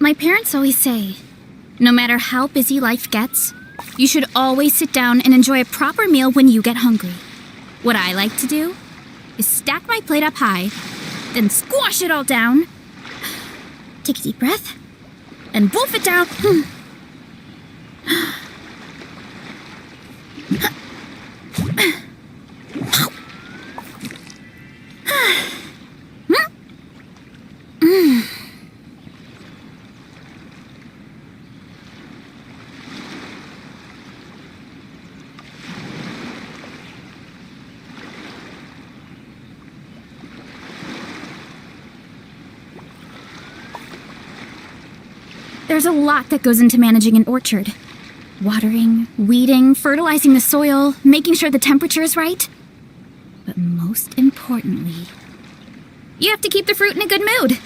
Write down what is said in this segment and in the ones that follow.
My parents always say, no matter how busy life gets, you should always sit down and enjoy a proper meal when you get hungry. What I like to do is stack my plate up high, then squash it all down, take a deep breath, and wolf it down. There's a lot that goes into managing an orchard. Watering, weeding, fertilizing the soil, making sure the temperature is right. But most importantly, you have to keep the fruit in a good mood.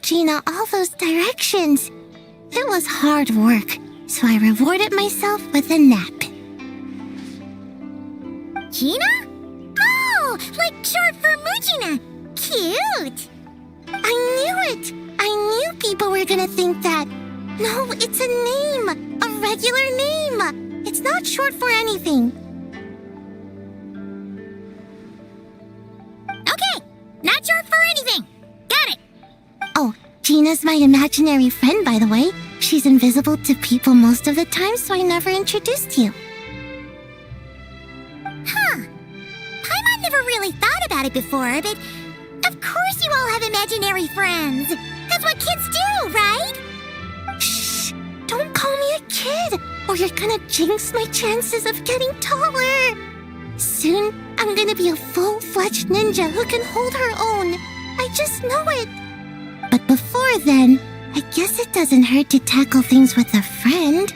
Gina all those directions. It was hard work, so I rewarded myself with a nap. Gina? Oh, like short for Mujina. Cute. I knew it. I knew people were gonna think that. No, it's a name. A regular name. It's not short for anything. Okay, not short for anything. Got it. Oh, Gina's my imaginary friend, by the way. She's invisible to people most of the time, so I never introduced you. Huh. Paimon never really thought about it before, but of course you all have imaginary friends. That's what kids do, right? Shh! Don't call me a kid, or you're gonna jinx my chances of getting taller. Soon, I'm gonna be a full-fledged ninja who can hold her own. I just know it. But before then, I guess it doesn't hurt to tackle things with a friend.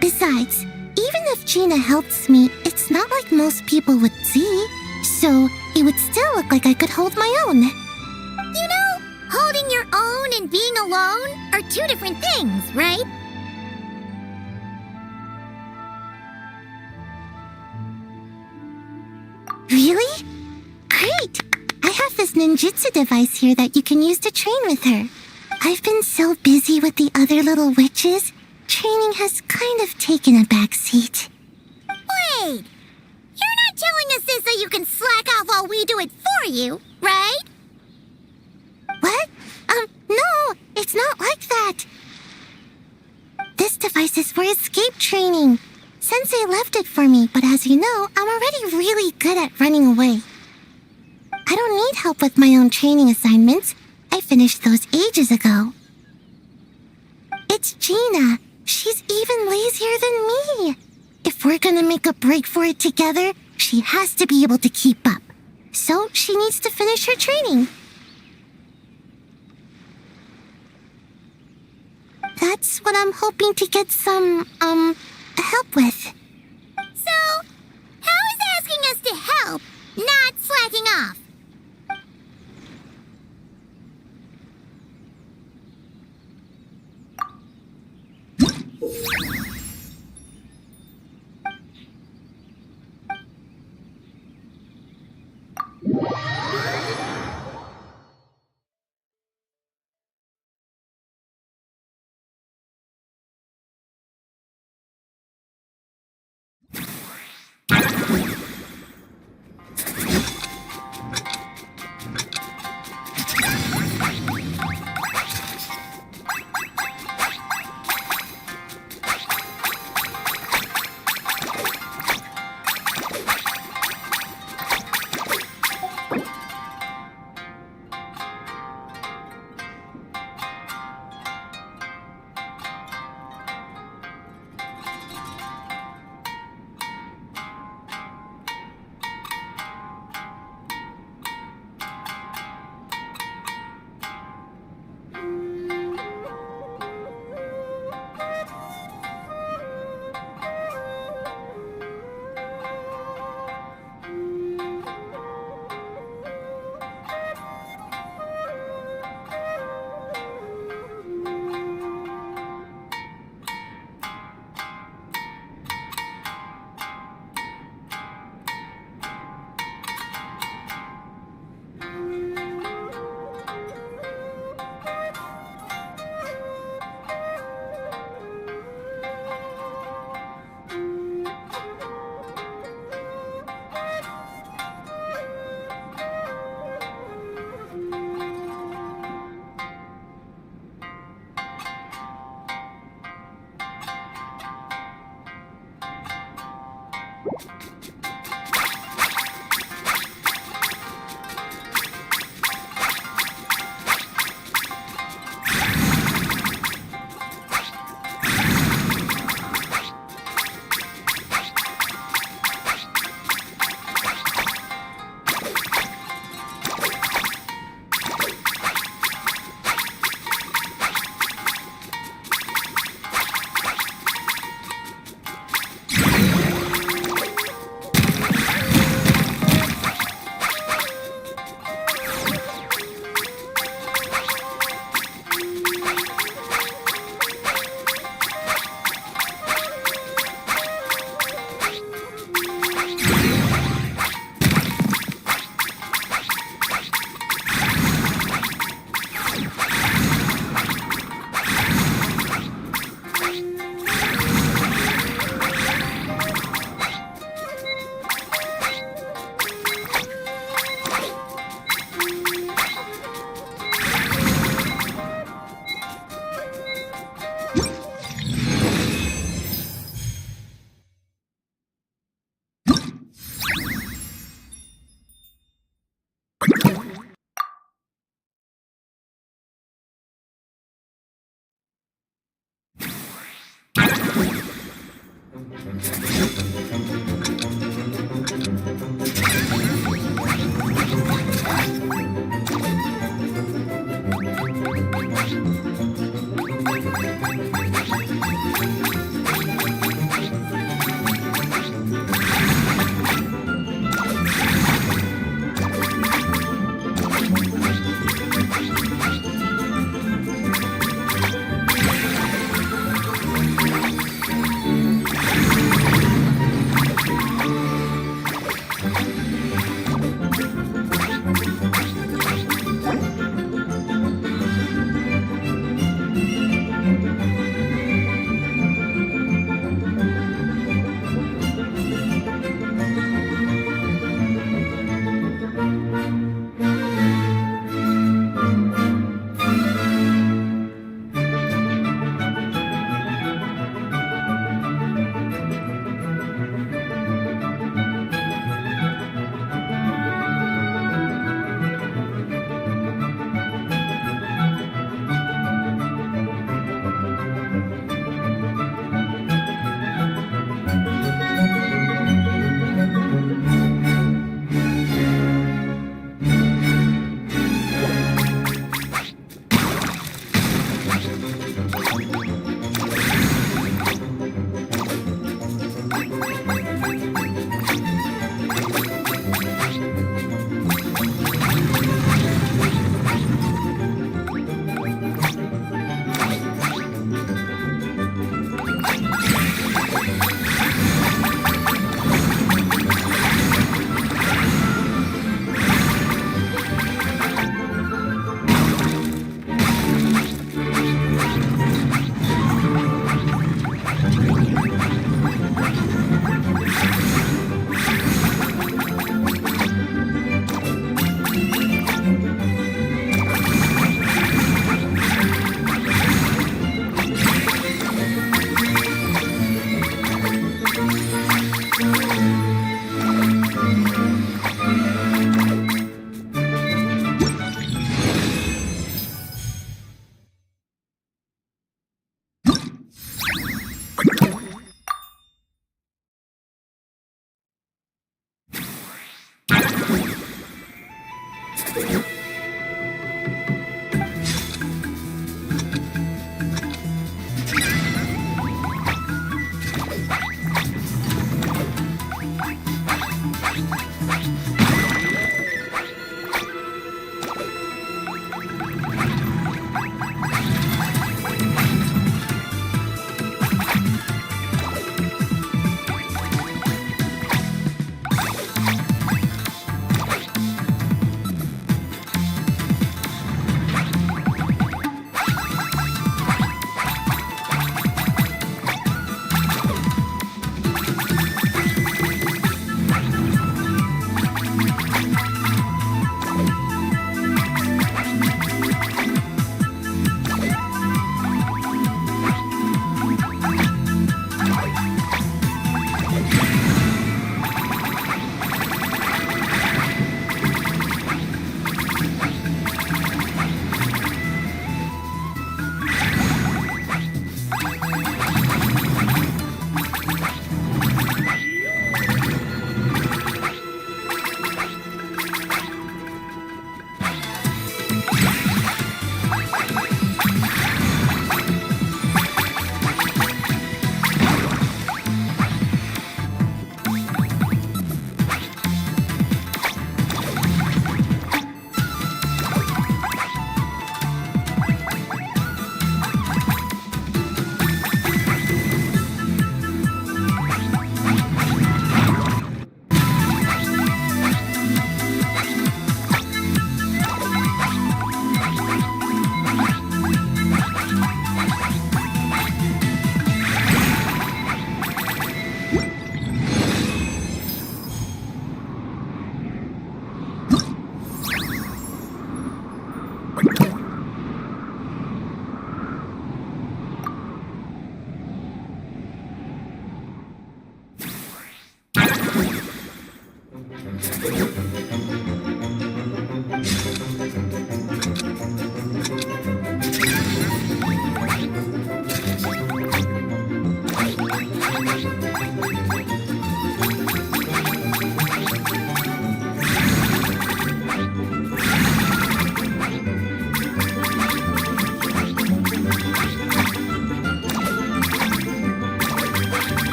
Besides, even if Gina helps me, it's not like most people would see. So, it would still look like I could hold my own. You know, holding your own and being alone are two different things, right? Really? Great! I have this ninjutsu device here that you can use to train with her. I've been so busy with the other little witches, training has kind of taken a backseat. Wait! You're not telling us this so you can slack off while we do it for you, right? What? No, it's not like that. This device is for escape training. Sensei left it for me, but as you know, I'm already really good at running away. I don't need help with my own training assignments. I finished those ages ago. It's Gina. She's even lazier than me. If we're gonna make a break for it together, she has to be able to keep up. So she needs to finish her training. That's what I'm hoping to get some, help with. So, how is asking us to help not slacking off?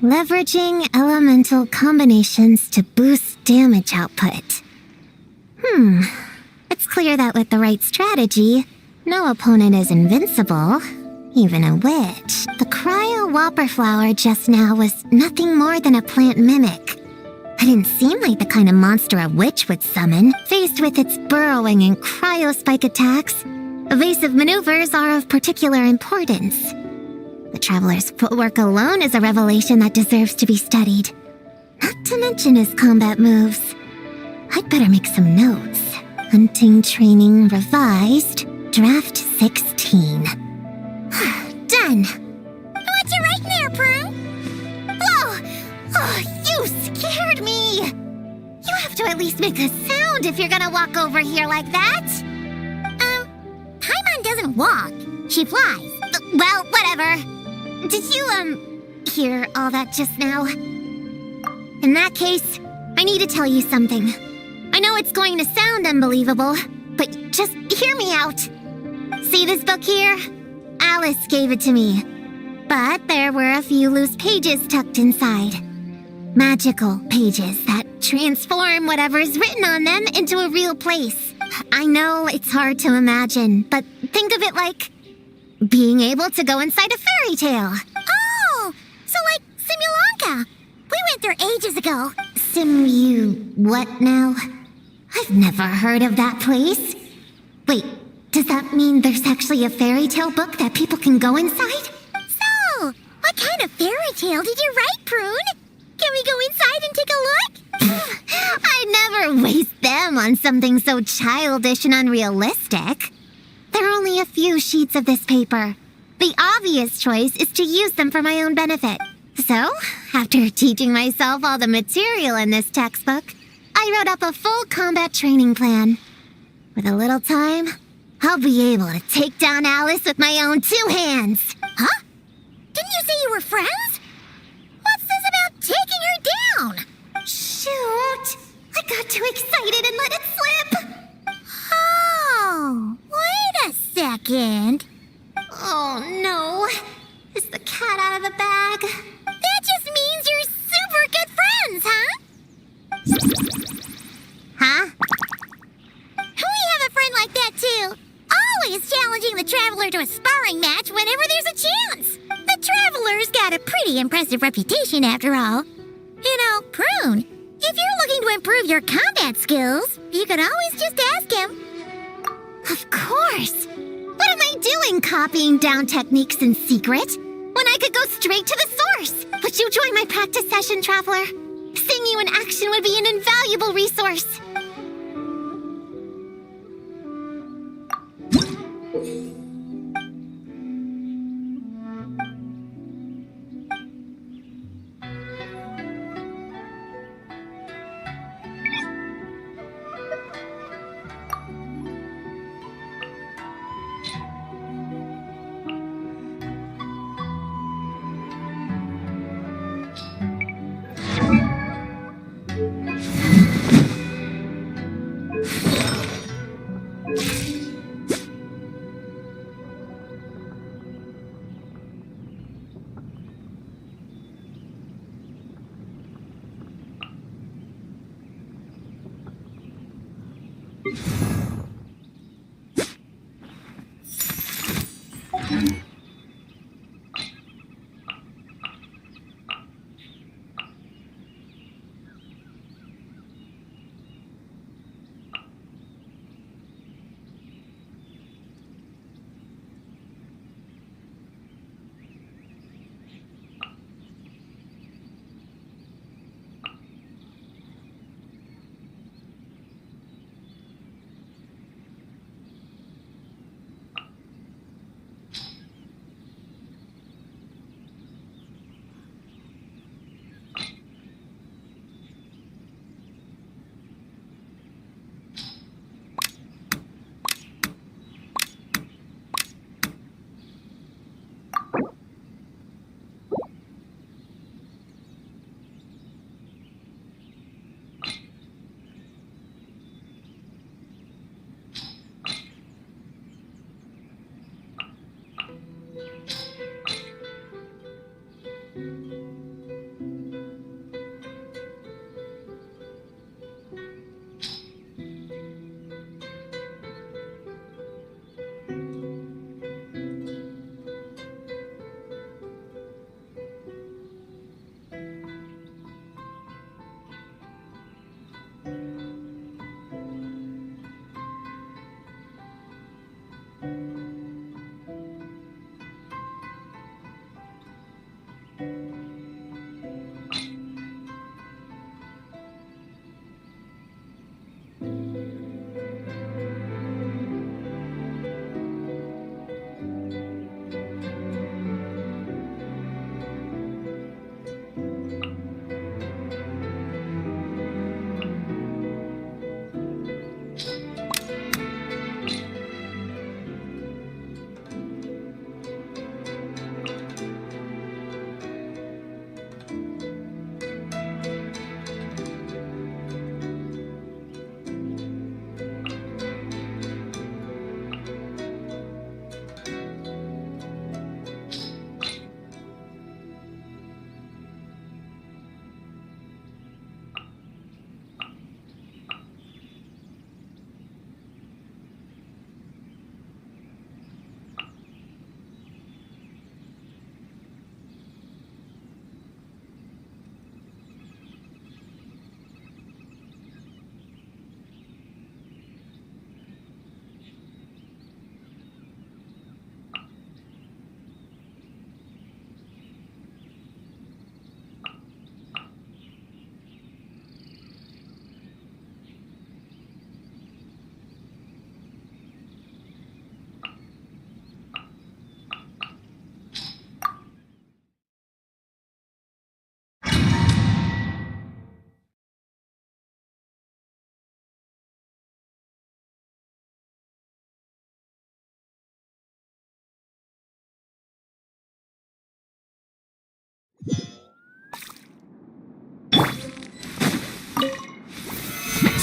Leveraging elemental combinations to boost damage output. It's clear that with the right strategy, no opponent is invincible, even a witch. The cryo whopper flower just now was nothing more than a plant mimic. It didn't seem like the kind of monster a witch would summon. Faced with its burrowing and cryo-spike attacks, evasive maneuvers are of particular importance. The Traveler's footwork alone is a revelation that deserves to be studied. Not to mention his combat moves. I'd better make some notes. Hunting Training Revised, Draft 16. Done! What you writing there, Prue? Oh, you scared me! You have to at least make a sound if you're gonna walk over here like that. Paimon doesn't walk. She flies. Well, whatever. Did you, hear all that just now? In that case, I need to tell you something. I know it's going to sound unbelievable, but just hear me out. See this book here? Alice gave it to me. But there were a few loose pages tucked inside. Magical pages that transform whatever's written on them into a real place. I know it's hard to imagine, but think of it like being able to go inside a fairy tale. Oh, so like Simulanka. We went there ages ago. What now? I've never heard of that place. Wait, does that mean there's actually a fairy tale book that people can go inside? So, what kind of fairy tale did you write, Prune? Can we go inside and take a look? I'd never waste them on something so childish and unrealistic. There are only a few sheets of this paper. The obvious choice is to use them for my own benefit. So, after teaching myself all the material in this textbook, I wrote up a full combat training plan. With a little time, I'll be able to take down Alice with my own 2 hands. Huh? Didn't you say you were friends? What's this about taking her down? Shoot! I got too excited and let it slip! Oh, wait a second. Oh no! Is the cat out of the bag? That just means you're super good friends, huh? Huh? We have a friend like that too. Always challenging the Traveler to a sparring match whenever there's a chance. The Traveler's got a pretty impressive reputation after all. You know, Prune, if you're looking to improve your combat skills, you could always just ask him. Of course! What am I doing copying down techniques in secret when I could go straight to the source? Would you join my practice session, Traveler? Seeing you in action would be an invaluable resource.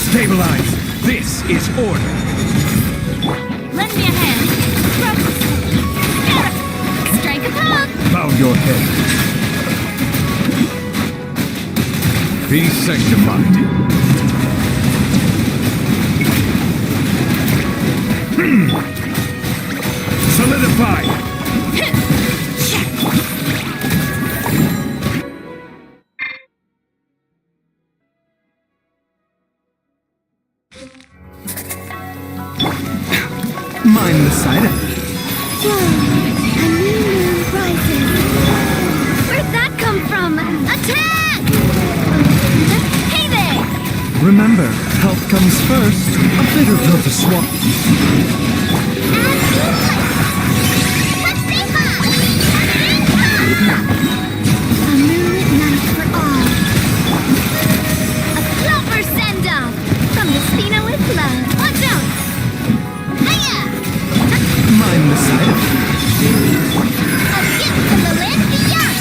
Stabilize! This is order! Lend me a hand. Strike a pop. Bow your head. Be sanctified. Solidify! Mind the sight of it. A new moon rises. Where'd that come from? Attack! Hey there! Remember, health comes first. A bitter pill to swallow. A moonlit night for all. A clover send-off from the Spina with love. Watch out! Hiya! Mind the sight of it. A gift from the land beyond.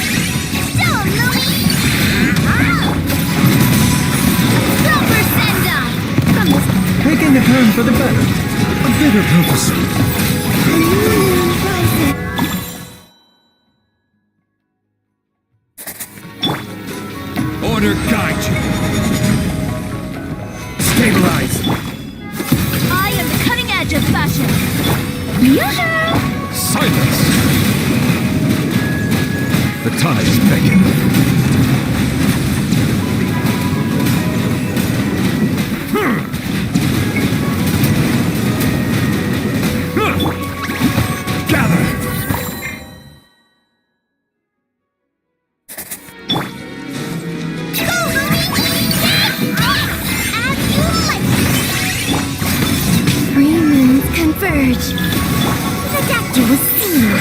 Still Louie! A clover send-off from the Taking a turn for the better. A bitter pill to swallow. A new moon rises. Order guide you! Stabilize! I am the cutting edge of fashion. Yoo-hoo! Silence! The tides beckon. Gather! Go, Louie! As you like. Three moons converge. The doctor was seen.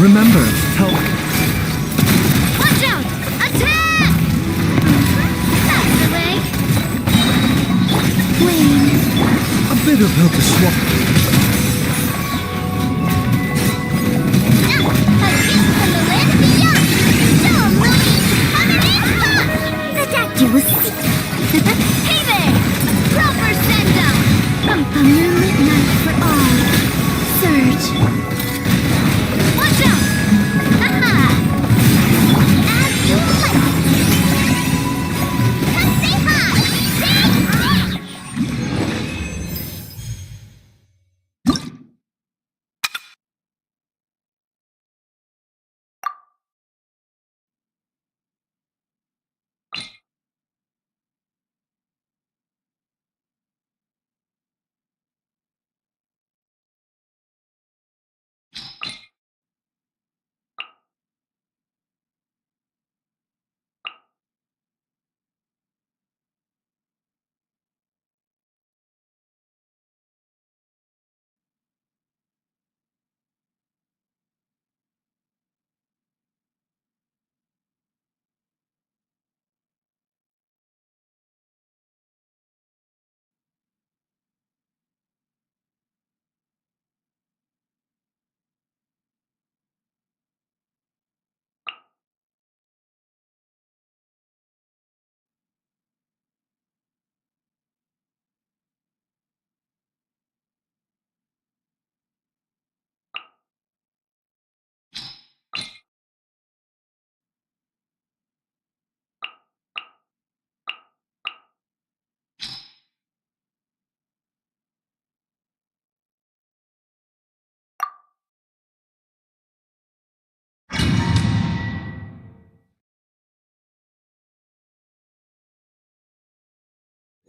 Remember, health. Watch out! Attack! That's the way. Wayne. A bitter pill to swallow. A gift from the land beyond. Still Louie. Underneath punch. The doctor was seen. Hey there! Proper send-off from a moonlit night for all. Surge. Watch out! Haha! As you like. Come say hi! Say hi!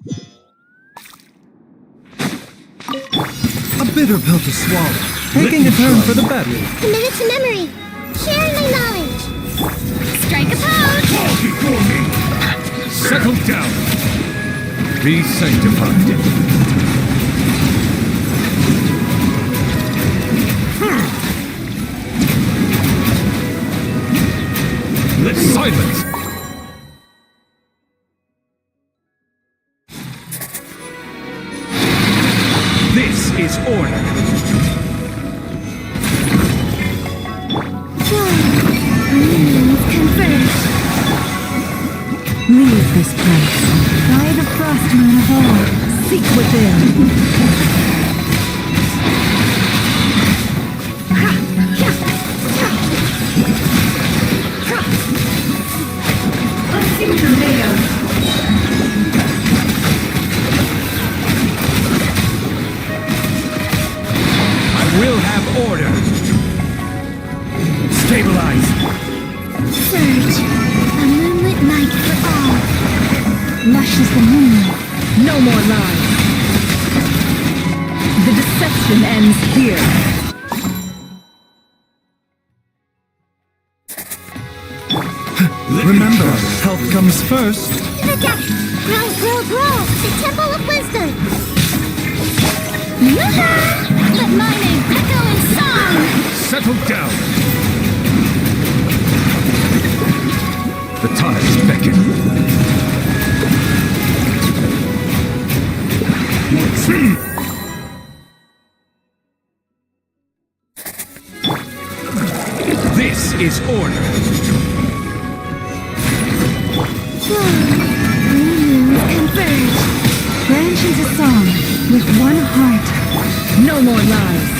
A bitter pill to swallow. Taking a turn for the better. Committed to memory. Sharing my knowledge. Strike a pose! Fall before me! Settle down! Be sanctified. Let's silence! This is order! Leave this place. By the frostman of all, seek within. I will have order! Stabilize! Surge. A moonlit night for all. Lush as the moon. No more lies. The deception ends here. Remember, health comes first. The death. Grow, grow, grow. The temple of wisdom. Let my name echo in song! Settle down! The tides beckon. This is order. Converge. Branch into song with one heart. No more lies.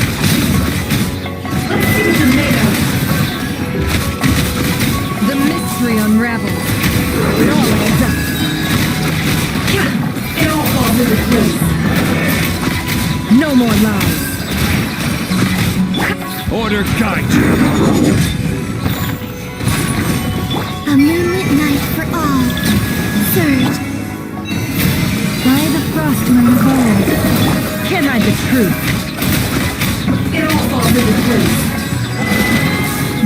The mystery unravels. It all adds up. It all falls into place. No more lies. Order guide you. A moonlit night for all. Surge. By the frostman of old, can hide the truth. It all falls into place.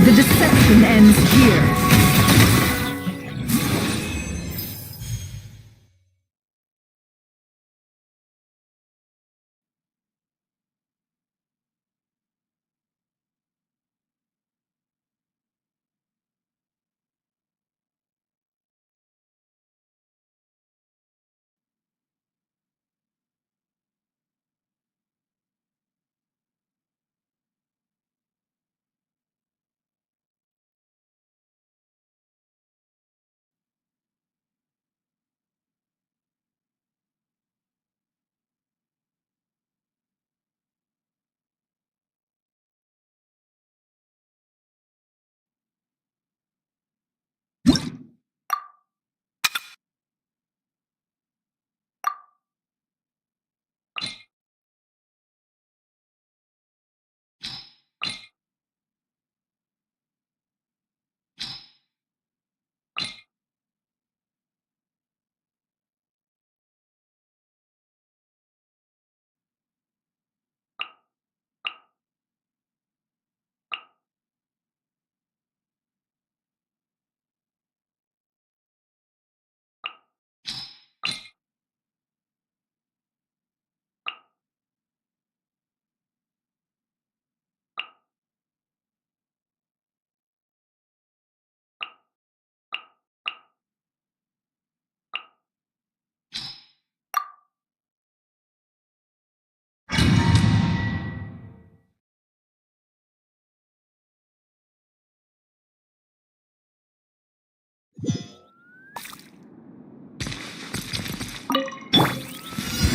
The deception ends here.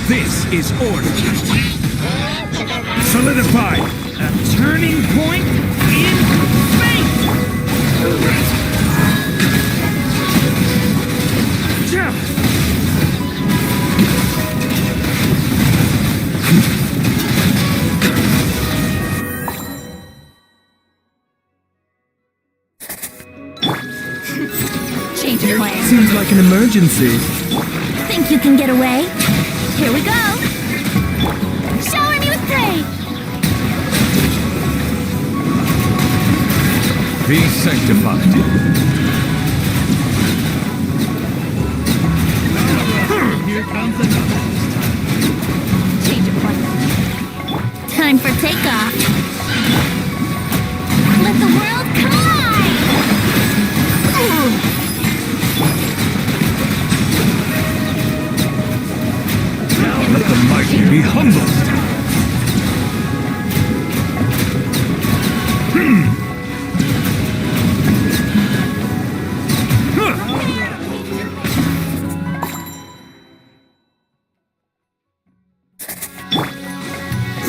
This is order. Solidify. A turning point in fate. Change of plan. Seems like an emergency. Think Think you can get away? Here we go! Shower me with praise! Be sanctified. Here comes another. Change of plan. Time for takeoff. Let the world collide! Now let the mighty be humbled.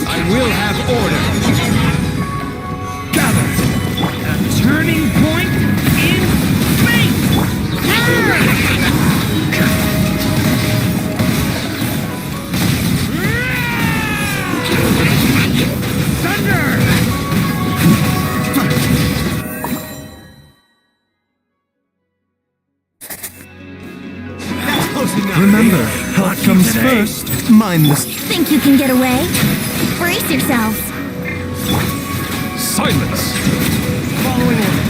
I will have order. Gather. A turning point in fate! Thunder! Remember, health comes first. Mind this. Think you can get away? Brace yourselves. Silence. Following order.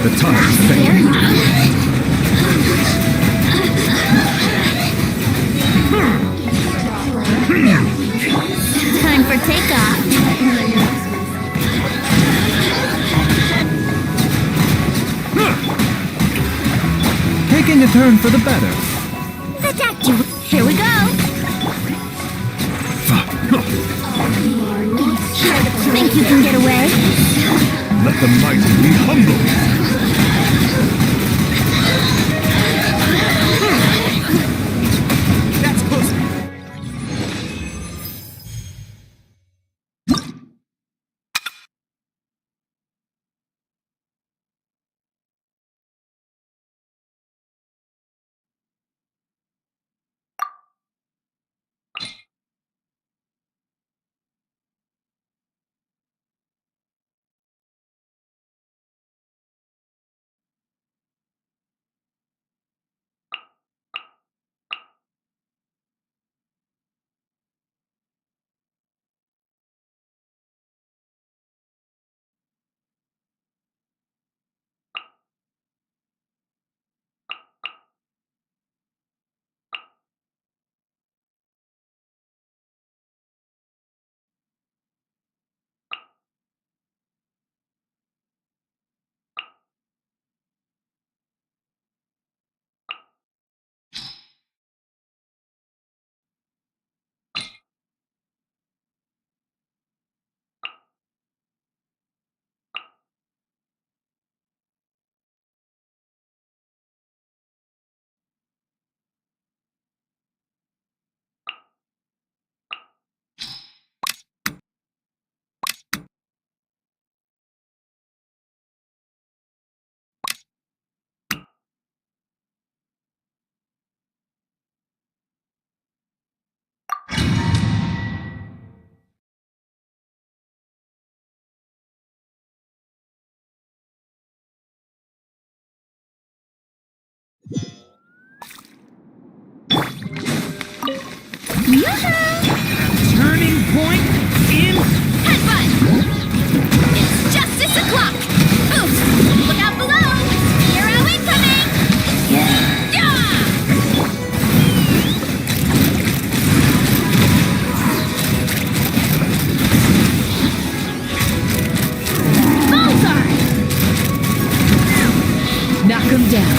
The time There fades. you go. Time for takeoff. Taking a turn for the better. Attack you. Here we go. Think you can get away? Let the mighty be humbled. That's close. Turning point in Headbutt! It's justice o'clock! Boost! Look out below! Hero incoming! Yeah! Bullseye! Knock him down.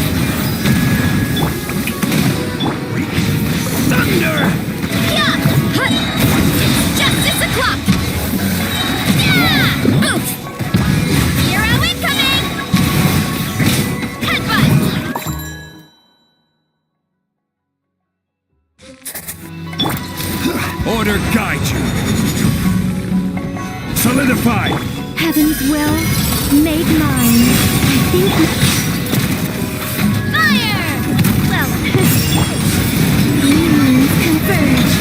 thunder! Yeah! Hut! It's justice o'clock! Yeah! Boot! Hero incoming! Headbutt! Order guide you. Solidify. Heaven's will made mine. I think Fire! Well, converge.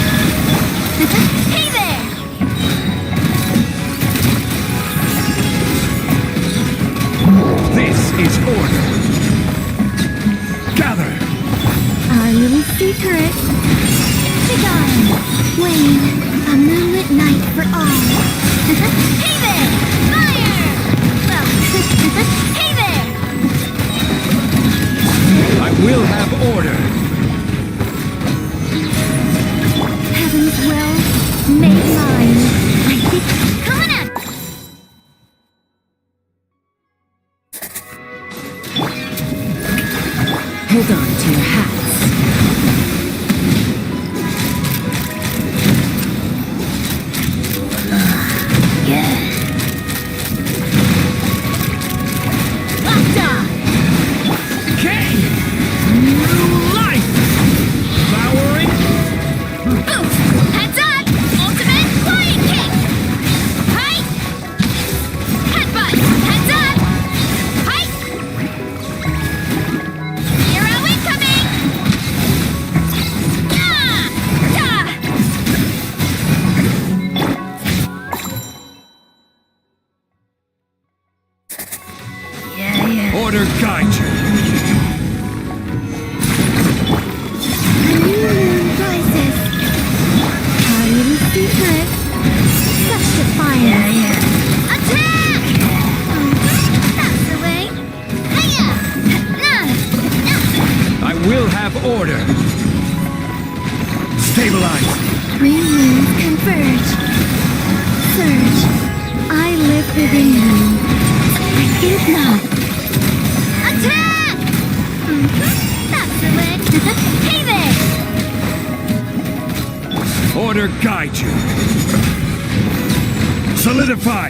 hey there! This is order. Gather. I you a secret? Begone! Wane, a moonlit night for all. Hey there! Fire! Well, hey there! I will have order. Heaven's will, made mine. I think Coming up! Hold on to your hats. Locked on! Okay! New life! Flowering! Boost! Heads up! Ultimate flying kick! Height! Headbutt! Heads up! Height! Hero incoming! Yeah! Yeah! Order guide you. a new moon rises. Tell you a secret. Such defiance. Attack! That's the way. Hiya! I will have order. Stabilize. Three moons converge. Surge. I live within you. Think not. Attack! That's the way. Hey there! Order guide you. Solidify.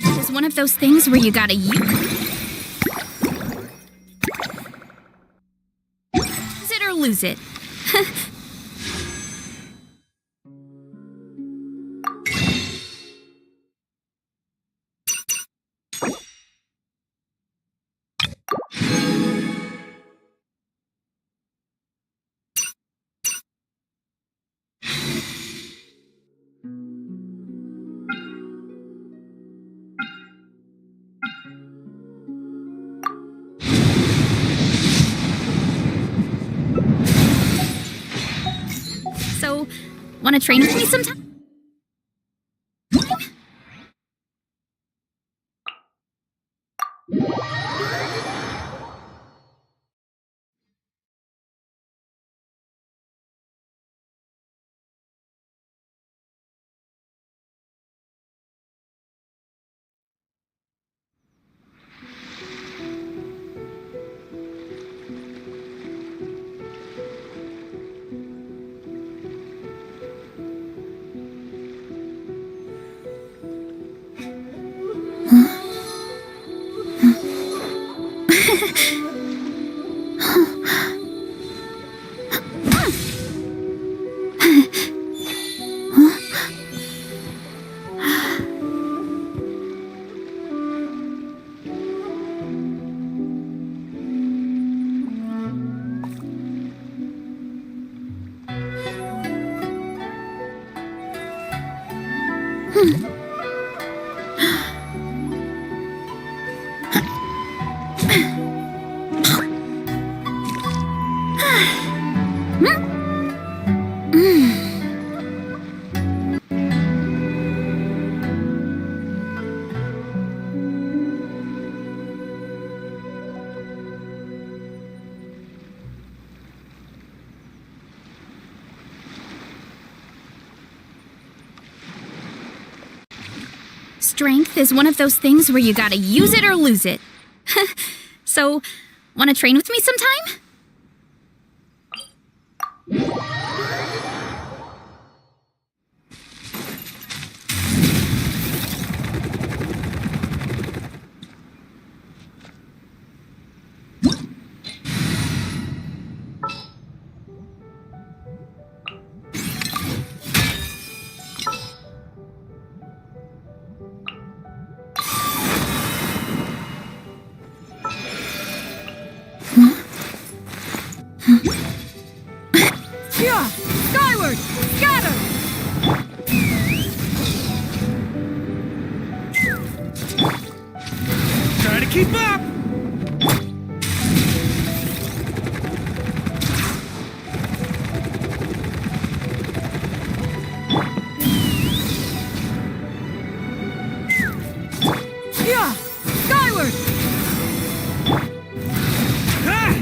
Strength is one of those things where you gotta use it or lose it. So, wanna train with me sometime? Strength is one of those things where you gotta use it or lose it. So, wanna train with me sometime? Skyward! Scatter! Try to keep up! Yeah! Skyward! Ah!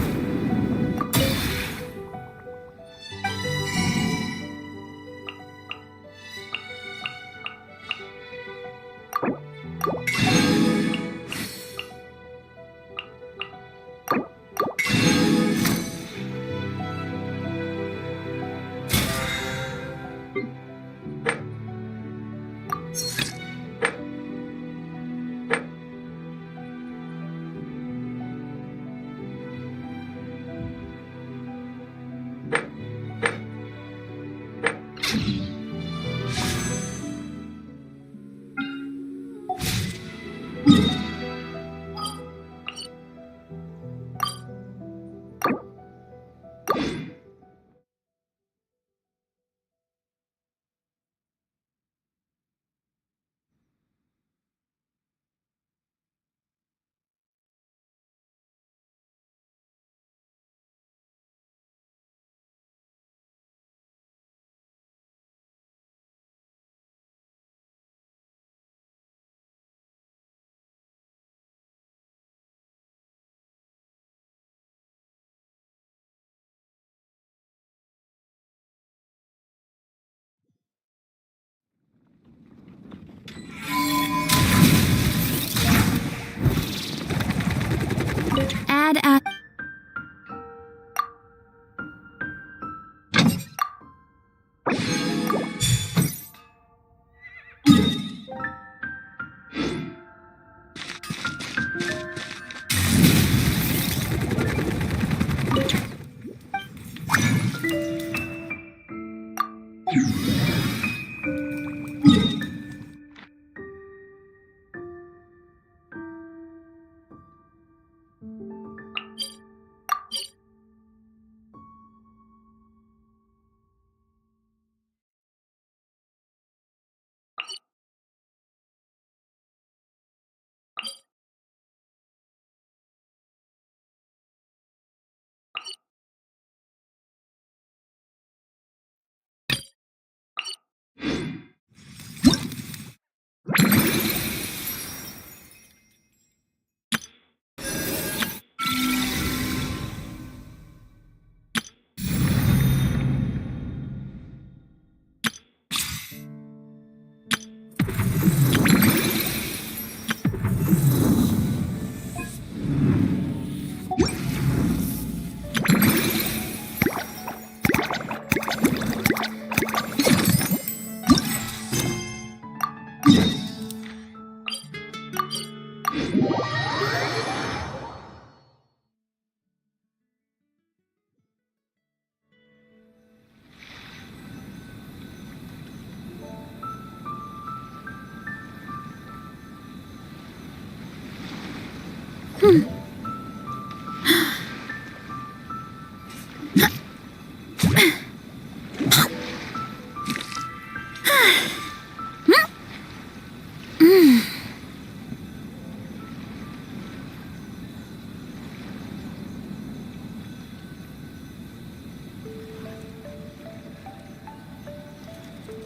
bad at...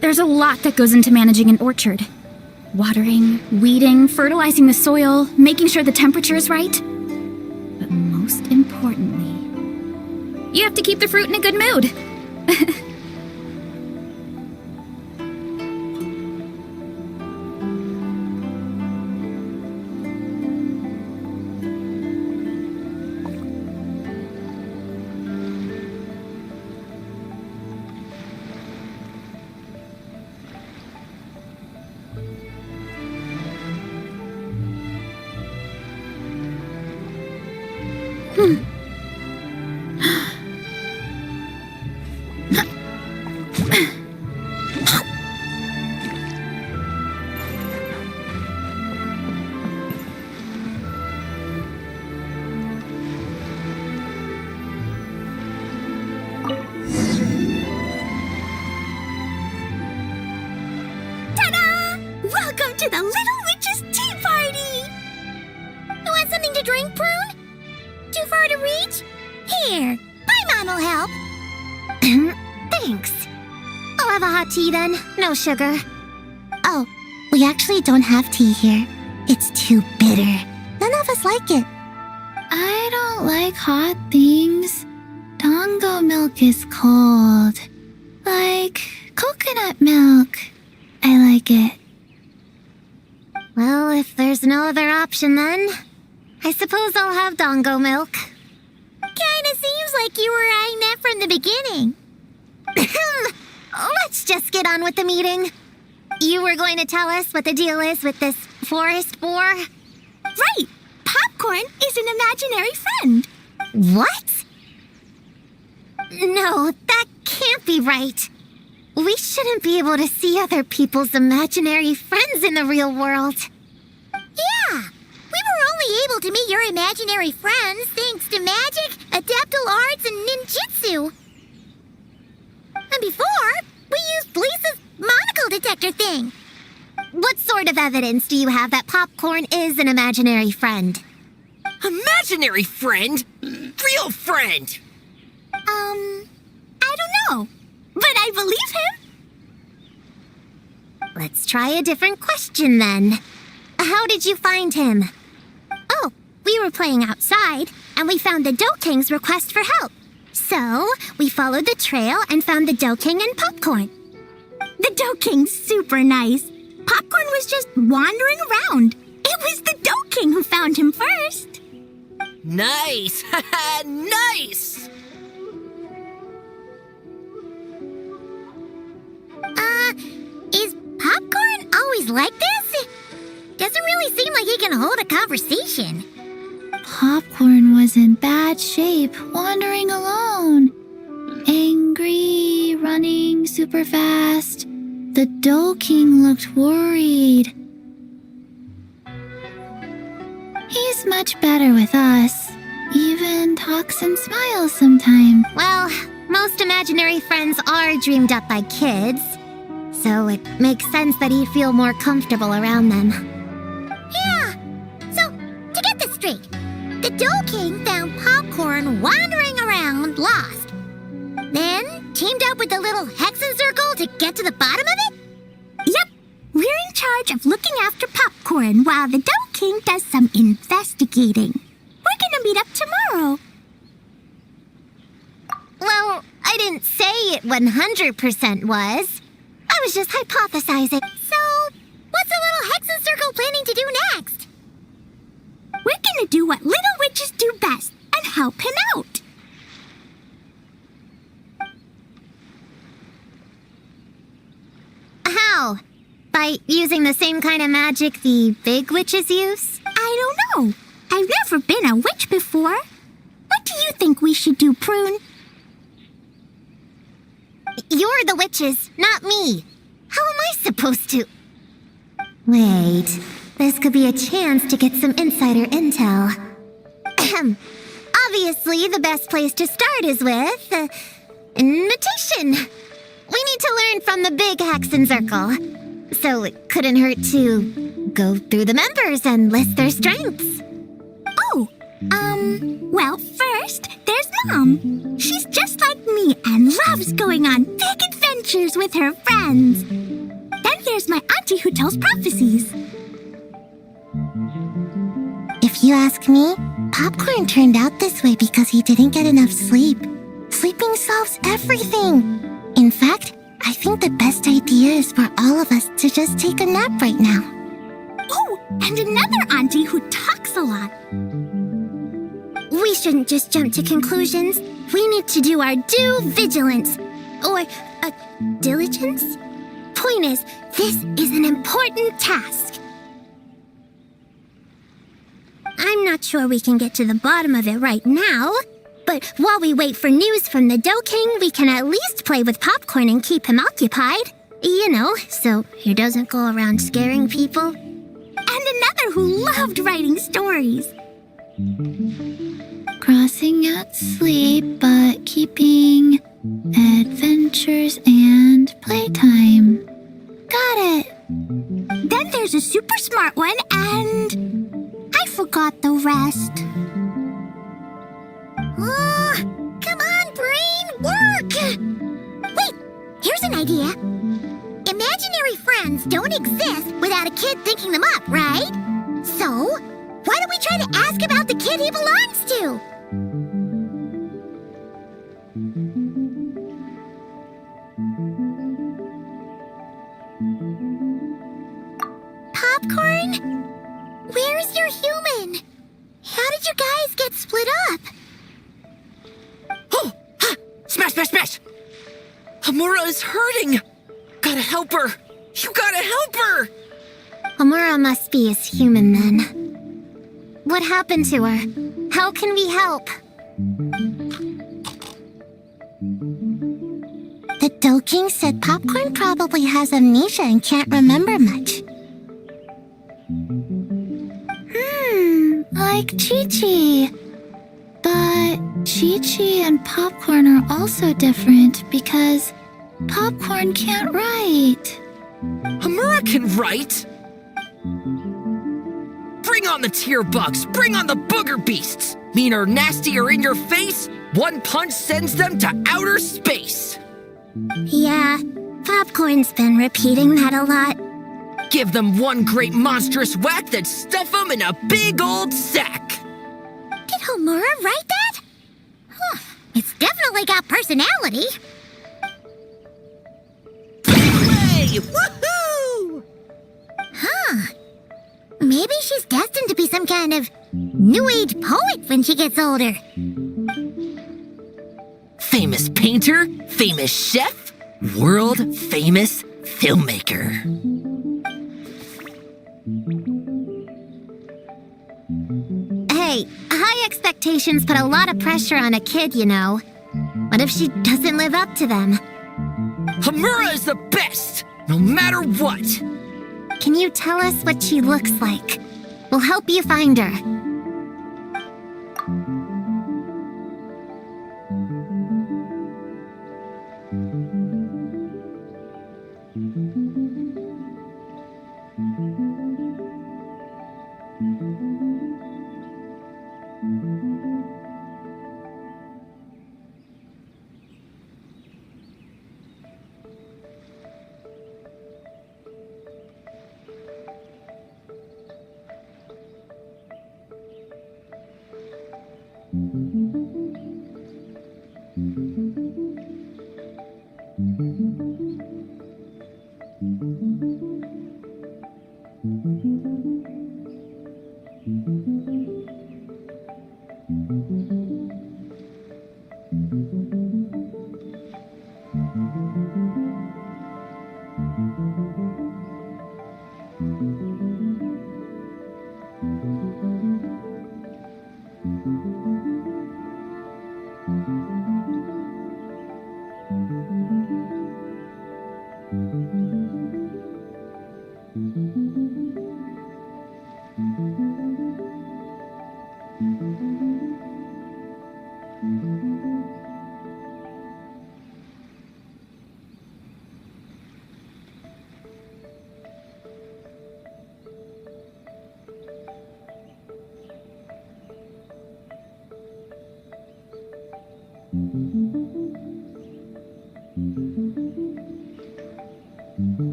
There's a lot that goes into managing an orchard. Watering, weeding, fertilizing the soil, making sure the temperature is right. But most importantly, you have to keep the fruit in a good mood. Welcome to the Little Witch's Tea Party! Want something to drink, Prune? Too far to reach? Here, my mom will help. Thanks. I'll have a hot tea then. No sugar. Oh, we actually don't have tea here. It's too bitter. None of us like it. I don't like hot things. Dango milk is cold. Like coconut milk. I like it. Well, if there's no other option then, I suppose I'll have Dango milk. Kinda seems like you were eyeing that from the beginning. Let's just get on with the meeting. You were going to tell us what the deal is with this forest boar? Right! Popcorn is an imaginary friend. What? No, that can't be right. We shouldn't be able to see other people's imaginary friends in the real world. Yeah! We were only able to meet your imaginary friends thanks to magic, adeptal arts, and ninjutsu. And before, we used Lisa's monocle detector thing. What sort of evidence do you have that Popcorn is an imaginary friend? Imaginary friend? Real friend! I don't know. But I believe him. Let's try a different question then. How did you find him? Oh, we were playing outside, and we found the Dough King's request for help. So, we followed the trail and found the Dough King and Popcorn. The Dough King's super nice. Popcorn was just wandering around. It was the Dough King who found him first. Nice! Haha, nice! Is Popcorn always like this? Doesn't really seem like he can hold a conversation. Popcorn was in bad shape, wandering alone. Angry, running super fast. The Dough King looked worried. He's much better with us. Even talks and smiles sometimes. Well, most imaginary friends are dreamed up by kids, so it makes sense that he'd feel more comfortable around them. Yeah. So, to get this straight, the Dough King found Popcorn wandering around, lost. Then teamed up with the little Hexen Circle to get to the bottom of it? Yep. We're in charge of looking after Popcorn while the Dough King does some investigating. We're gonna meet up tomorrow. Well, I didn't say it 100% was. I was just hypothesizing. So, what's the little Hexen Circle planning to do next? We're gonna do what little witches do best and help him out. How? By using the same kind of magic the big witches use? I don't know. I've never been a witch before. What do you think we should do, Prune? You're the witches, not me. How am I supposed to... Wait, this could be a chance to get some insider intel. Ahem. Obviously, the best place to start is with... invitation. We need to learn from the big Hexen Circle. So it couldn't hurt to go through the members and list their strengths. Oh, well, first, there's Mom. She's just like me and loves going on big adventures with her friends. Then there's my auntie who tells prophecies. If you ask me, Popcorn turned out this way because he didn't get enough sleep. Sleeping solves everything. In fact, I think the best idea is for all of us to just take a nap right now. Oh, and another auntie who talks a lot. We shouldn't just jump to conclusions. We need to do our due vigilance. Or, diligence? Point is, this is an important task. I'm not sure we can get to the bottom of it right now, but while we wait for news from the Dough King, we can at least play with Popcorn and keep him occupied. You know, so he doesn't go around scaring people. And another who loved writing stories. Crossing out sleep, but keeping adventures and playtime. Got it. Then there's a super smart one, and I forgot the rest. Come on, brain, work! Wait, here's an idea. Imaginary friends don't exist without a kid thinking them up, right? So, why don't we try to ask about the kid he belongs to? Popcorn? Where's your human? How did you guys get split up? Oh! Ha! Smash, smash, smash! Mora is hurting! Gotta help her! You gotta help her! Mora must be his human then. What happened to her? How can we help? The Dough King said Popcorn probably has amnesia and can't remember much. Like Chi-Chi. But Chi-Chi and Popcorn are also different because Popcorn can't write. Mora can write! Bring on the tear bugs! Bring on the booger beasts! Mean or nasty or in your face, one punch sends them to outer space! Yeah, Popcorn's been repeating that a lot. Give them one great monstrous whack, then stuff them in a big old sack! Did Homura write that? Huh, it's definitely got personality. Hey! Woohoo! Huh. maybe she's destined to be some kind of new age poet when she gets older. Famous painter, famous chef, world famous filmmaker. Hey, high expectations put a lot of pressure on a kid, you know. What if she doesn't live up to them? Hamura is the best, no matter what. Can you tell us what she looks like? We'll help you find her.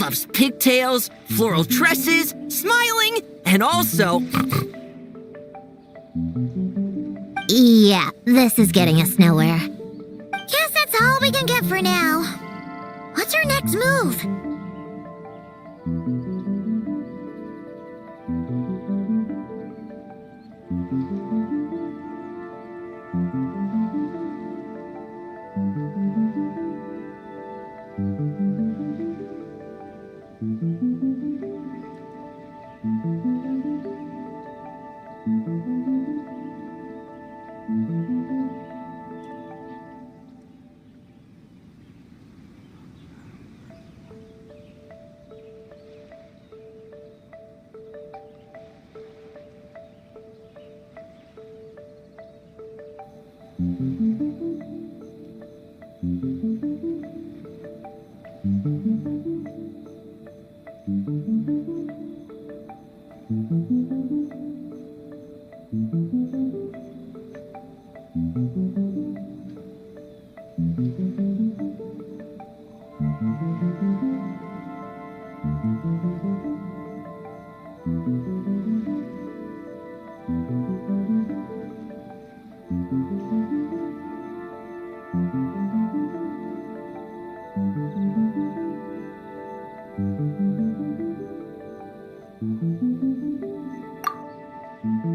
Loves pigtails, floral tresses, smiling, and also... Yeah, this is getting us nowhere. Guess that's all we can get for now. What's our next move?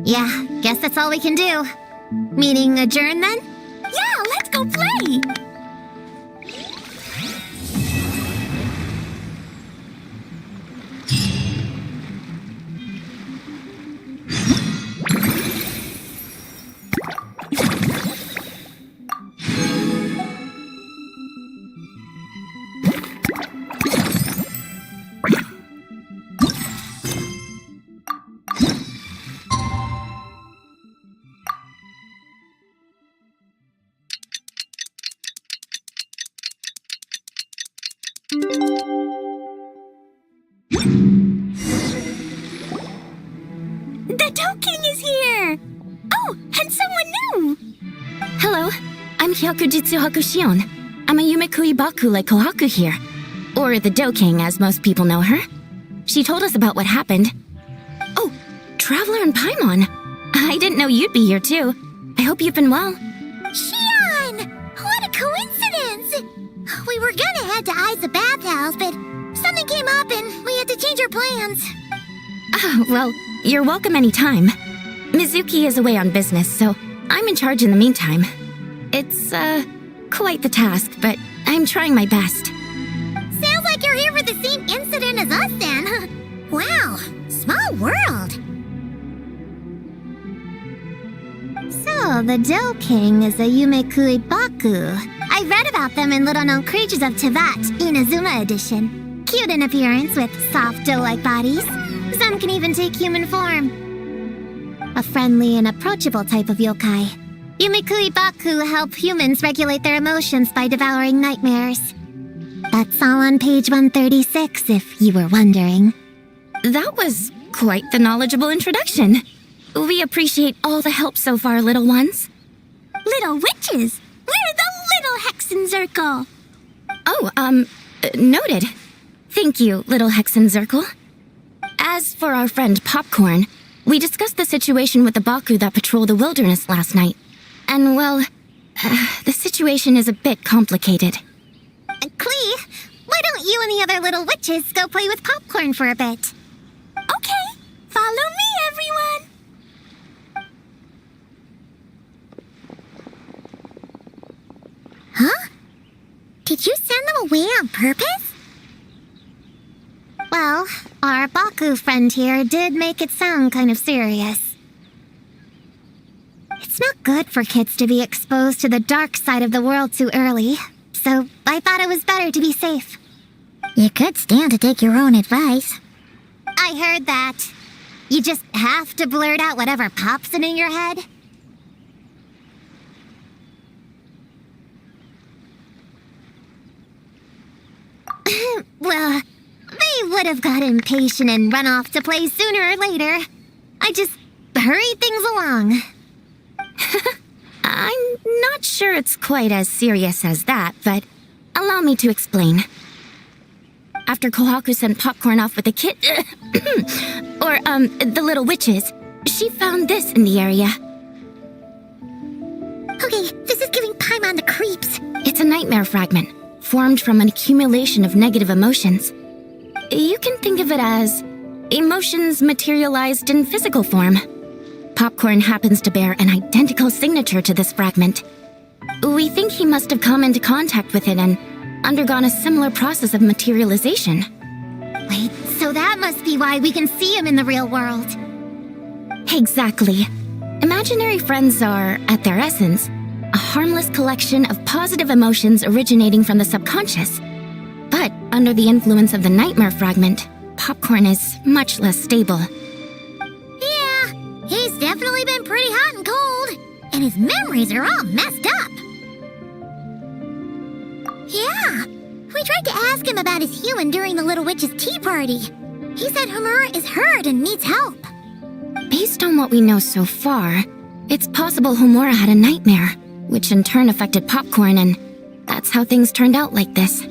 Yeah, guess that's all we can do. Meeting adjourn then? Yeah, let's go play! The Dough King is here! Oh, and someone new! Hello, I'm Hyokujitsu Hakushion. I'm a Yumekui Baku like Kohaku here. Or the Dough King, as most people know her. She told us about what happened. Oh, Traveler and Paimon. I didn't know you'd be here too. I hope you've been well. Shion! What a coincidence! We were gonna head to Aisa Bathhouse, but something came up and we had to change our plans. Oh, well, you're welcome anytime. Mizuki is away on business, so I'm in charge in the meantime. It's, quite the task, but I'm trying my best. Sounds like you're here for the same incident as us then. Wow, small world. So, the Dough King is a Yumekui Baku. I read about them in Little Known Creatures of Tevat, Inazuma edition. Cute in appearance with soft dough-like bodies. Some can even take human form. A friendly and approachable type of yokai. Yumekui Baku help humans regulate their emotions by devouring nightmares. That's all on page 136, if you were wondering. That was quite the knowledgeable introduction. We appreciate all the help so far, little ones. Little witches! We're the Little Hexenzirkel! Oh, noted. Thank you, little Hexenzirkel. As for our friend Popcorn, we discussed the situation with the Baku that patrol the wilderness last night. And, well, the situation is a bit complicated. Klee, why don't you and the other little witches go play with Popcorn for a bit? Okay, follow me, everyone! Huh? Did you send them away on purpose? Well, our Baku friend here did make it sound kind of serious. It's not good for kids to be exposed to the dark side of the world too early, so I thought it was better to be safe. You could stand to take your own advice. I heard that. You just have to blurt out whatever pops in your head. Well, they would have got impatient and run off to play sooner or later. I just hurried things along. I'm not sure it's quite as serious as that, but allow me to explain. After Kohaku sent Popcorn off with the kid, the little witches, she found this in the area. Okay, this is giving Paimon the creeps. It's a nightmare fragment, formed from an accumulation of negative emotions. You can think of it as emotions materialized in physical form. Popcorn happens to bear an identical signature to this fragment. We think he must have come into contact with it and undergone a similar process of materialization. Wait, so that must be why we can see him in the real world. Exactly. Imaginary friends are, at their essence, a harmless collection of positive emotions originating from the subconscious. But under the influence of the nightmare fragment, Popcorn is much less stable. Yeah, he's definitely been pretty hot and cold. And and his memories are all messed up. Yeah, we tried to ask him about his human during the Little Witch's tea party. He said Homura is hurt and needs help. Based on what we know so far, it's possible Homura had a nightmare, which in turn affected Popcorn, and that's how things turned out like this.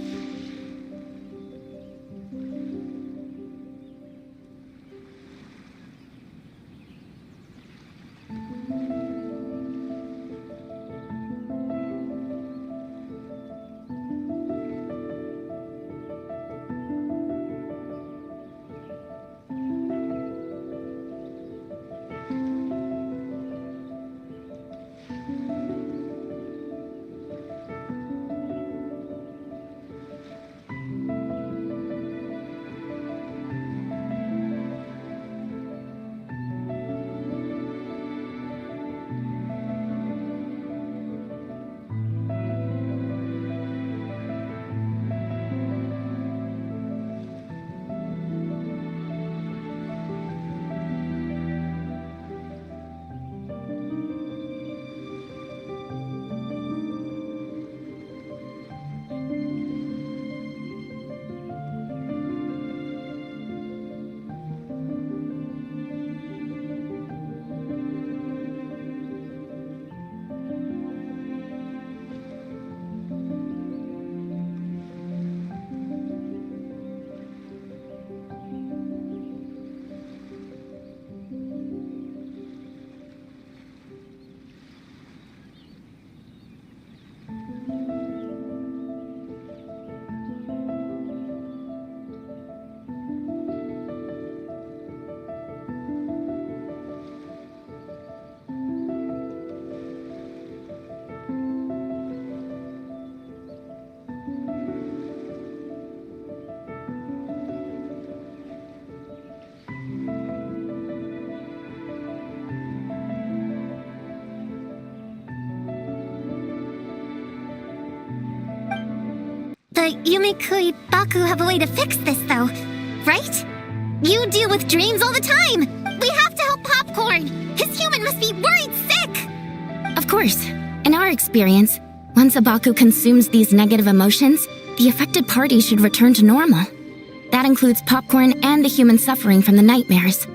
The Yumikui Baku have a way to fix this, though, right? You deal with dreams all the time! We have to help Popcorn! His human must be worried sick! Of course. In our experience, once a Baku consumes these negative emotions, the affected party should return to normal. That includes Popcorn and the human suffering from the nightmares.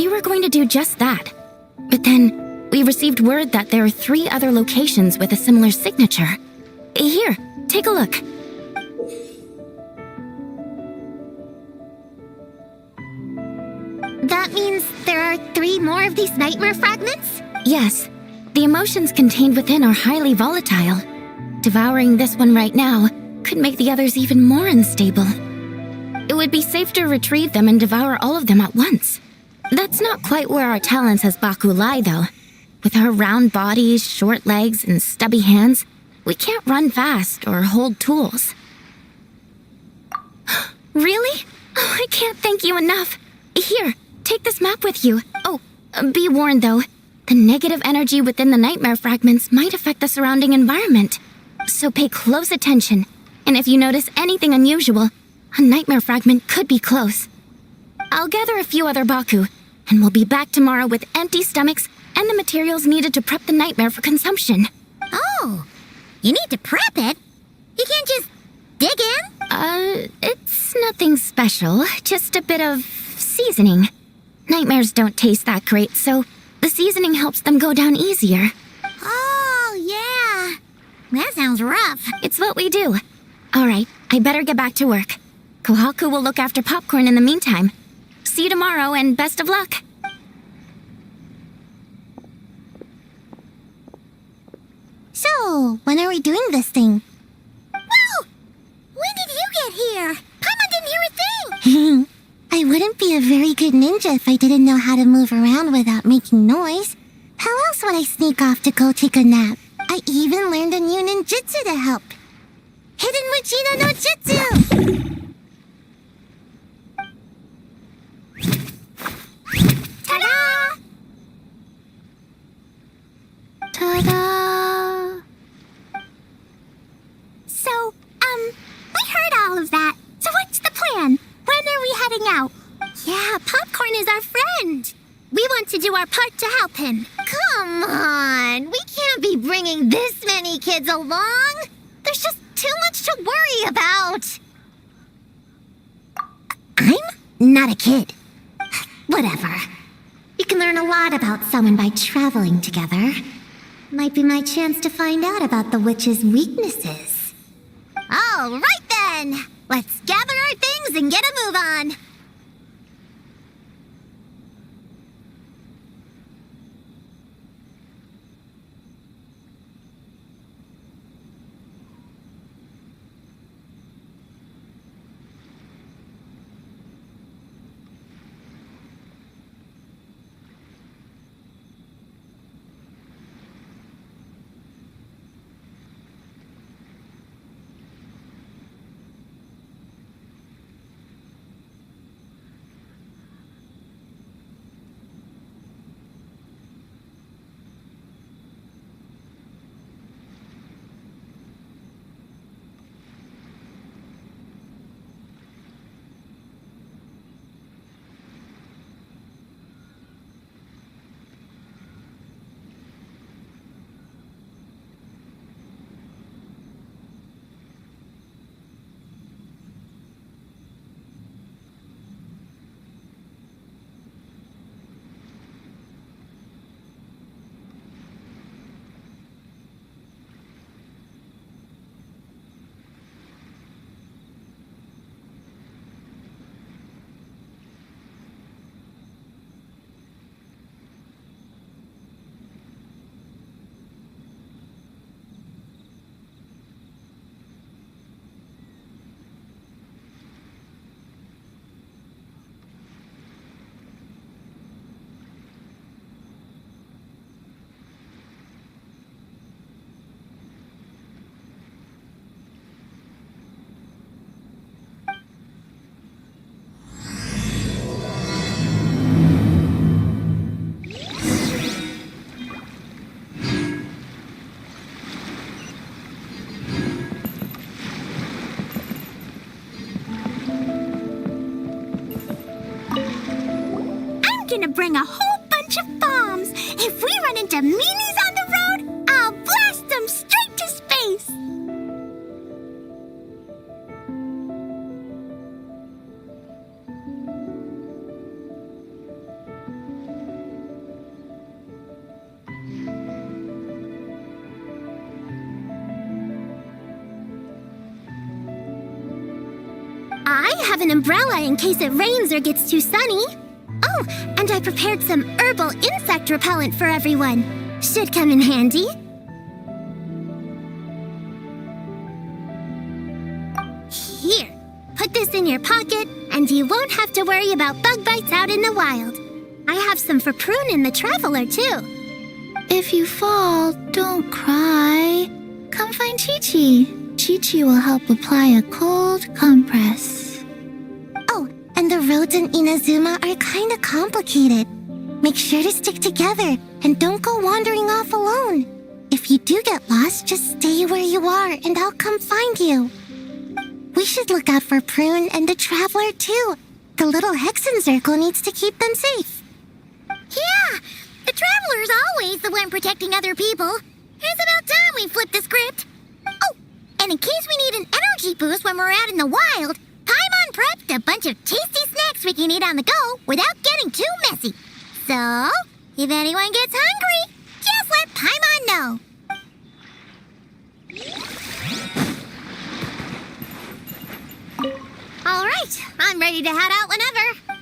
We were going to do just that. But then, we received word that there are 3 other locations with a similar signature. Here, take a look. That means there are 3 more of these nightmare fragments? Yes, the emotions contained within are highly volatile. Devouring this one right now could make the others even more unstable. It would be safe to retrieve them and devour all of them at once. That's not quite where our talents as Baku lie, though. With our round bodies, short legs, and stubby hands, we can't run fast or hold tools. Really? Oh, I can't thank you enough. Here, take this map with you. Oh, be warned, though. The negative energy within the nightmare fragments might affect the surrounding environment. So pay close attention, and if you notice anything unusual, a nightmare fragment could be close. I'll gather a few other Baku, and we'll be back tomorrow with empty stomachs and the materials needed to prep the nightmare for consumption. Oh, you need to prep it? You can't just dig in? It's nothing special, just a bit of seasoning. Nightmares don't taste that great, so the seasoning helps them go down easier. Oh, yeah. That sounds rough. It's what we do. All right, I better get back to work. Kohaku will look after popcorn in the meantime. See you tomorrow, and best of luck. So, when are we doing this thing? Whoa! When did you get here? Paimon didn't hear a thing. I wouldn't be a very good ninja if I didn't know how to move around without making noise. How else would I sneak off to go take a nap? I even learned a new ninjutsu to help. Hidden Muchino no Jutsu! Ta-da! Ta-da! So, we heard all of that. So what's the plan? When are we heading out? Yeah, Popcorn is our friend. We want to do our part to help him. Come on! We can't be bringing this many kids along! There's just too much to worry about! I'm not a kid. Whatever. You can learn a lot about someone by traveling together. Might be my chance to find out about the witch's weaknesses. All right then! Let's gather our things and get a move on! Gonna bring a whole bunch of bombs. If we run into meanies on the road, I'll blast them straight to space. I have an umbrella in case it rains or gets too sunny. Oh, and I prepared some herbal insect repellent for everyone. Should come in handy. Here, put this in your pocket, and you won't have to worry about bug bites out in the wild. I have some for Prune in the Traveler, too. If you fall, don't cry. Come find Chi-Chi. Chi-Chi will help apply a cold compress. Oh, and the roads in Inazuma are kinda complicated. Make sure to stick together and don't go wandering off alone. If you do get lost, just stay where you are and I'll come find you. We should look out for Prune and the Traveler too. The little Hexen Circle needs to keep them safe. Yeah, the Traveler's always the one protecting other people. It's about time we flip the script. Oh, and in case we need an energy boost when we're out in the wild, Paimon prepped a bunch of tasty snacks we can eat on the go without getting too messy. So, if anyone gets hungry, just let Paimon know. All right, I'm ready to head out whenever.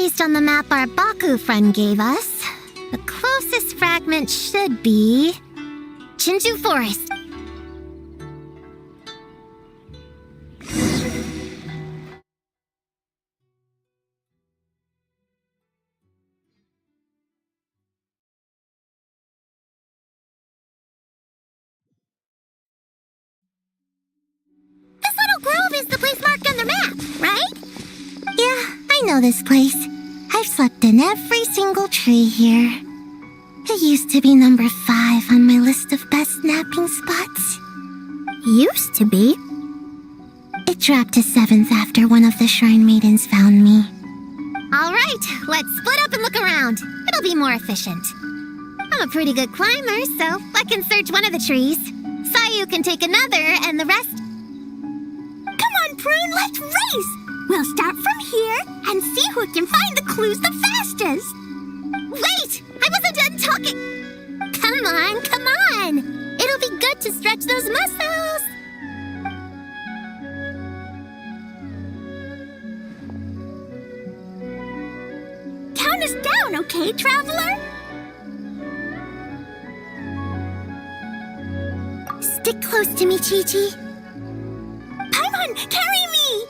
Based on the map our Baku friend gave us, the closest fragment should be Chinju Forest. This little grove is the place marked on the map, right? Yeah, I know this place. I've slept in every single tree here. It used to be number 5 on my list of best napping spots. Used to be. It dropped to 7th after one of the shrine maidens found me. All right, let's split up and look around. It'll be more efficient. I'm a pretty good climber, so I can search one of the trees. Sayu can take another, and the rest... Come on, Prune, let's race! We'll start from here and see who can find the clues the fastest. Wait! I wasn't done talking! Come on, come on! It'll be good to stretch those muscles! Count us down, okay, traveler? Stick close to me, Chi-Chi. Paimon, carry me!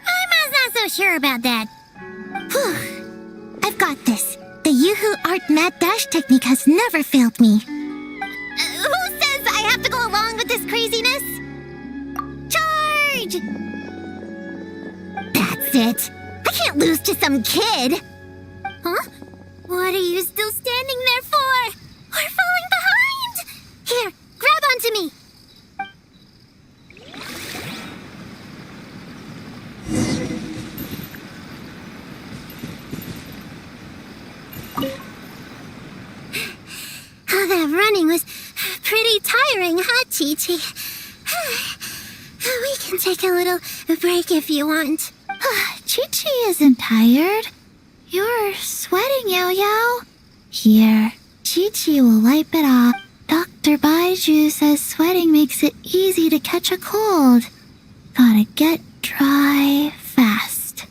I'm not so sure about that. Whew. I've got this. The Yoo-Hoo Art Mad Dash technique has never failed me. Who says I have to go along with this craziness? Charge! That's it. I can't lose to some kid. Huh? What are you still standing there for? We're falling behind! Here, grab onto me. Oh, that running was pretty tiring, huh, Chi-Chi? We can take a little break if you want. Chi-Chi isn't tired. You're sweating, Yao-Yao. Here, Chi-Chi will wipe it off. Dr. Baiju says sweating makes it easy to catch a cold. Gotta get dry fast.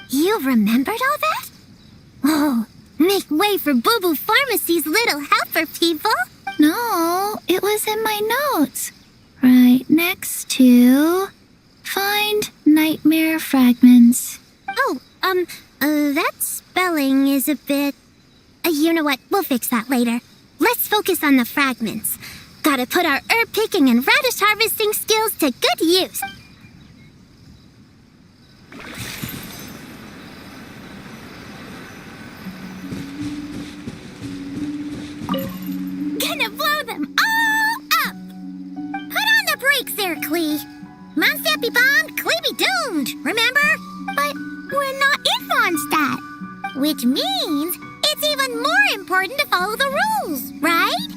You remembered all that? Oh, make way for Boo Boo Pharmacy's little helper, people. No, it was in my notes. Right next to... Find nightmare fragments. Oh, that spelling is a bit... you know what? We'll fix that later. Let's focus on the fragments. Gotta put our herb picking and radish harvesting skills to good use. Gonna blow them all up! Put on the brakes there, Klee. Mondstadt be bombed, Klee be doomed, remember? But we're not in Mondstadt. Which means it's even more important to follow the rules, right?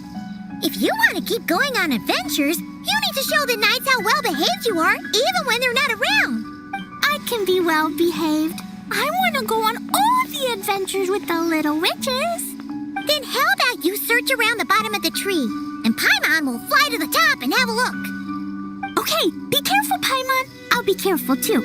If you want to keep going on adventures, you need to show the knights how well-behaved you are, even when they're not around. I can be well behaved. I want to go on all the adventures with the little witches. Then how about you search around the bottom of the tree, and Paimon will fly to the top and have a look. Okay, be careful, Paimon. I'll be careful too.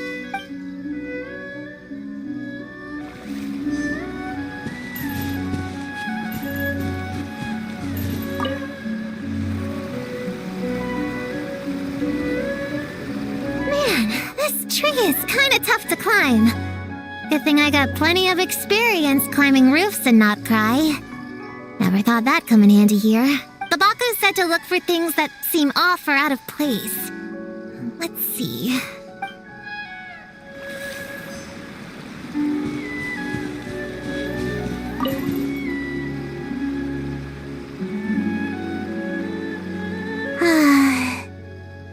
Man, this tree is kind of tough to climb. Good thing I got plenty of experience climbing roofs and not cry. Never thought that'd come in handy here. The Baku said to look for things that seem off or out of place. Let's see.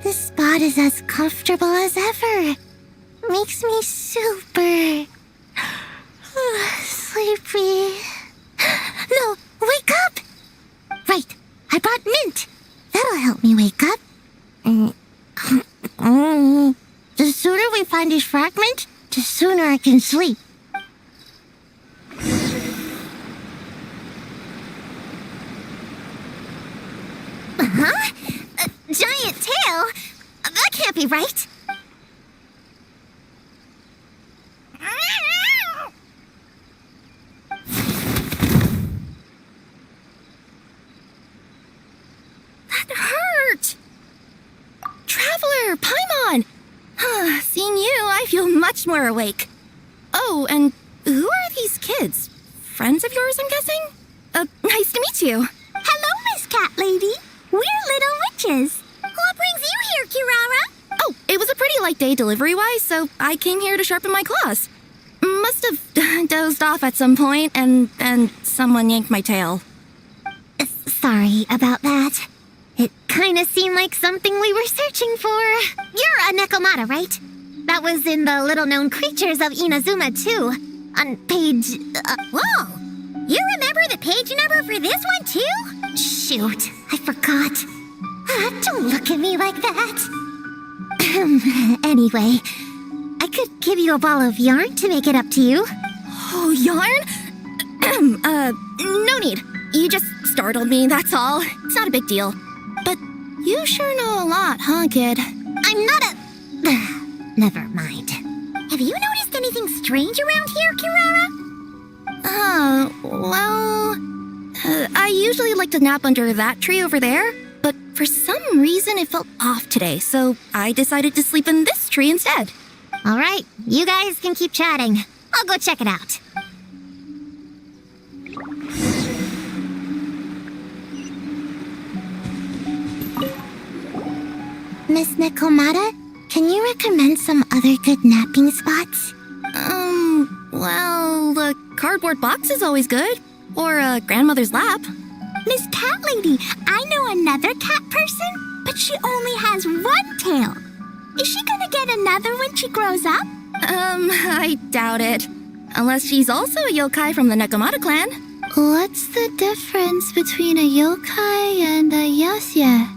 This spot is as comfortable as ever. Makes me super... sleepy. No, wake up! Right, I brought mint. That'll help me wake up. The sooner we find these fragments, the sooner I can sleep. Huh? A giant tail? That can't be right. much more awake. Oh, and who are these kids? Friends of yours, I'm guessing? Nice to meet you. Hello, Miss Cat Lady. We're little witches. What brings you here, Kirara? Oh, it was a pretty light day delivery-wise, so I came here to sharpen my claws. Must have dozed off at some point, and someone yanked my tail. Sorry about that. It kind of seemed like something we were searching for. You're a Nekomata, right? That was in the little-known creatures of Inazuma, too. On page... Whoa! You remember the page number for this one, too? Shoot, I forgot. Don't look at me like that. Anyway, I could give you a ball of yarn to make it up to you. Oh, yarn? No need. You just startled me, that's all. It's not a big deal. But you sure know a lot, huh, kid? I'm not a... Never mind. Have you noticed anything strange around here, Kirara? I usually like to nap under that tree over there, but for some reason it felt off today, so I decided to sleep in this tree instead. All right, you guys can keep chatting. I'll go check it out. Miss Nekomata, can you recommend some other good napping spots? The cardboard box is always good. Or a grandmother's lap. Miss Cat Lady, I know another cat person, but she only has one tail. Is she gonna get another when she grows up? I doubt it. Unless she's also a yokai from the Nekomata clan. What's the difference between a yokai and a yaoxie?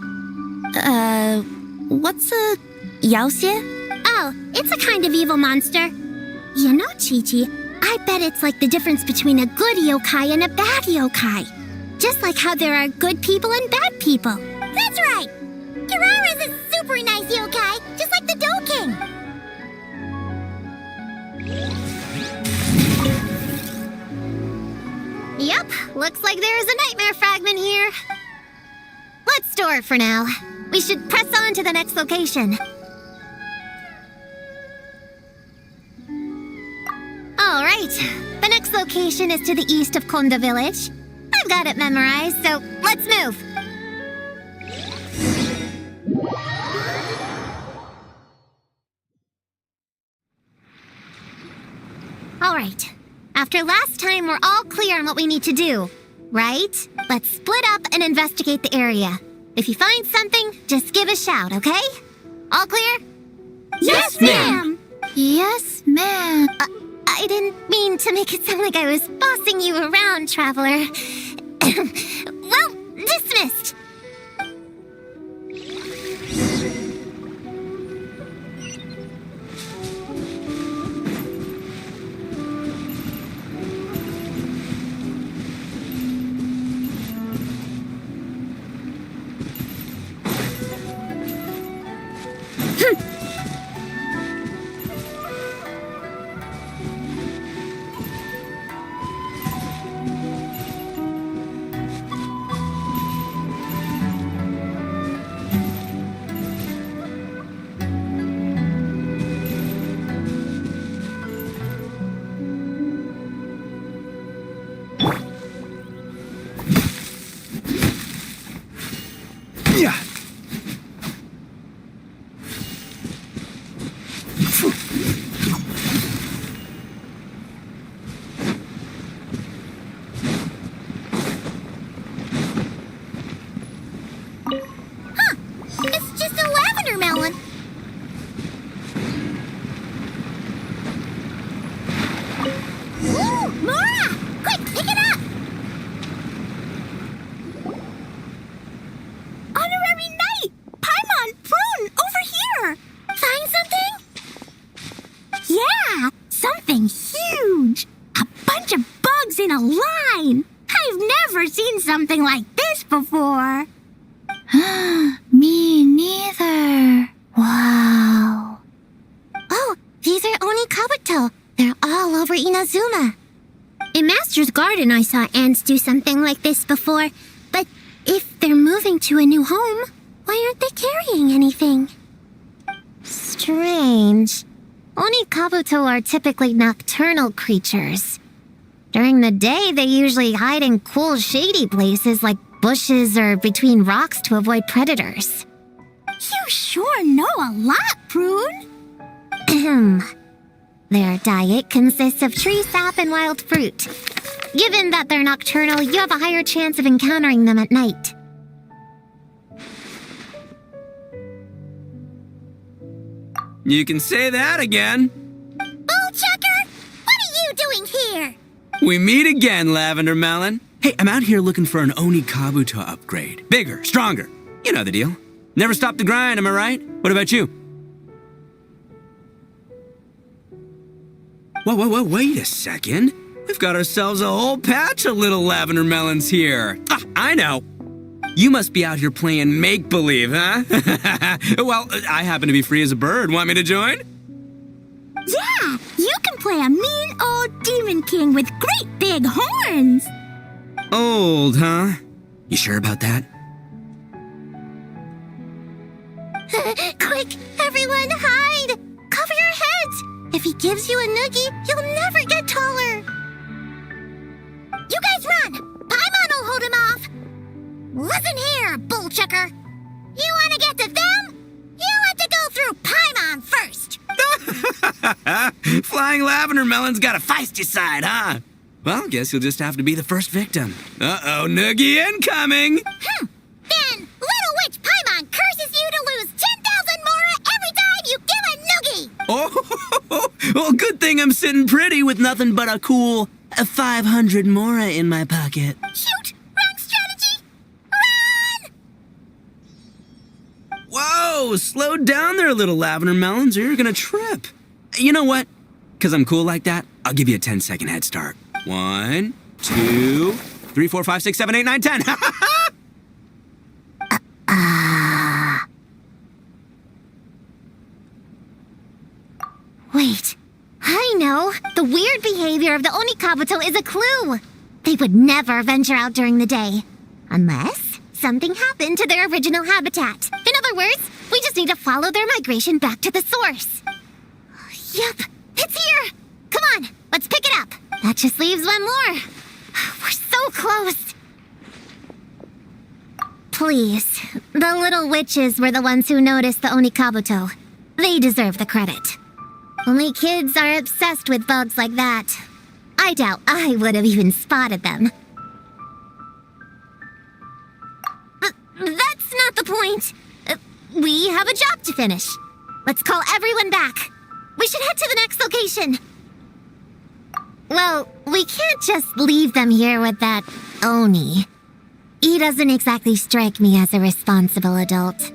What's a yaoxie? Oh, it's a kind of evil monster. You know, Chi-Chi, I bet it's like the difference between a good yokai and a bad yokai. Just like how there are good people and bad people. That's right! Kirara's a super nice yokai, just like the Dough King. Yep, looks like there is a nightmare fragment here. Let's store it for now. We should press on to the next location. All right, the next location is to the east of Konda Village. I've got it memorized, so let's move. All right, after last time, we're all clear on what we need to do, right? Let's split up and investigate the area. If you find something, just give a shout, okay? All clear? Yes, ma'am! Yes, ma'am. I didn't mean to make it sound like I was bossing you around, Traveler. Well, dismissed. It's just a lavender melon. Ooh, Mora! Quick, pick it up! Honorary Knight! Paimon, Prune, over here! Find something? Yeah, something huge! A bunch of bugs in a line! I've never seen something like this before! Me neither. Wow. Oh, these are Oni Kabuto. They're all over Inazuma. In Master's Garden, I saw ants do something like this before. But if they're moving to a new home, why aren't they carrying anything? Strange. Onikabuto are typically nocturnal creatures. During the day, they usually hide in cool, shady places like bushes or between rocks to avoid predators. You sure know a lot, Prune. Ahem. Their diet consists of tree sap and wild fruit. Given that they're nocturnal, you have a higher chance of encountering them at night. You can say that again. Bullchucker, what are you doing here? We meet again, Lavender Melon. Hey, I'm out here looking for an Onikabuto upgrade. Bigger, stronger. You know the deal. Never stop the grind, am I right? What about you? Whoa, wait a second. We've got ourselves a whole patch of little lavender melons here. Ah, I know. You must be out here playing make-believe, huh? Well, I happen to be free as a bird. Want me to join? Yeah, you can play a mean old demon king with great big horns. Old, huh? You sure about that? Quick, everyone, hide! Cover your heads! If he gives you a noogie, you'll never get taller! You guys run! Paimon will hold him off! Listen here, Bullchucker. You want to get to them? You have to go through Paimon first! Flying lavender melon's got a feisty side, huh? Well, guess you'll just have to be the first victim. Uh-oh, noogie incoming! Then Little Witch Paimon curses you to lose 10,000 Mora every time you give a noogie! Oh, well, good thing I'm sitting pretty with nothing but a cool 500 Mora in my pocket. Shoot! Wrong strategy! Run! Whoa, slow down there, little lavender melons, or you're gonna trip. You know what? Because I'm cool like that, I'll give you a 10-second head start. 1, 2, 3, 4, 5, 6, 7, 8, 9, 10. Wait, I know. The weird behavior of the Onikabuto is a clue. They would never venture out during the day. Unless something happened to their original habitat. In other words, we just need to follow their migration back to the source. Yep, it's here. Come on, let's pick it up. That just leaves one more. We're so close. Please, the little witches were the ones who noticed the Onikabuto. They deserve the credit. Only kids are obsessed with bugs like that. I doubt I would have even spotted them. That's not the point. We have a job to finish. Let's call everyone back. We should head to the next location. Well, we can't just leave them here with that Oni. He doesn't exactly strike me as a responsible adult.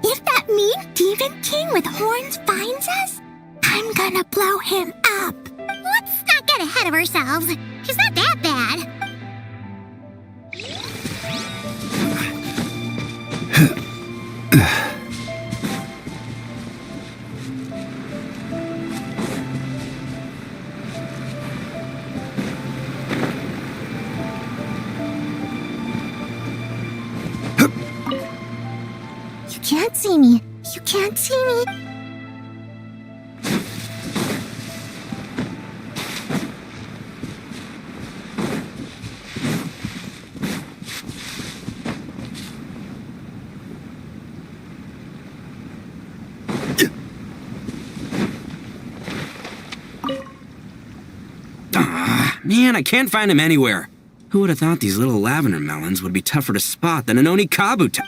If that mean demon king with horns finds us, I'm gonna blow him up. Let's not get ahead of ourselves. He's not that bad. You can't see me. You can't see me. Man, I can't find him anywhere. Who would have thought these little lavender melons would be tougher to spot than an Onikabuto?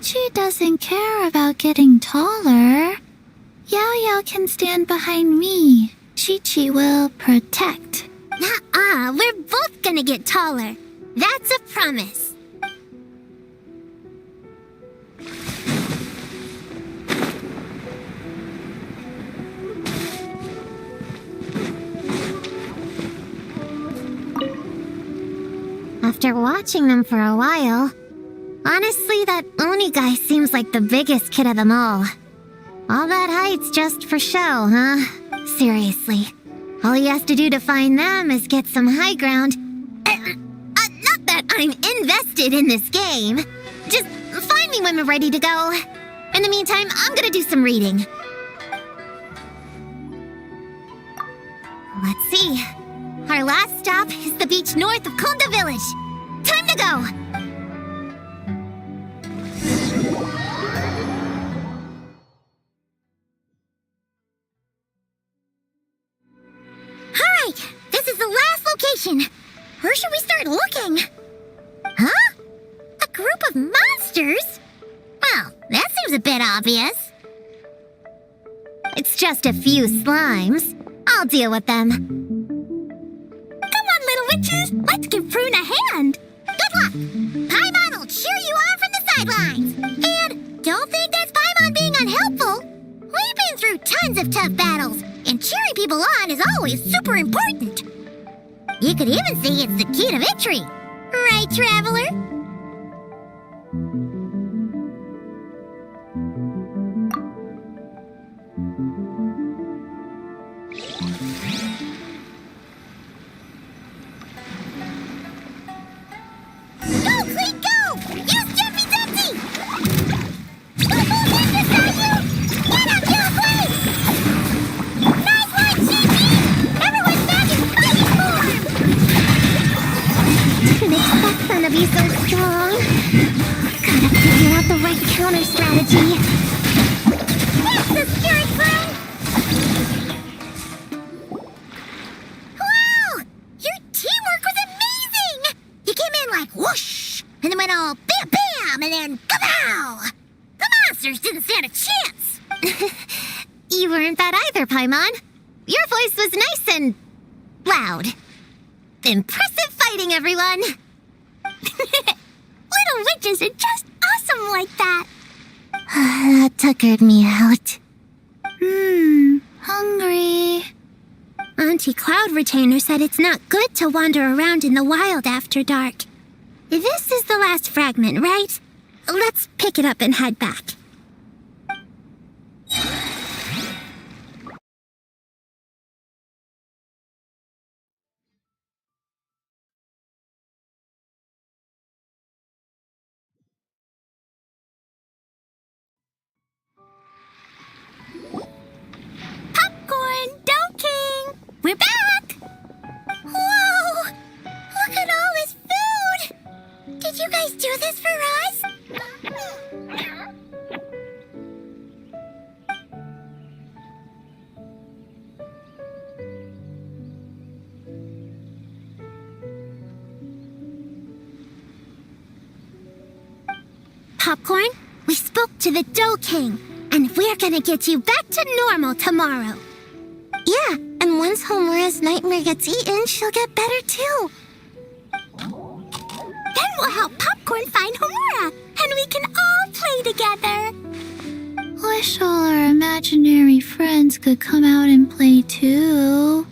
Chi doesn't care about getting taller. Yao Yao can stand behind me. Chi will protect. Nuh-uh, we're both gonna get taller. That's a promise. After watching them for a while, honestly, that Oni guy seems like the biggest kid of them all. All that height's just for show, huh? Seriously. All he has to do to find them is get some high ground. Not that I'm invested in this game. Just find me when we're ready to go. In the meantime, I'm gonna do some reading. Let's see. Our last stop is the beach north of Konda Village. Time to go! Alright, this is the last location. Where should we start looking? Huh? A group of monsters? Well, that seems a bit obvious. It's just a few slimes. I'll deal with them. Come on, little witches, let's give Prune a hand. Good luck! Paimon will cheer you on from the sidelines. And don't think that's Paimon being unhelpful. We've been through tons of tough battles, and cheering people on is always super important. You could even say it's the key to victory. Right, Traveler? Go, Cleet, go! Use Jumpy Dupsy! Football Ninja saw you! Get up, Kill Cleet! Nice one, CP! Everyone's back in fighting form! Didn't expect them to be so strong. Gotta figure out the right counter strategy. That's the spirit, Prune! Wow! Your teamwork was amazing! You came in like whoosh, and then went all bam bam, and then kapow! The monsters didn't stand a chance! You weren't that either, Paimon. Your voice was nice and loud. Impressive fighting, everyone! Little witches are just awesome like that! That tuckered me out. Hungry. Auntie Cloud Retainer said it's not good to wander around in the wild after dark. This is the last fragment, right? Let's pick it up and head back. Popcorn, Dough King! We're back! Whoa! Look at all this food! Did you guys do this for us? Popcorn, we spoke to the Dough King, and we're gonna get you back to normal tomorrow. Yeah, and once Homora's nightmare gets eaten, she'll get better too. Then we'll help Popcorn find Homura, and we can all play together. Wish all our imaginary friends could come out and play too.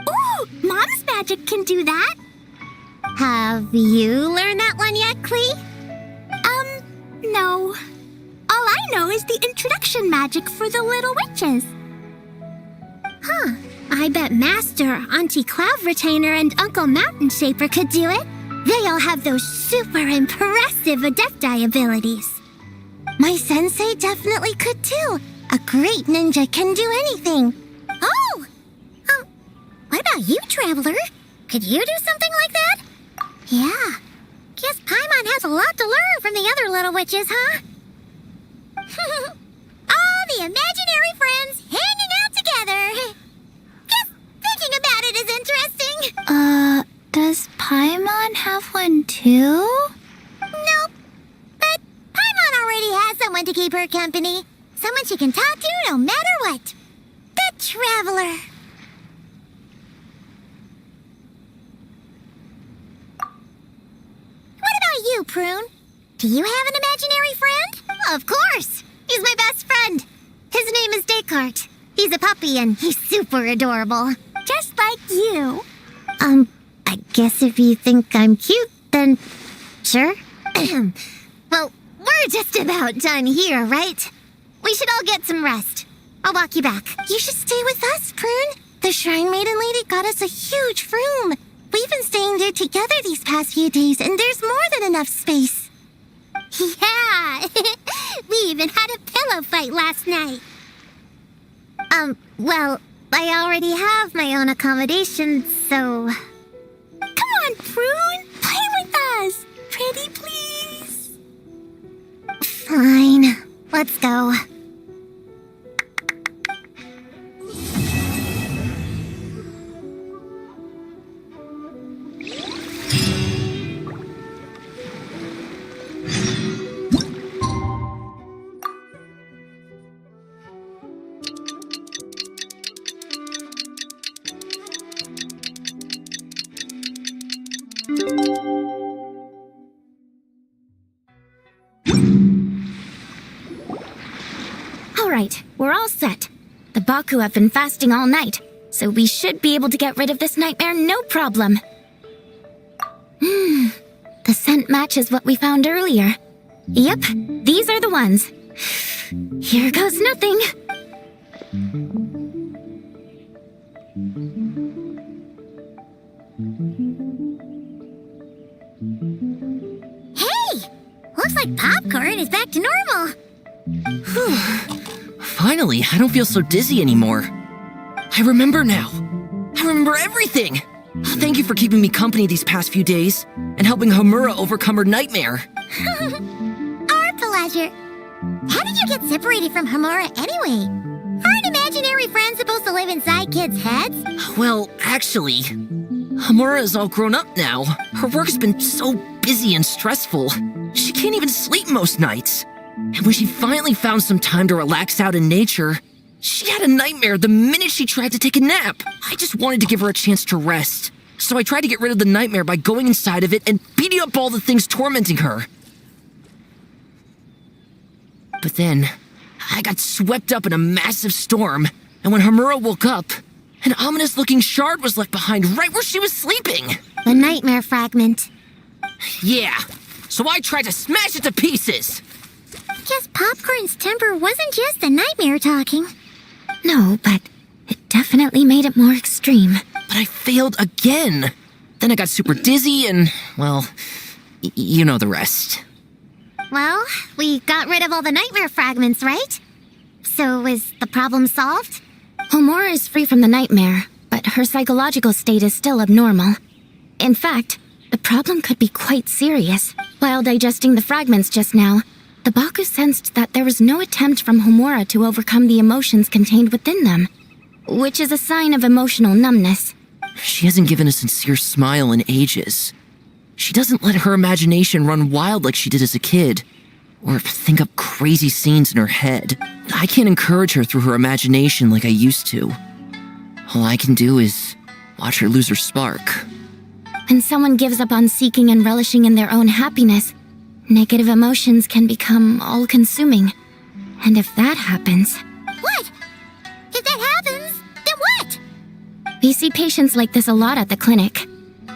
Ooh, Mom's magic can do that. Have you learned that one yet, Klee? No. All I know is the introduction magic for the little witches. Huh. I bet Master, Auntie Cloud Retainer, and Uncle Mountain Shaper could do it. They all have those super impressive Adepti abilities. My sensei definitely could too. A great ninja can do anything. Oh! What about you, Traveler? Could you do something like that? Yeah. Guess Paimon has a lot to learn from the other little witches, huh? All the imaginary friends hanging out together. Just thinking about it is interesting. Does Paimon have one too? Nope. to keep her company. Someone she can talk to no matter what. The Traveler. What about you, Prune? Do you have an imaginary friend? Of course! He's my best friend. His name is Descartes. He's a puppy and he's super adorable. Just like you. I guess if you think I'm cute, then sure. Well, we're just about done here, right? We should all get some rest. I'll walk you back. You should stay with us, Prune. The Shrine Maiden Lady got us a huge room. We've been staying there together these past few days, and there's more than enough space. Yeah. We even had a pillow fight last night. Well, I already have my own accommodation, so... Come on, Prune. Play with us. Pretty please. Fine. Let's go. Alright, we're all set. The Baku have been fasting all night, so we should be able to get rid of this nightmare no problem. The scent matches what we found earlier. Yep, these are the ones. Here goes nothing. Hey! Looks like popcorn is back to normal. Finally, I don't feel so dizzy anymore. I remember now. I remember everything. Thank you for keeping me company these past few days and helping Homura overcome her nightmare. Our pleasure. How did you get separated from Homura anyway? Aren't imaginary friends supposed to live inside kids' heads? Well, actually, Homura is all grown up now. Her work's been so busy and stressful. She can't even sleep most nights. And when she finally found some time to relax out in nature, she had a nightmare the minute she tried to take a nap. I just wanted to give her a chance to rest. So I tried to get rid of the nightmare by going inside of it and beating up all the things tormenting her. But then, I got swept up in a massive storm, and when Homura woke up, an ominous-looking shard was left behind right where she was sleeping. The nightmare fragment. Yeah, so I tried to smash it to pieces. Guess Popcorn's temper wasn't just the nightmare talking. No, but it definitely made it more extreme. But I failed again. Then I got super dizzy and, well, you know the rest. Well, we got rid of all the nightmare fragments, right? So is the problem solved? Homura is free from the nightmare, but her psychological state is still abnormal. In fact, the problem could be quite serious. While digesting the fragments just now, the Baku sensed that there was no attempt from Homura to overcome the emotions contained within them, which is a sign of emotional numbness. She hasn't given a sincere smile in ages. She doesn't let her imagination run wild like she did as a kid, or think up crazy scenes in her head. I can't encourage her through her imagination like I used to. All I can do is watch her lose her spark. When someone gives up on seeking and relishing in their own happiness, negative emotions can become all-consuming. And if that happens... What? If that happens, then what? We see patients like this a lot at the clinic.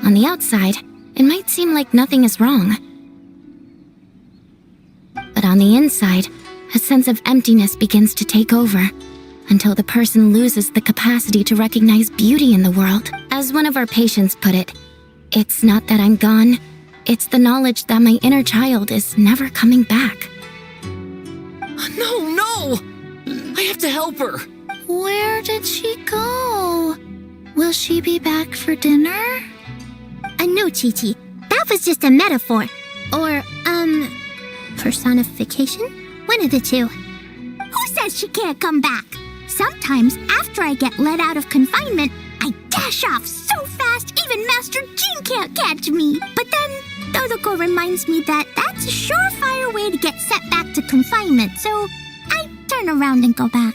On the outside, it might seem like nothing is wrong. But on the inside, a sense of emptiness begins to take over, until the person loses the capacity to recognize beauty in the world. As one of our patients put it, it's not that I'm gone, it's the knowledge that my inner child is never coming back. No! I have to help her! Where did she go? Will she be back for dinner? No, Chi-Chi. That was just a metaphor. Or, personification? One of the two. Who says she can't come back? Sometimes, after I get let out of confinement, I dash off so fast even Master Jean can't catch me. But then, Todoko reminds me that that's a surefire way afraid to get sent back to confinement, so I turn around and go back.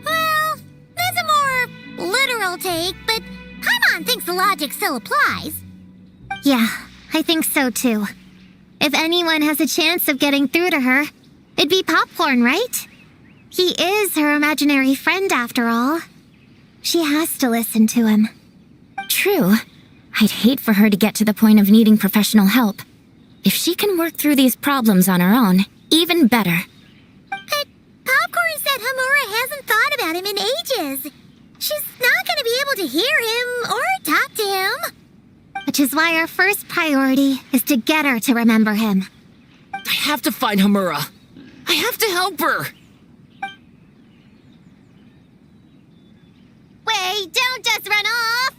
Well, that's a more literal take, but Paimon thinks the logic still applies. Yeah, I think so too. If anyone has a chance of getting through to her, it'd be Popcorn, right? He is her imaginary friend after all. She has to listen to him. True. I'd hate for her to get to the point of needing professional help. If she can work through these problems on her own, even better. But Popcorn said Hamura hasn't thought about him in ages. She's not going to be able to hear him or talk to him. Which is why our first priority is to get her to remember him. I have to find Hamura. I have to help her. Wait, don't just run off!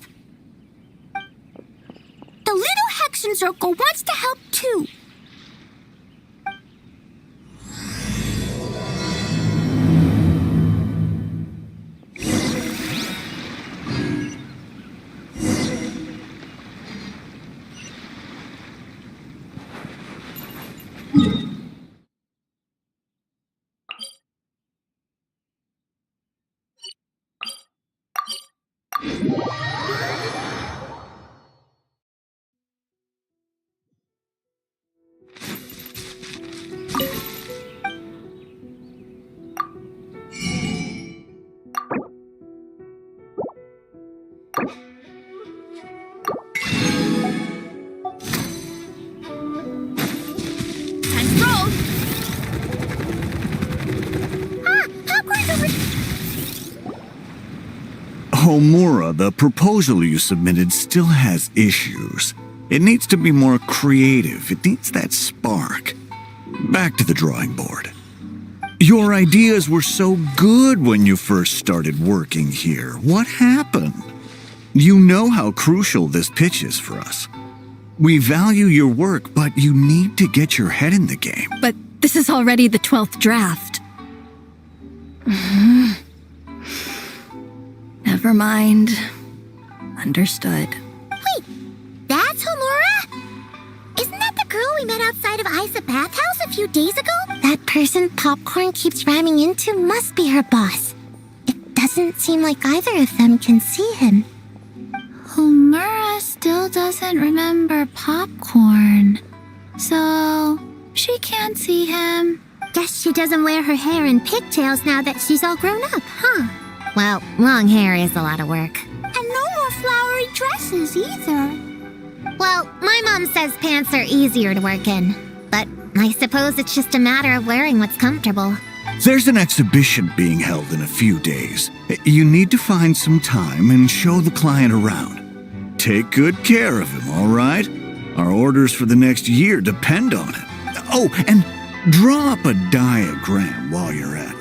The little Hexen Circle wants to help too. Oh, Mora, the proposal you submitted still has issues. It needs to be more creative. It needs that spark. Back to the drawing board. Your ideas were so good when you first started working here. What happened? You know how crucial this pitch is for us. We value your work, but you need to get your head in the game. But this is already the 12th draft. Never mind. Understood. Wait, that's Homura? Isn't that the girl we met outside of Aisa Bathhouse a few days ago? That person Popcorn keeps ramming into must be her boss. It doesn't seem like either of them can see him. Homura still doesn't remember Popcorn, so she can't see him. Guess she doesn't wear her hair in pigtails now that she's all grown up, huh? Well, long hair is a lot of work. And no more flowery dresses either. Well, my mom says pants are easier to work in. But I suppose it's just a matter of wearing what's comfortable. There's an exhibition being held in a few days. You need to find some time and show the client around. Take good care of him, all right? Our orders for the next year depend on it. Oh, and draw up a diagram while you're at it.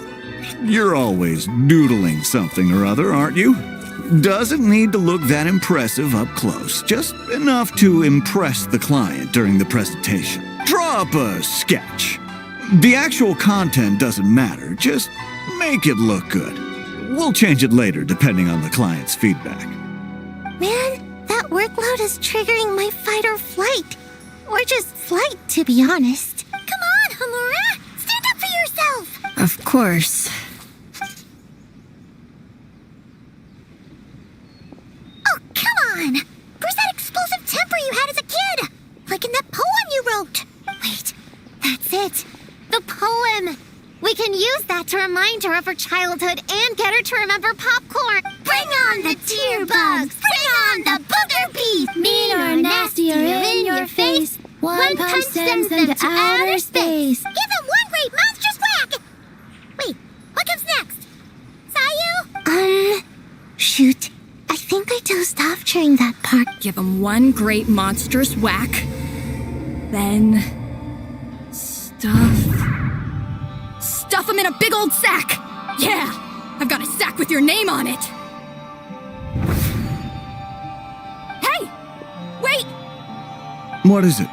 You're always doodling something or other, aren't you? Doesn't need to look that impressive up close, just enough to impress the client during the presentation. Draw up a sketch. The actual content doesn't matter, just make it look good. We'll change it later depending on the client's feedback. Man, that workload is triggering my fight or flight. Or just flight, to be honest. Come on, Hamura! Stand up for yourself! Of course. Oh, come on! Where's that explosive temper you had as a kid? Like in that poem you wrote. Wait, that's it. The poem. We can use that to remind her of her childhood and get her to remember Popcorn. Bring on the tear bugs! Bring on the booger beef! Mean or nasty or in your face, one punch sends them to outer space. Give them one great monstrous whack! Wait, what comes next? Sayu? Shoot. I think I dozed off during that part. Give him one great monstrous whack. Then... Stuff him in a big old sack! Yeah! I've got a sack with your name on it! Hey! Wait! What is it?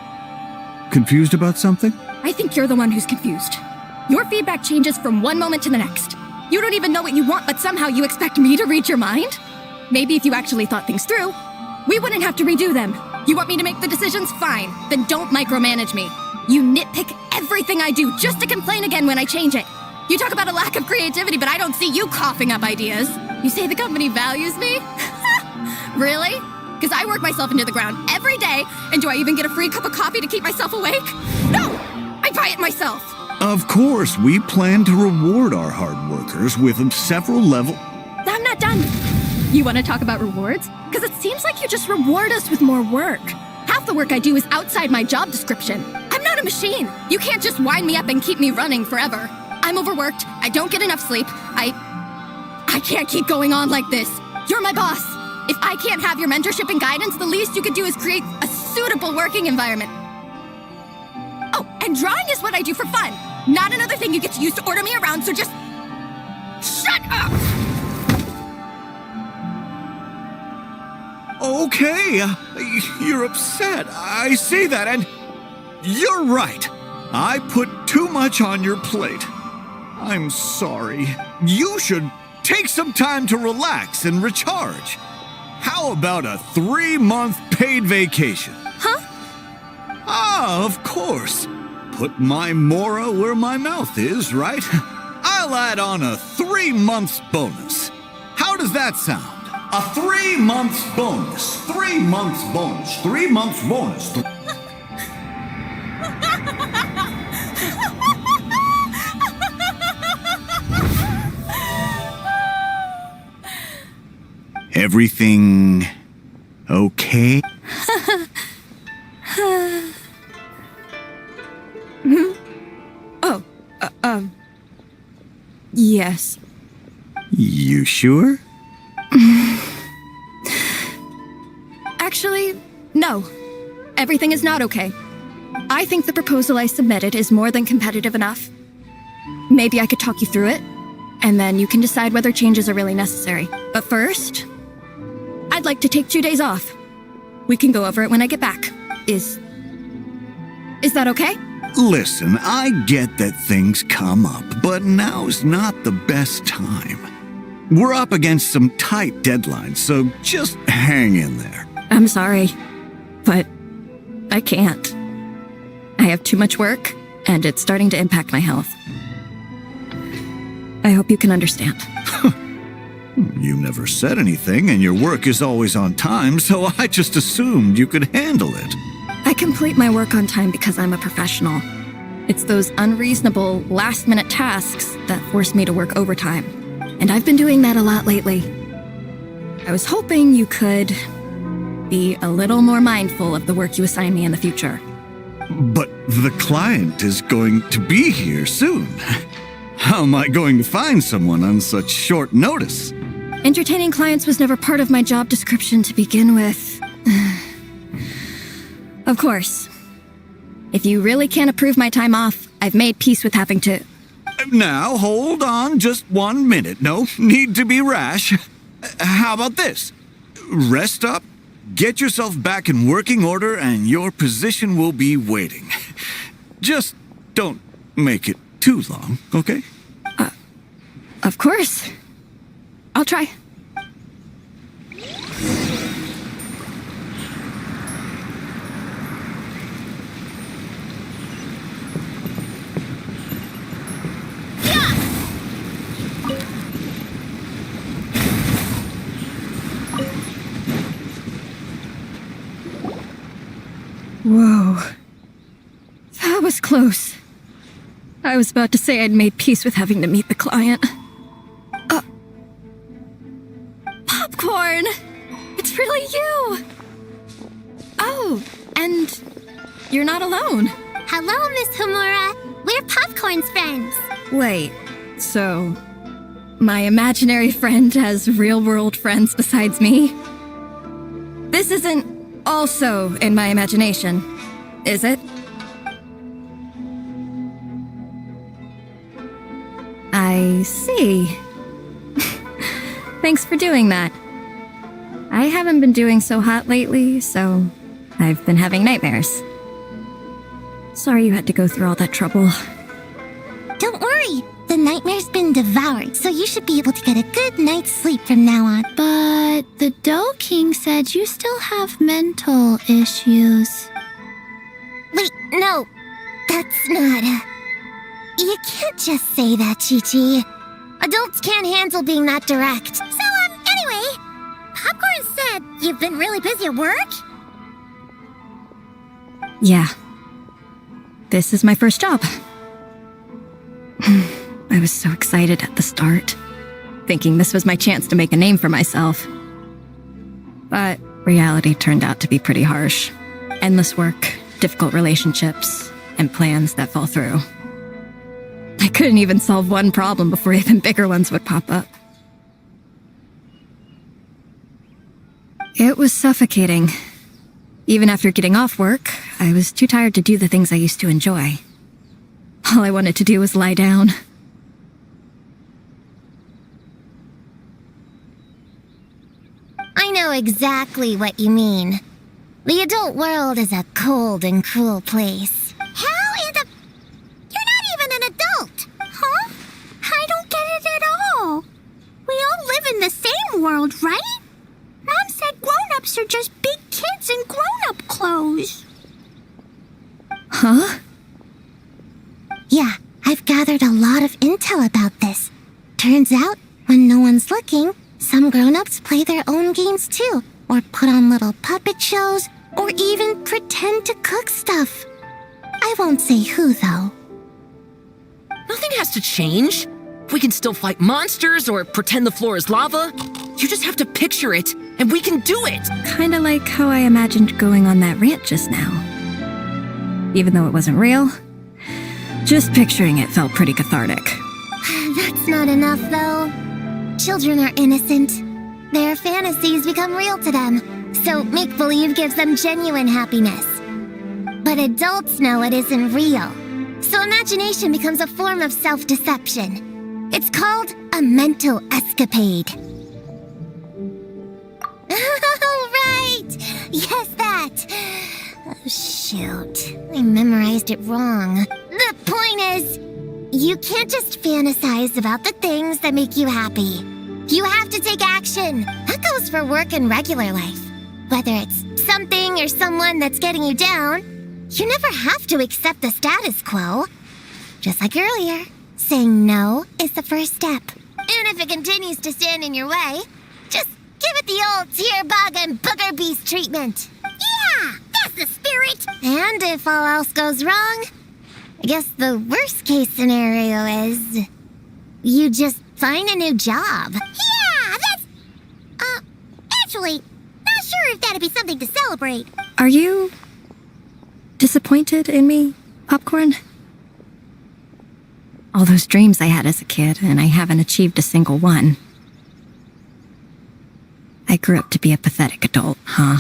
Confused about something? I think you're the one who's confused. Your feedback changes from one moment to the next. You don't even know what you want, but somehow you expect me to read your mind? Maybe if you actually thought things through, we wouldn't have to redo them. You want me to make the decisions? Fine. Then don't micromanage me. You nitpick everything I do just to complain again when I change it. You talk about a lack of creativity, but I don't see you coughing up ideas. You say the company values me? Really? Because I work myself into the ground every day, and do I even get a free cup of coffee to keep myself awake? No! I buy it myself! Of course, we plan to reward our hard workers with several level... I'm not done. You want to talk about rewards? Because it seems like you just reward us with more work. Half the work I do is outside my job description. I'm not a machine. You can't just wind me up and keep me running forever. I'm overworked. I don't get enough sleep. I can't keep going on like this. You're my boss. If I can't have your mentorship and guidance, the least you could do is create a suitable working environment. Oh, and drawing is what I do for fun. Not another thing you get to use to order me around, so just... shut up! Okay, you're upset. I see that, and you're right. I put too much on your plate. I'm sorry. You should take some time to relax and recharge. How about a 3-month paid vacation? Huh? Ah, of course. Put my Mora where my mouth is, right? I'll add on a 3 months bonus. How does that sound? A 3 months bonus. 3 months bonus. 3 months bonus. Everything okay? Yes. You sure? Actually, no. Everything is not okay. I think the proposal I submitted is more than competitive enough. Maybe I could talk you through it, and then you can decide whether changes are really necessary. But first, I'd like to take 2 days off. We can go over it when I get back. Is that okay? Listen, I get that things come up, but now's not the best time. We're up against some tight deadlines, so just hang in there. I'm sorry, but I can't. I have too much work, and it's starting to impact my health. I hope you can understand. You never said anything, and your work is always on time, so I just assumed you could handle it. I complete my work on time because I'm a professional. It's those unreasonable, last-minute tasks that force me to work overtime. And I've been doing that a lot lately. I was hoping you could be a little more mindful of the work you assign me in the future. But the client is going to be here soon. How am I going to find someone on such short notice? Entertaining clients was never part of my job description to begin with. Of course. If you really can't approve my time off, I've made peace with having to... Now, hold on just 1 minute. No need to be rash. How about this? Rest up, get yourself back in working order, and your position will be waiting. Just don't make it too long, okay? Of course. I'll try. Whoa. That was close. I was about to say I'd made peace with having to meet the client. Popcorn! It's really you! Oh, and you're not alone. Hello, Miss Homura. We're Popcorn's friends. Wait, so my imaginary friend has real-world friends besides me? This isn't also in my imagination, is it? I see. Thanks for doing that. I haven't been doing so hot lately, so I've been having nightmares. Sorry you had to go through all that trouble. Don't worry. The nightmare's been devoured, so you should be able to get a good night's sleep from now on. But the Doe King said you still have mental issues. Wait, no. That's not... You can't just say that, Chi-Chi. Adults can't handle being that direct. So, anyway, Popcorn said you've been really busy at work? Yeah. This is my first job. I was so excited at the start, thinking this was my chance to make a name for myself. But reality turned out to be pretty harsh. Endless work, difficult relationships, and plans that fall through. I couldn't even solve one problem before even bigger ones would pop up. It was suffocating. Even after getting off work, I was too tired to do the things I used to enjoy. All I wanted to do was lie down. I know exactly what you mean. The adult world is a cold and cruel place. How in the... You're not even an adult! Huh? I don't get it at all. We all live in the same world, right? Mom said grown-ups are just big kids in grown-up clothes. Huh? Yeah, I've gathered a lot of intel about this. Turns out, when no one's looking, some grown-ups play their own games too, or put on little puppet shows, or even pretend to cook stuff. I won't say who, though. Nothing has to change. We can still fight monsters or pretend the floor is lava. You just have to picture it, and we can do it! Kinda like how I imagined going on that rant just now. Even though it wasn't real, just picturing it felt pretty cathartic. That's not enough, though. Children are innocent. Their fantasies become real to them, so make-believe gives them genuine happiness. But adults know it isn't real, so imagination becomes a form of self-deception. It's called a mental escapade. Oh, right! Yes, that! Oh, shoot. I memorized it wrong. The point is, you can't just fantasize about the things that make you happy. You have to take action. That goes for work and regular life. Whether it's something or someone that's getting you down, you never have to accept the status quo. Just like earlier, saying no is the first step. And if it continues to stand in your way, just give it the old tear bug and booger beast treatment. Yeah, that's the spirit! And if all else goes wrong, I guess the worst case scenario is you just find a new job. Yeah, that's... actually, not sure if that'd be something to celebrate. Are you disappointed in me, Popcorn? All those dreams I had as a kid, and I haven't achieved a single one. I grew up to be a pathetic adult, huh?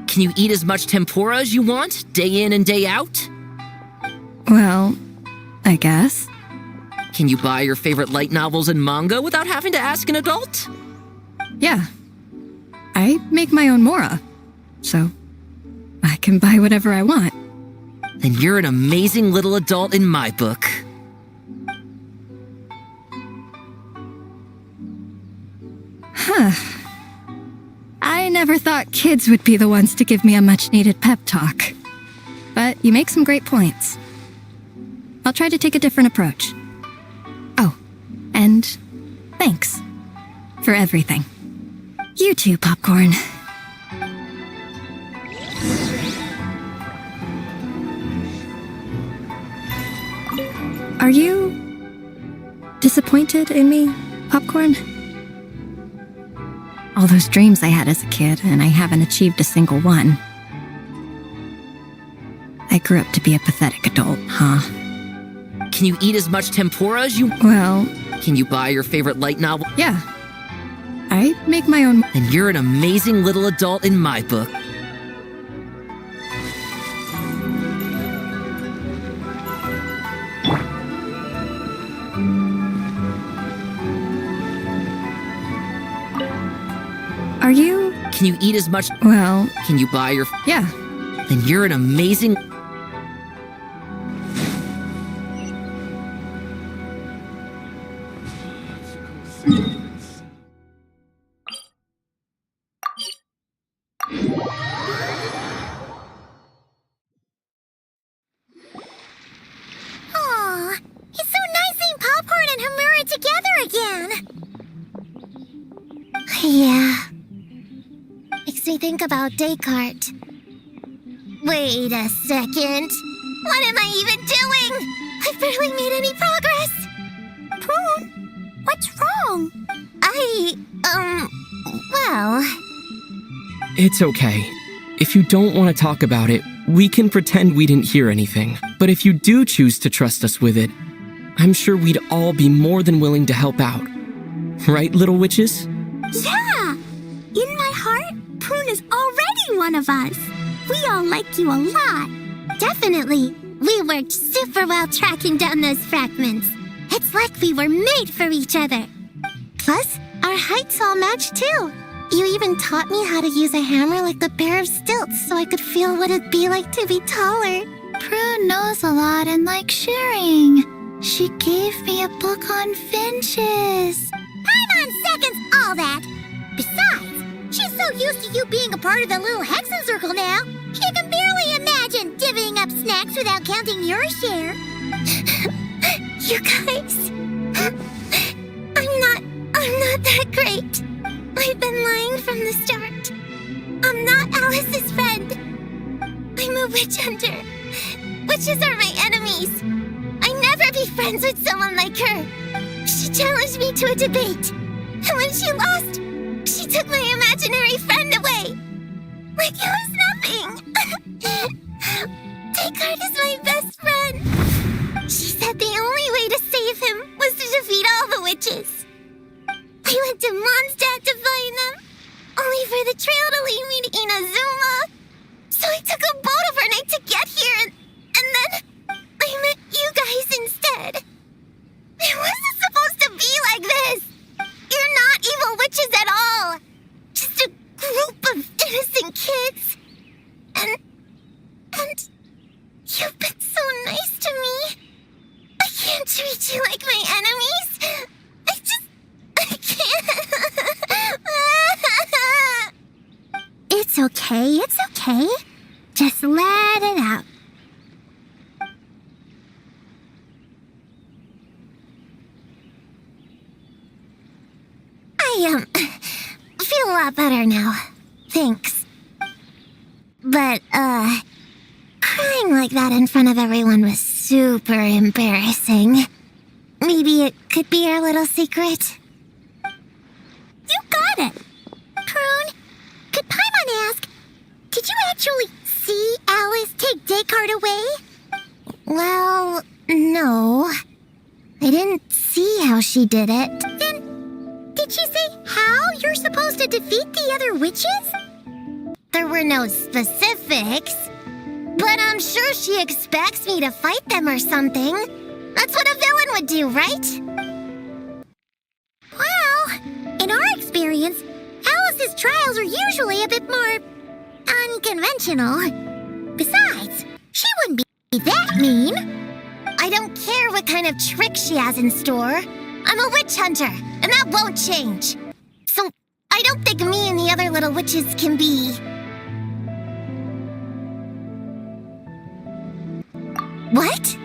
Can you eat as much tempura as you want, day in and day out? Well, I guess. Can you buy your favorite light novels and manga without having to ask an adult? Yeah. I make my own Mora, so I can buy whatever I want. Then you're an amazing little adult in my book. Huh. I never thought kids would be the ones to give me a much-needed pep talk. But you make some great points. I'll try to take a different approach. Oh, and thanks for everything. You too, Popcorn. Are you disappointed in me, Popcorn? All those dreams I had as a kid, and I haven't achieved a single one. I grew up to be a pathetic adult, huh? Can you eat as much tempura as you... Well, Can you buy your favorite light novel? yeah. I make my own... Then you're an amazing little adult in my book. Are you... Can you eat as much... Well, Can you buy your... yeah. Then you're an amazing... makes me think about Descartes. Wait a second. What am I even doing? I've barely made any progress. Prune, what's wrong? Well... It's okay. If you don't want to talk about it, we can pretend we didn't hear anything. But if you do choose to trust us with it, I'm sure we'd all be more than willing to help out. Right, little witches? Yeah! In my heart, Prune is already one of us. We all like you a lot. Definitely. We worked super well tracking down those fragments. It's like we were made for each other. Plus, our heights all match too. You even taught me how to use a hammer like the Bear of Stilts so I could feel what it'd be like to be taller. Prune knows a lot and likes sharing. She gave me a book on finches. Paimon seconds all that. Besides, she's so used to you being a part of the little Hexen Circle now, she can barely imagine divvying up snacks without counting your share. You guys... I'm not that great. I've been lying from the start. I'm not Alice's friend. I'm a witch hunter. Witches are my enemies. I'd never be friends with someone like her. She challenged me to a debate. And when she lost, she took my imaginary friend away. Like it was nothing. Descartes is my best friend. She said the only way to save him was to defeat all the witches. I went to Mondstadt to find them, only for the trail to lead me to Inazuma. So I took a boat overnight to get here, and then I met you guys instead. It wasn't supposed to be like this. You're not evil witches at all. Just a group of innocent kids. And you've been so nice to me. I can't treat you like my enemies. I can't. It's okay. Just let it out. I feel a lot better now. Thanks. But, crying like that in front of everyone was super embarrassing. Maybe it could be our little secret. You got it. Prune, could Paimon ask, did you actually see Alice take Descartes away? Well, no. I didn't see how she did it. Then, did she say how you're supposed to defeat the other witches? There were no specifics. But I'm sure she expects me to fight them or something. That's what a villain would do, right? Well, in our experience, Alice's trials are usually a bit more unconventional. Besides, she wouldn't be that mean. I don't care what kind of trick she has in store. I'm a witch hunter, and that won't change. So, I don't think me and the other little witches can be... What?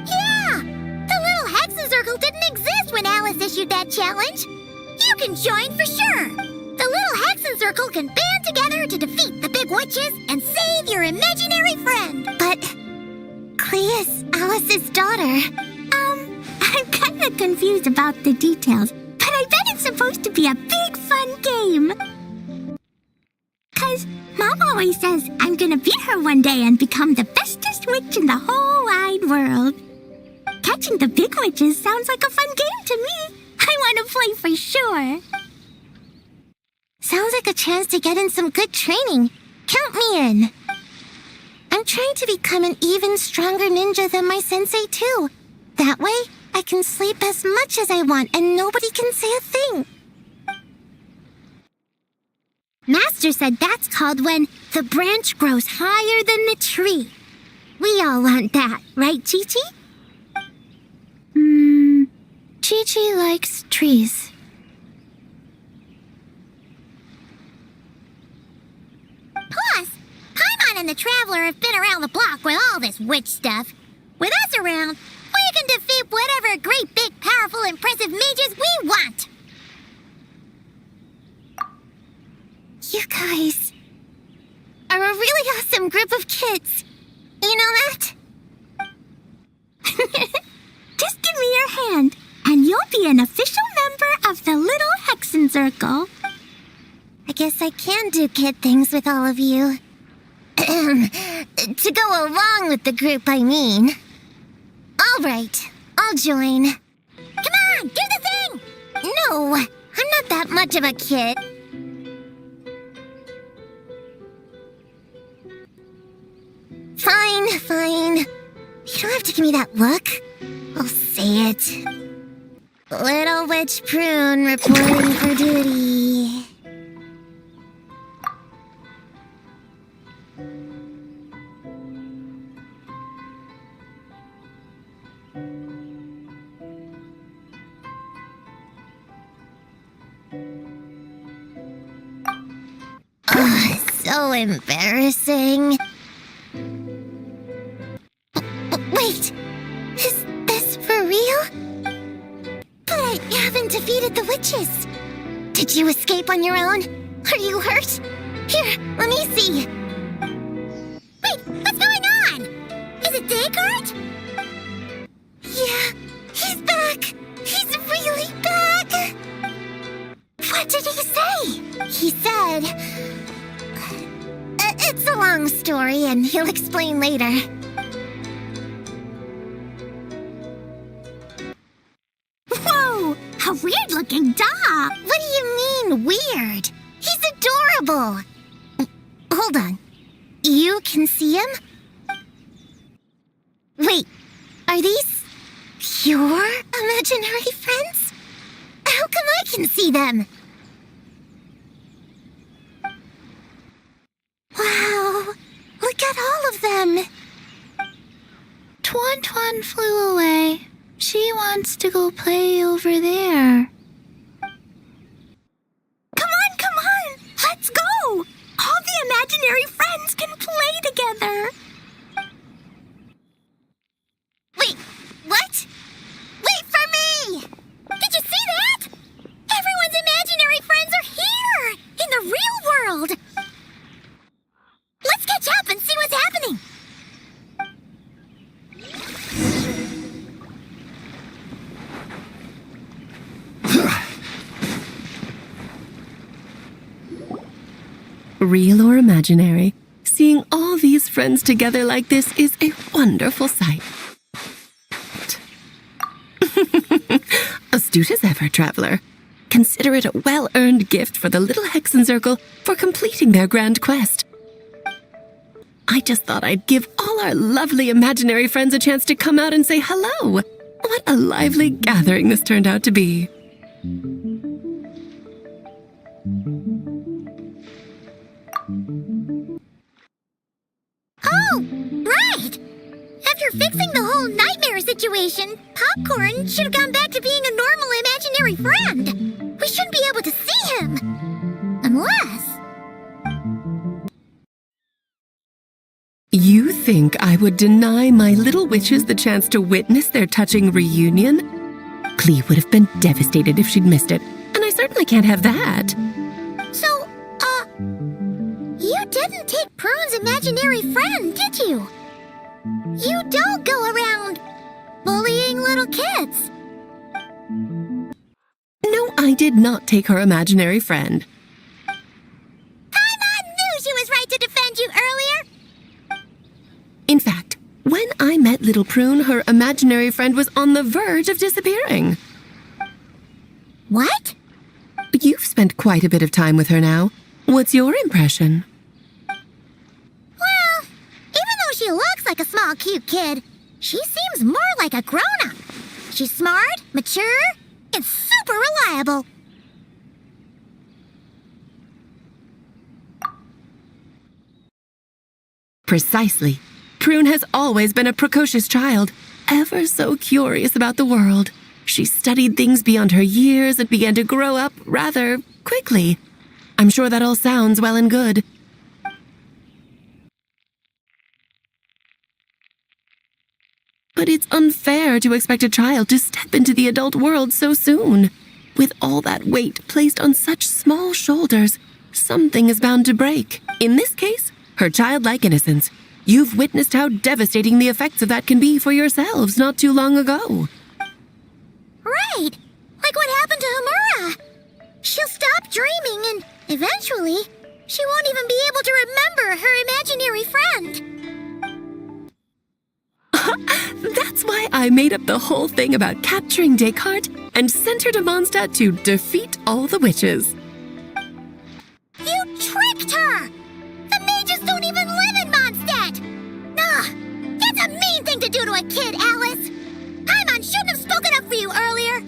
Yeah! The little Hexen Circle didn't exist when Alice issued that challenge. You can join for sure. The little Hexen Circle can band together to defeat the big witches and save your imaginary friend. But... Clea's Alice's daughter. I'm kinda confused about the details, but I bet it's supposed to be a big fun game. 'Cause Mom always says I'm gonna beat her one day and become the bestest witch in the whole wide world. Catching the big witches sounds like a fun game to me. I want to play for sure. Sounds like a chance to get in some good training. Count me in. I'm trying to become an even stronger ninja than my sensei, too. That way, I can sleep as much as I want and nobody can say a thing. Master said that's called when the branch grows higher than the tree. We all want that, right, Chi-Chi? Chi-Chi likes trees. Plus, Paimon and the Traveler have been around the block with all this witch stuff. With us around, we can defeat whatever great, big, powerful, impressive mages we want. You guys are a really awesome group of kids. You know that? Just give me your hand, and you'll be an official member of the Little Hexen Circle. I guess I can do kid things with all of you. To go along with the group, I mean. All right, I'll join. Come on, do the thing! No, I'm not that much of a kid. Fine. You don't have to give me that look. I'll say it. Little Witch Prune reporting for duty. So embarrassing. Wait, is this for real? But I haven't defeated the witches. Did you escape on your own? Are you hurt? Here, let me see. Wait, what's going on? Is it Descartes? Yeah, he's back. He's really back. What did he say? He said... It's a long story, and he'll explain later. Whoa, a weird-looking dog. What do you mean, weird? He's adorable. Hold on. You can see him? Wait, are these your imaginary friends? How come I can see them? Wow, look at all of them. Tuan flew away. She wants to go play over there. Come on, let's go. All the imaginary friends can play together. Wait, what? Wait for me! Did you see that? Everyone's imaginary friends are here, in the real world. Let's catch up and see what's happening. Real or imaginary, seeing all these friends together like this is a wonderful sight. Astute as ever, traveler. Consider it a well-earned gift for the Little Hexen Circle for completing their grand quest. I just thought I'd give all our lovely imaginary friends a chance to come out and say hello. What a lively gathering this turned out to be. Oh, right! After fixing the whole nightmare situation, Popcorn should have gone back to being a normal imaginary friend. We shouldn't be able to see him. Unless... You think I would deny my little witches the chance to witness their touching reunion? Clee would have been devastated if she'd missed it, and I certainly can't have that. So, you didn't take Prune's imaginary friend, did you? You don't go around bullying little kids. No, I did not take her imaginary friend. Paimon knew she was right to defend you earlier. In fact, when I met little Prune, her imaginary friend was on the verge of disappearing. What? You've spent quite a bit of time with her now. What's your impression? Well, even though she looks like a small, cute kid, she seems more like a grown-up. She's smart, mature, and super reliable. Precisely. Prune has always been a precocious child, ever so curious about the world. She studied things beyond her years and began to grow up rather quickly. I'm sure that all sounds well and good. But it's unfair to expect a child to step into the adult world so soon. With all that weight placed on such small shoulders, something is bound to break. In this case, her childlike innocence. You've witnessed how devastating the effects of that can be for yourselves not too long ago. Right! Like what happened to Hamura. She'll stop dreaming and eventually, she won't even be able to remember her imaginary friend. That's why I made up the whole thing about capturing Descartes and sent her to Mondstadt to defeat all the witches. You tricked her! The mages don't even live in Mondstadt! Ugh! That's a mean thing to do to a kid, Alice! Paimon shouldn't have spoken up for you earlier!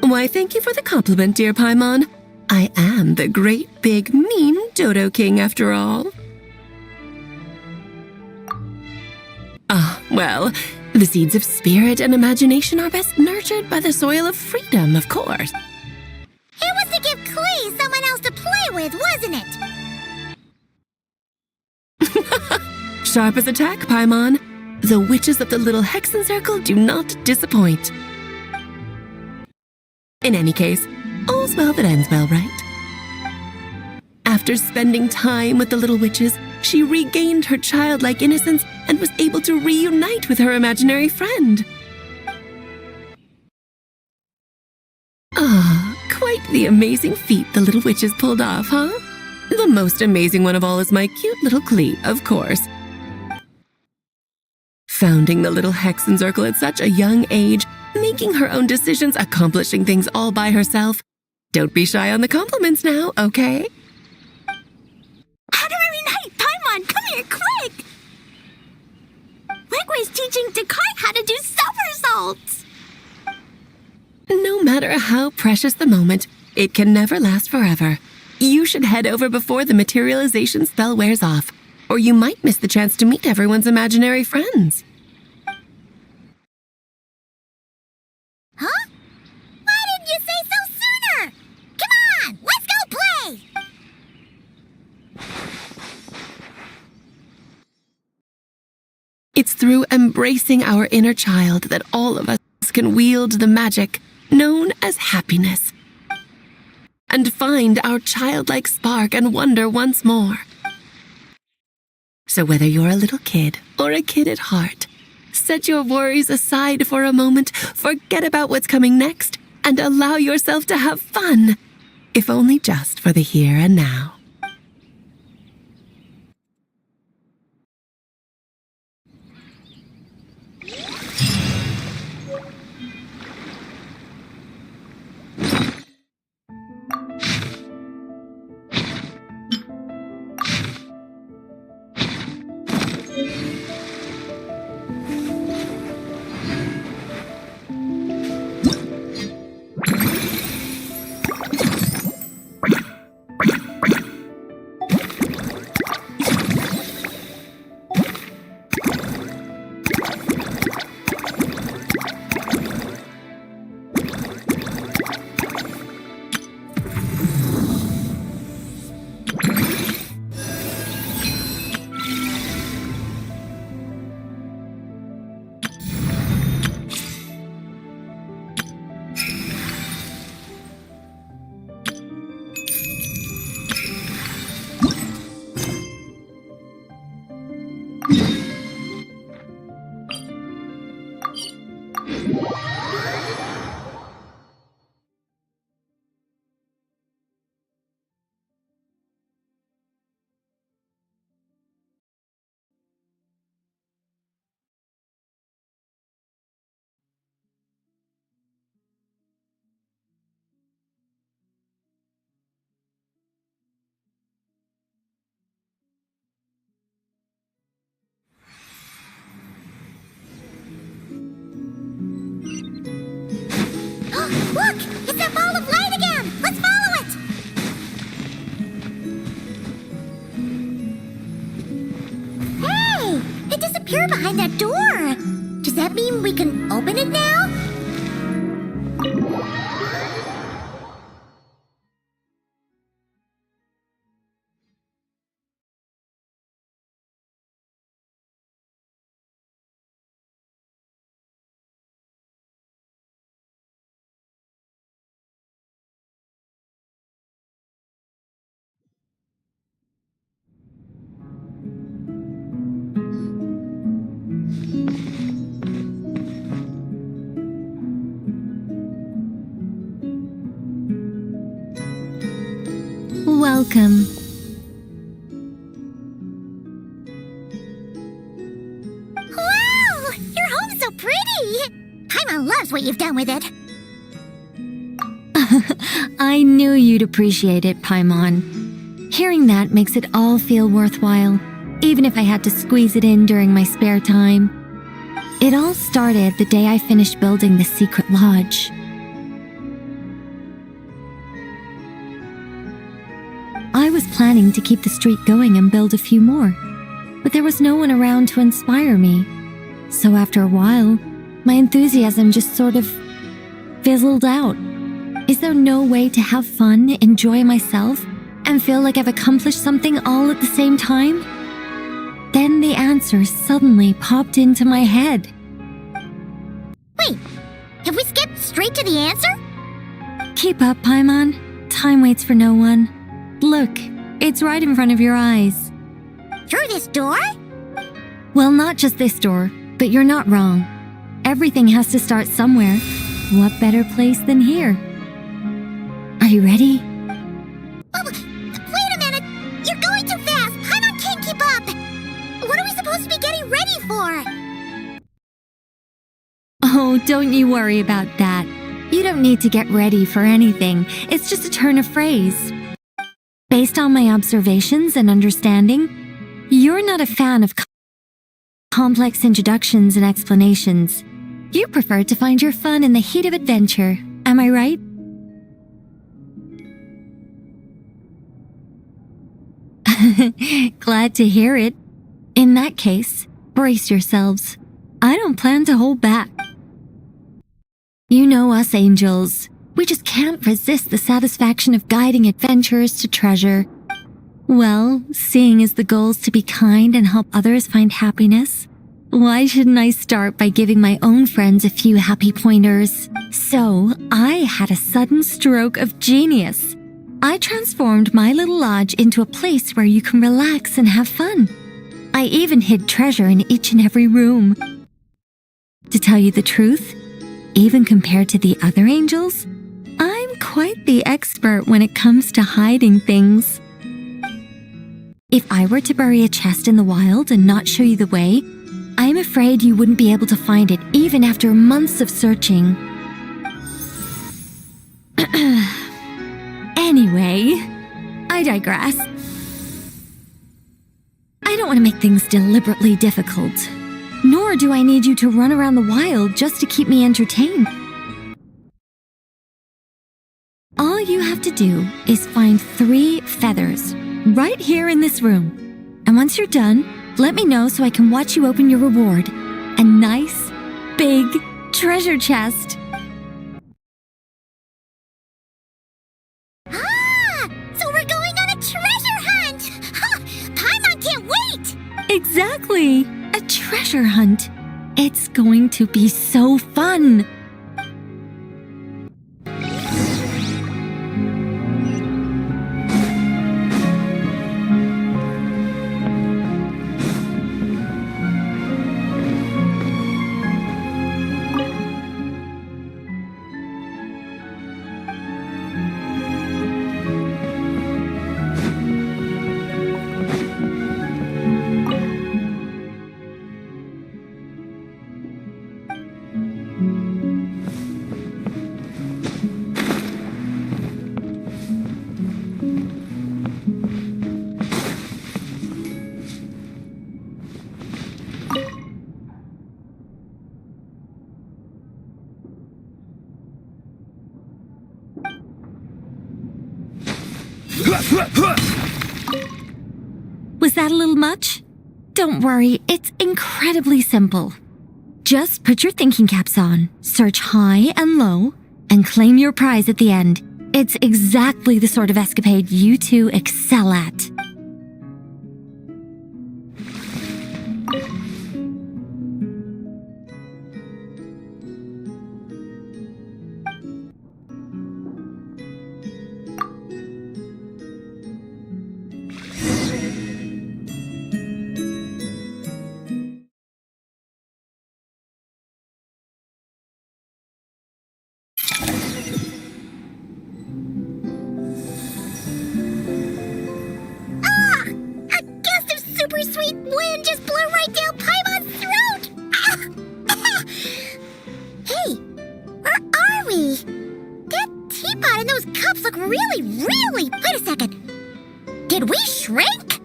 Why, thank you for the compliment, dear Paimon. I am the great, big, mean Dodo King, after all. Well, the seeds of spirit and imagination are best nurtured by the soil of freedom, of course. It was to give Klee someone else to play with, wasn't it? Sharp as a tack, Paimon. The witches of the Little Hexen Circle do not disappoint. In any case, all's well that ends well, right? After spending time with the little witches, she regained her childlike innocence and was able to reunite with her imaginary friend. Quite the amazing feat the little witches pulled off, huh? The most amazing one of all is my cute little Klee, of course. Founding the Little Hexen Circle at such a young age, making her own decisions, accomplishing things all by herself. Don't be shy on the compliments now, okay? Honorary Knight, Paimon, come here, quick! Liquid's teaching Descartes how to do somersaults! No matter how precious the moment, it can never last forever. You should head over before the materialization spell wears off, or you might miss the chance to meet everyone's imaginary friends. Huh? Why didn't you say so sooner? Come on, let's go play! It's through embracing our inner child that all of us can wield the magic known as happiness and find our childlike spark and wonder once more. So whether you're a little kid or a kid at heart, set your worries aside for a moment, forget about what's coming next, and allow yourself to have fun, if only just for the here and now. Look! It's that ball of light again! Let's follow it! Hey! It disappeared behind that door! Does that mean we can open it now? welcome. Wow! Your home's so pretty! Paimon loves what you've done with it. I knew you'd appreciate it, Paimon. Hearing that makes it all feel worthwhile, even if I had to squeeze it in during my spare time. It all started the day I finished building the secret lodge. I was planning to keep the streak going and build a few more, but there was no one around to inspire me. So after a while, my enthusiasm just sort of fizzled out. Is there no way to have fun, enjoy myself, and feel like I've accomplished something all at the same time? Then the answer suddenly popped into my head. Wait, have we skipped straight to the answer? Keep up, Paimon. Time waits for no one. Look, it's right in front of your eyes. Through this door? Well, not just this door, but you're not wrong. Everything has to start somewhere. What better place than here? Are you ready? Oh, wait a minute! You're going too fast! Paimon can't keep up! What are we supposed to be getting ready for? Oh, don't you worry about that. You don't need to get ready for anything. It's just a turn of phrase. Based on my observations and understanding, you're not a fan of complex introductions and explanations. You prefer to find your fun in the heat of adventure. Am I right? Glad to hear it. In that case, brace yourselves. I don't plan to hold back. You know us angels. We just can't resist the satisfaction of guiding adventurers to treasure. Well, seeing as the goal is to be kind and help others find happiness, why shouldn't I start by giving my own friends a few happy pointers? So, I had a sudden stroke of genius. I transformed my little lodge into a place where you can relax and have fun. I even hid treasure in each and every room. To tell you the truth, even compared to the other angels, I'm quite the expert when it comes to hiding things. If I were to bury a chest in the wild and not show you the way, I'm afraid you wouldn't be able to find it even after months of searching. Anyway, I digress. I don't want to make things deliberately difficult. Nor do I need you to run around the wild just to keep me entertained. All you have to do is find 3 feathers right here in this room. And once you're done, let me know so I can watch you open your reward. A nice, big treasure chest. Ah! So we're going on a treasure hunt! Ha! Paimon can't wait! Exactly! A treasure hunt. It's going to be so fun! Was that a little much? Don't worry, it's incredibly simple. Just put your thinking caps on, search high and low, and claim your prize at the end. It's exactly the sort of escapade you two excel at. super sweet wind just blew right down Paimon's throat! Hey, where are we? That teapot and those cups look really... Wait a second. Did we shrink?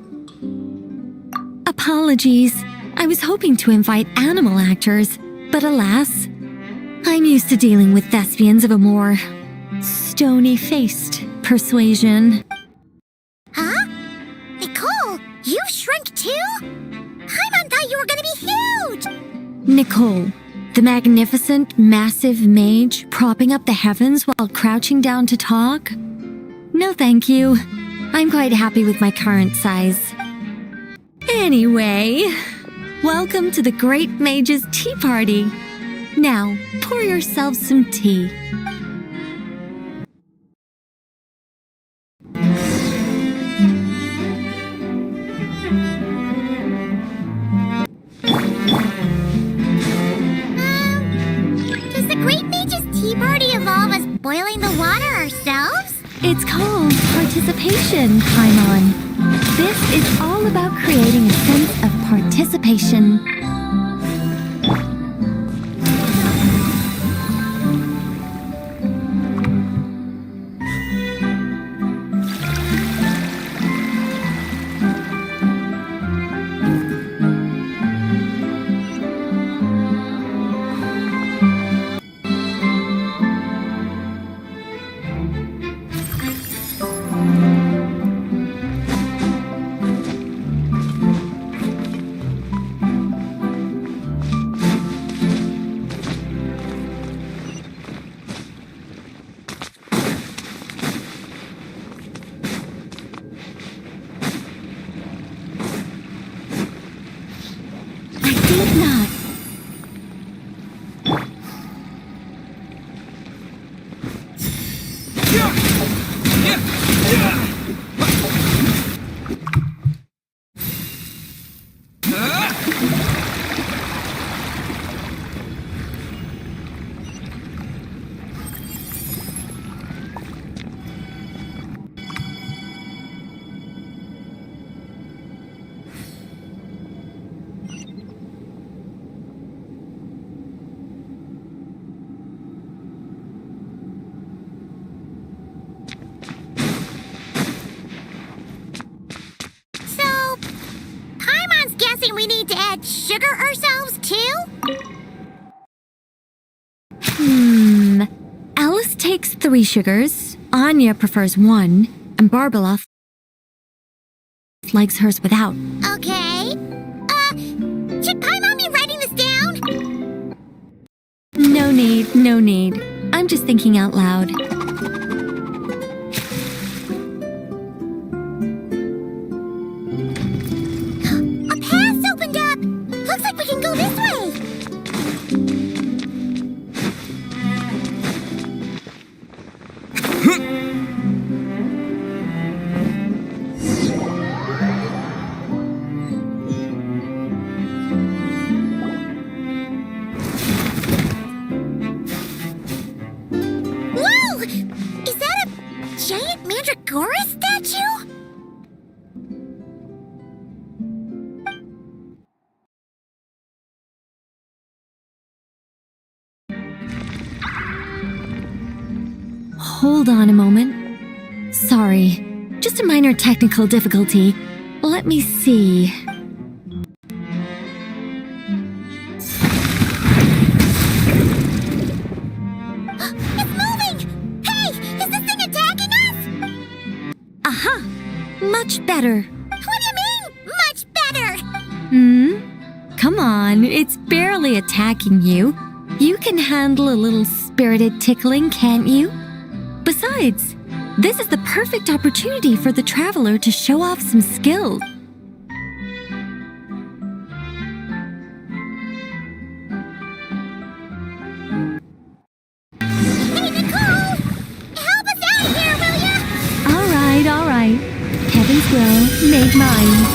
Apologies. I was hoping to invite animal actors, but alas, I'm used to dealing with thespians of a more stony-faced persuasion. Huh? Nicole, you've shrunk too? Paimon thought you were gonna be huge! Nicole, the magnificent, massive mage propping up the heavens while crouching down to talk? No thank you. I'm quite happy with my current size. Anyway, welcome to the Great Mage's Tea Party. Now, pour yourself some tea. Does the Great Mage's Tea Party evolve as boiling the water ourselves? It's called participation, Paimon. This is all about creating a sense of participation. Not. We need to add sugar ourselves too? Alice takes 3 sugars, Anya prefers 1, and Barbara likes hers without. Okay. Should Paimon be writing this down? No need. I'm just thinking out loud. Looks like we can go this way! Whoa! Is that a giant Mandragora statue? Hold on a moment. Sorry, just a minor technical difficulty. Let me see. It's moving! Hey, is this thing attacking us? Aha! Much better. What do you mean, much better? Come on, it's barely attacking you. You can handle a little spirited tickling, can't you? Besides, this is the perfect opportunity for the traveler to show off some skill. Hey, Nicole! Help us out here, will ya? All right. Heaven's will made mine.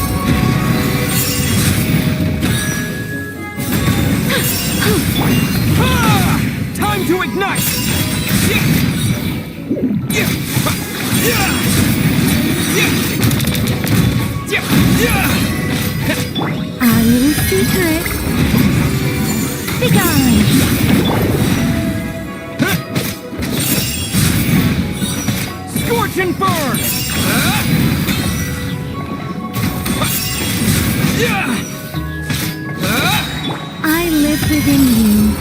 Time to ignite! I live within you.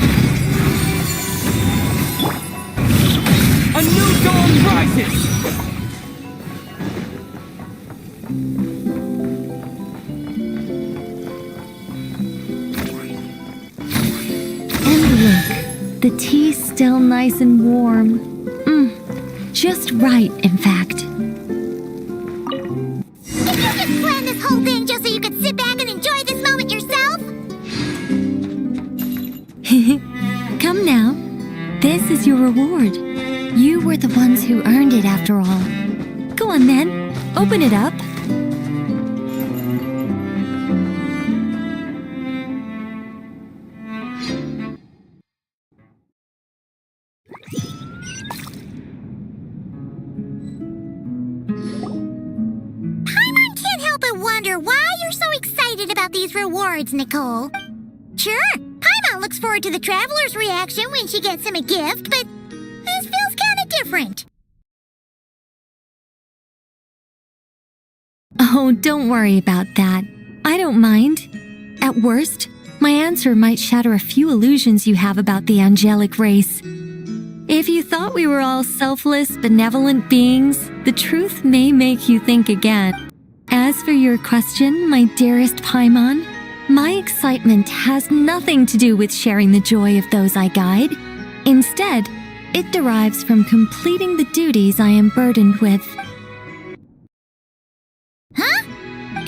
A new dawn rises! And look, the tea's still nice and warm. Just right, in fact. Did you just plan this whole thing just so you could sit back and enjoy this moment yourself? Come now. This is your reward. You were the ones who earned it after all. Go on then. Open it up. Paimon can't help but wonder why you're so excited about these rewards, Nicole. Sure, Paimon looks forward to the traveler's reaction when she gets him a gift, but this feels kind of different. Oh, don't worry about that. I don't mind. At worst, my answer might shatter a few illusions you have about the angelic race. If you thought we were all selfless, benevolent beings, the truth may make you think again. As for your question, my dearest Paimon, my excitement has nothing to do with sharing the joy of those I guide. Instead, it derives from completing the duties I am burdened with. Huh?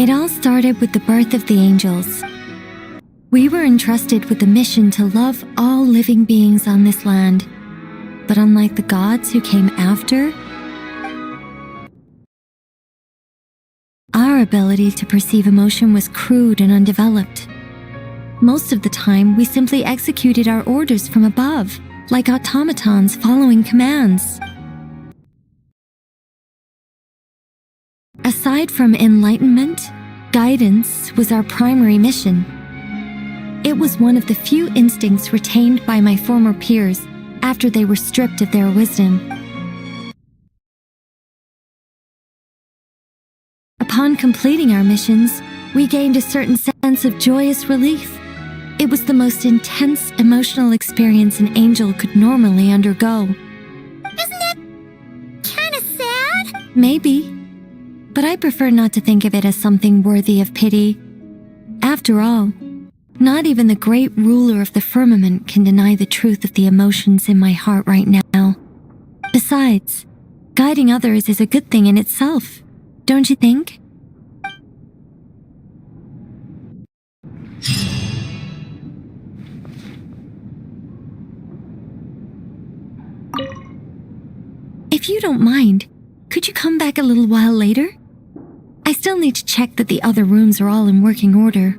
It all started with the birth of the angels. We were entrusted with the mission to love all living beings on this land. But unlike the gods who came after, our ability to perceive emotion was crude and undeveloped. Most of the time, we simply executed our orders from above, like automatons following commands. Aside from enlightenment, guidance was our primary mission. It was one of the few instincts retained by my former peers after they were stripped of their wisdom. Upon completing our missions, we gained a certain sense of joyous relief. It was the most intense emotional experience an angel could normally undergo. Isn't that kind of sad? Maybe, but I prefer not to think of it as something worthy of pity. After all, not even the great ruler of the firmament can deny the truth of the emotions in my heart right now. Besides, guiding others is a good thing in itself, don't you think? If you don't mind, could you come back a little while later? I still need to check that the other rooms are all in working order.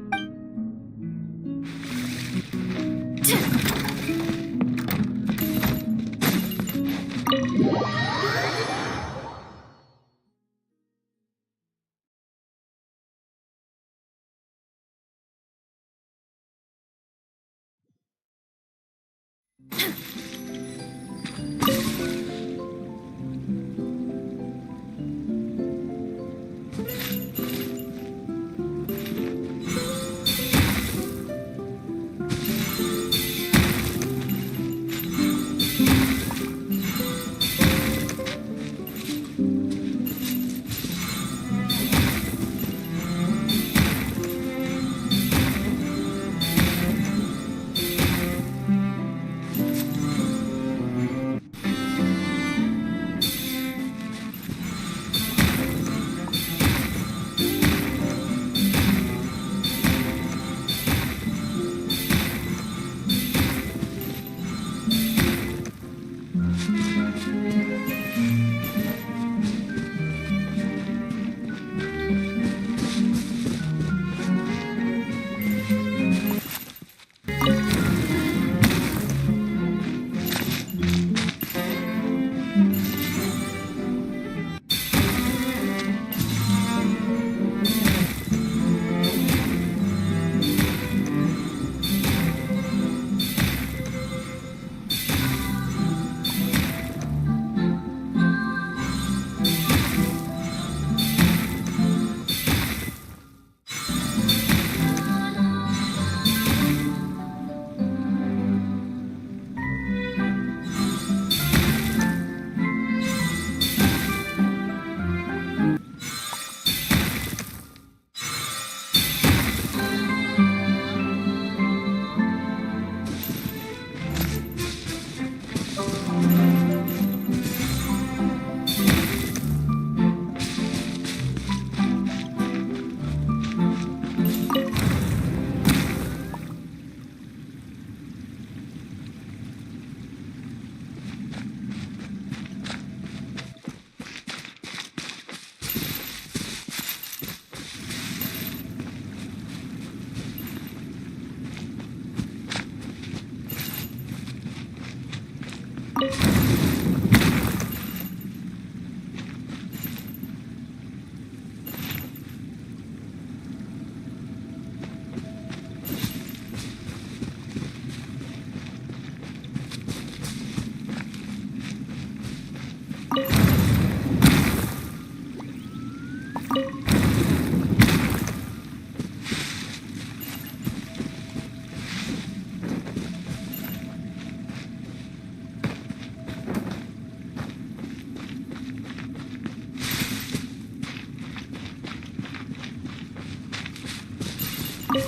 Looks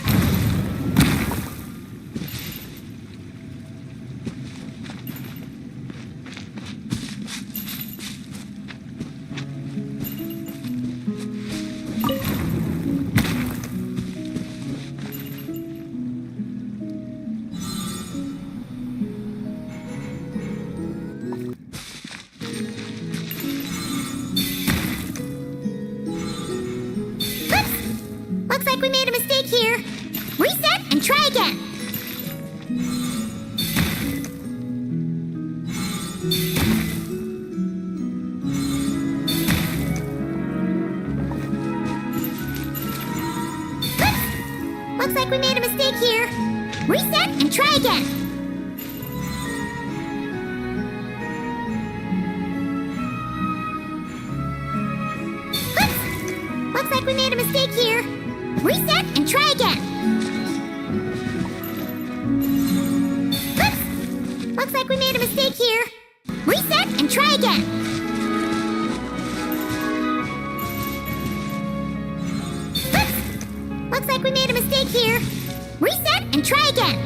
like we made a mistake here. Reset and try again. Oops! Looks like we made a mistake here. Reset and try again. Oops! Looks like we made a mistake here. Reset and try again. Oops! Looks like we made a mistake here. Reset and try again. Oops! Looks like we made a mistake here. Reset and try again.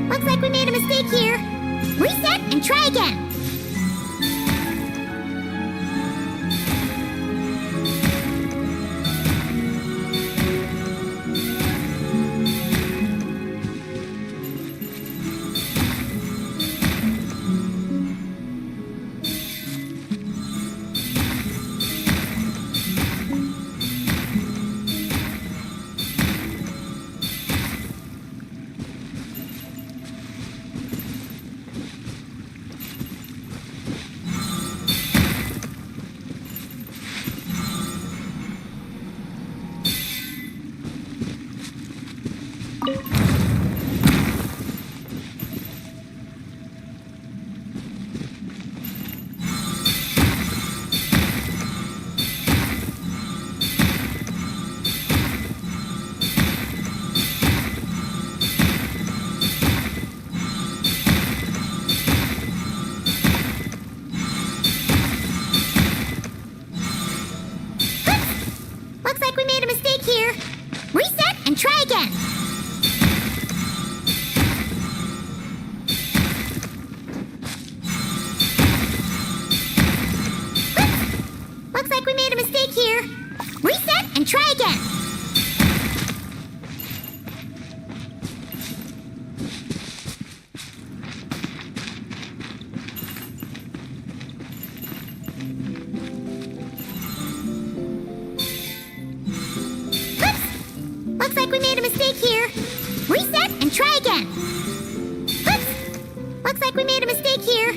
Looks like we made a mistake here. Reset and try again. Looks like we made a mistake here. Reset and try again. Looks like we made a mistake here. Reset and try again. Looks like we made a mistake here. Reset and try again. Oops! Looks like we made a mistake here.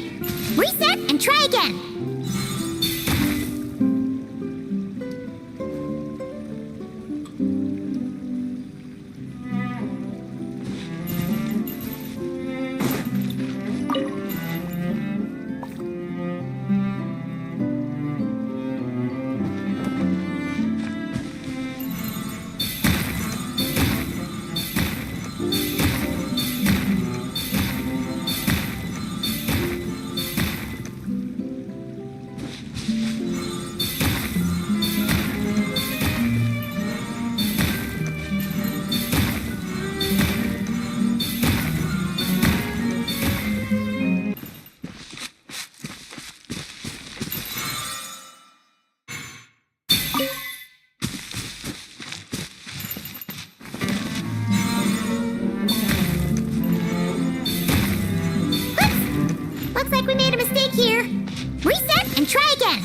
Reset and try again. Looks like we made a mistake here. Reset and try again.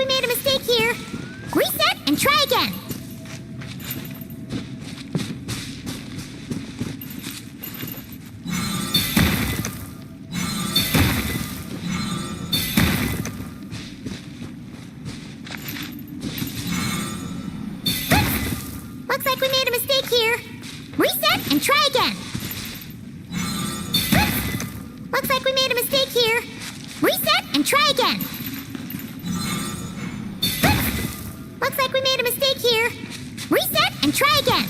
we made a mistake here. Reset and try again. Looks like we made a mistake here. Reset and try again. Looks like we made a mistake here. Reset and try again. Looks like we made a mistake here. Reset and try again.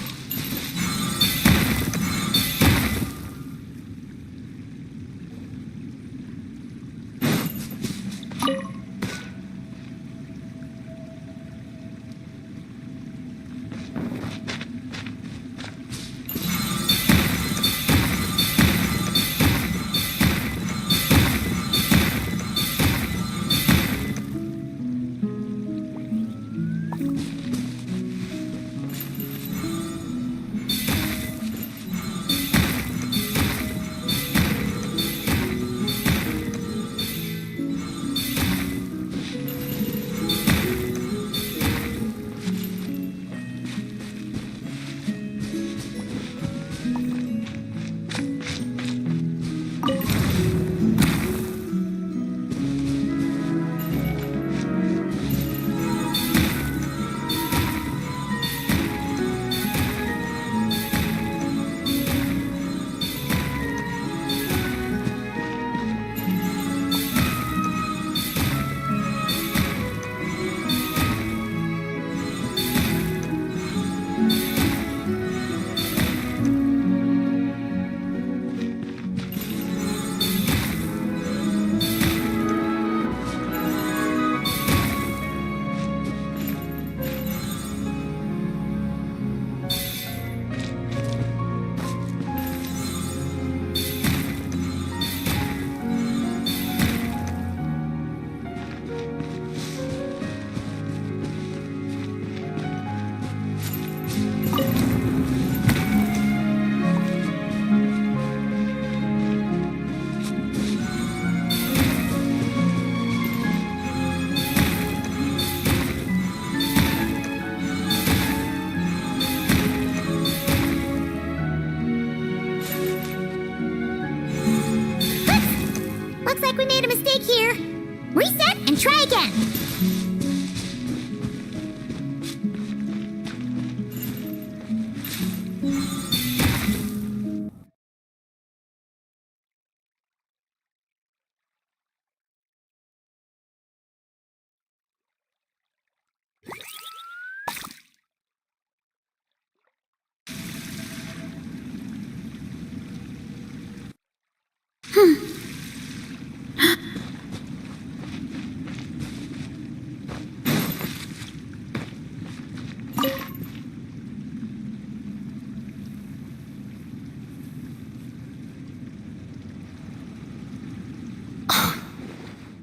Looks like we made a mistake here. Reset and try again.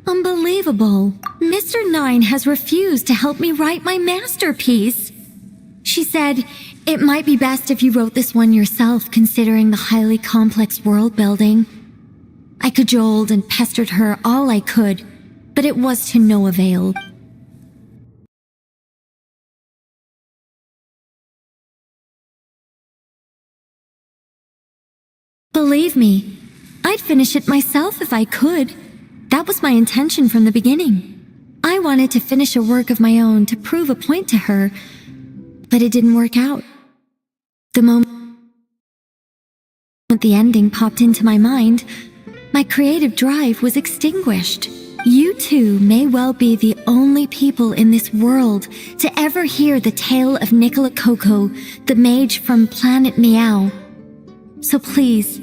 Unbelievable. Mr. Nine has refused to help me write my masterpiece. She said, it might be best if you wrote this one yourself, considering the highly complex world building. I cajoled and pestered her all I could, but it was to no avail. Believe me, I'd finish it myself if I could. That was my intention from the beginning. I wanted to finish a work of my own to prove a point to her, but it didn't work out. The moment the ending popped into my mind, my creative drive was extinguished. You two may well be the only people in this world to ever hear the tale of Nicola Coco, the mage from Planet Meow. So please,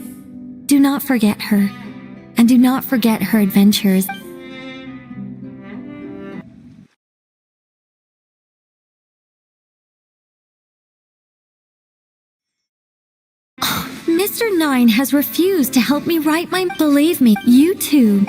do not forget her, and do not forget her adventures. Mr. Nine has refused to help me write my... Believe me, you two.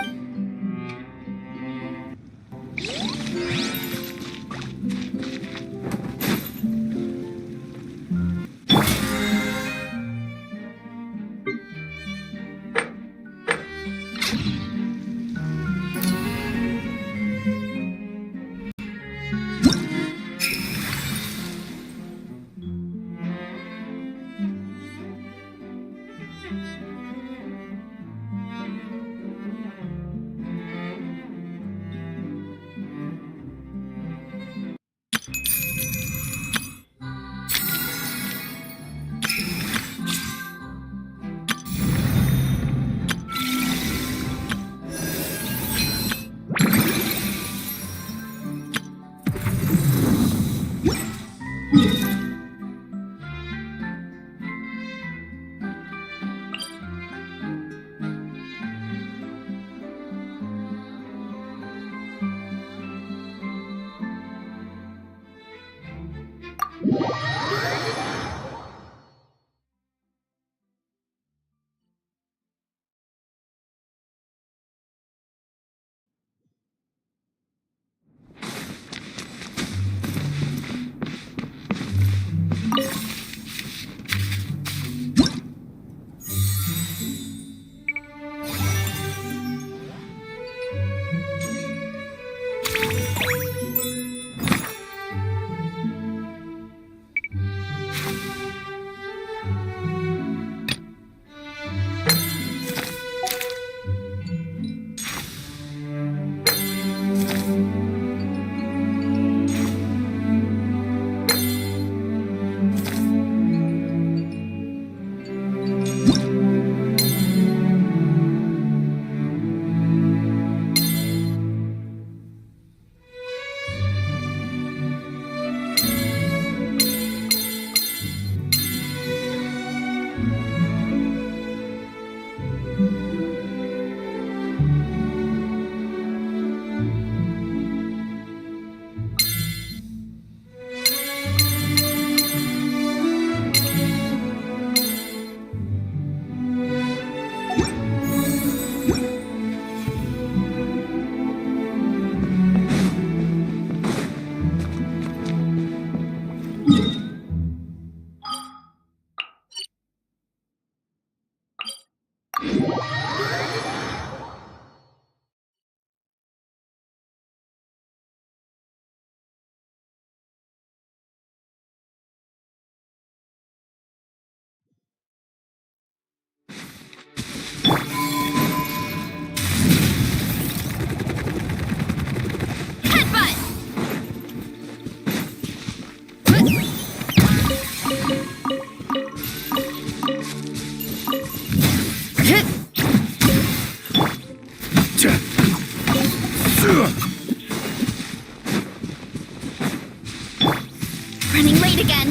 Running late again.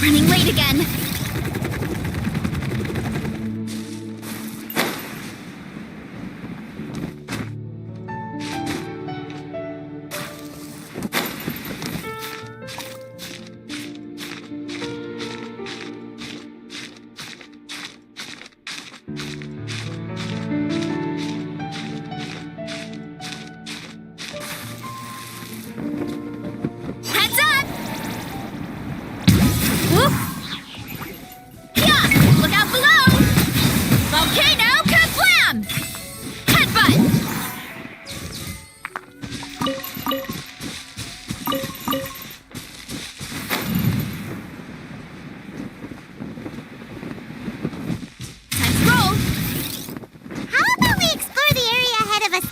Running late again.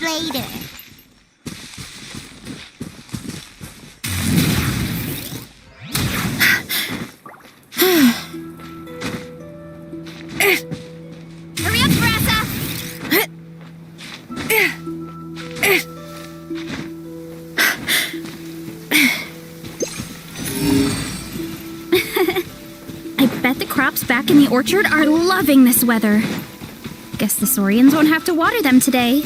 Later. Hurry up, Brassa! I bet the crops back in the orchard are loving this weather. Guess the Saurians won't have to water them today.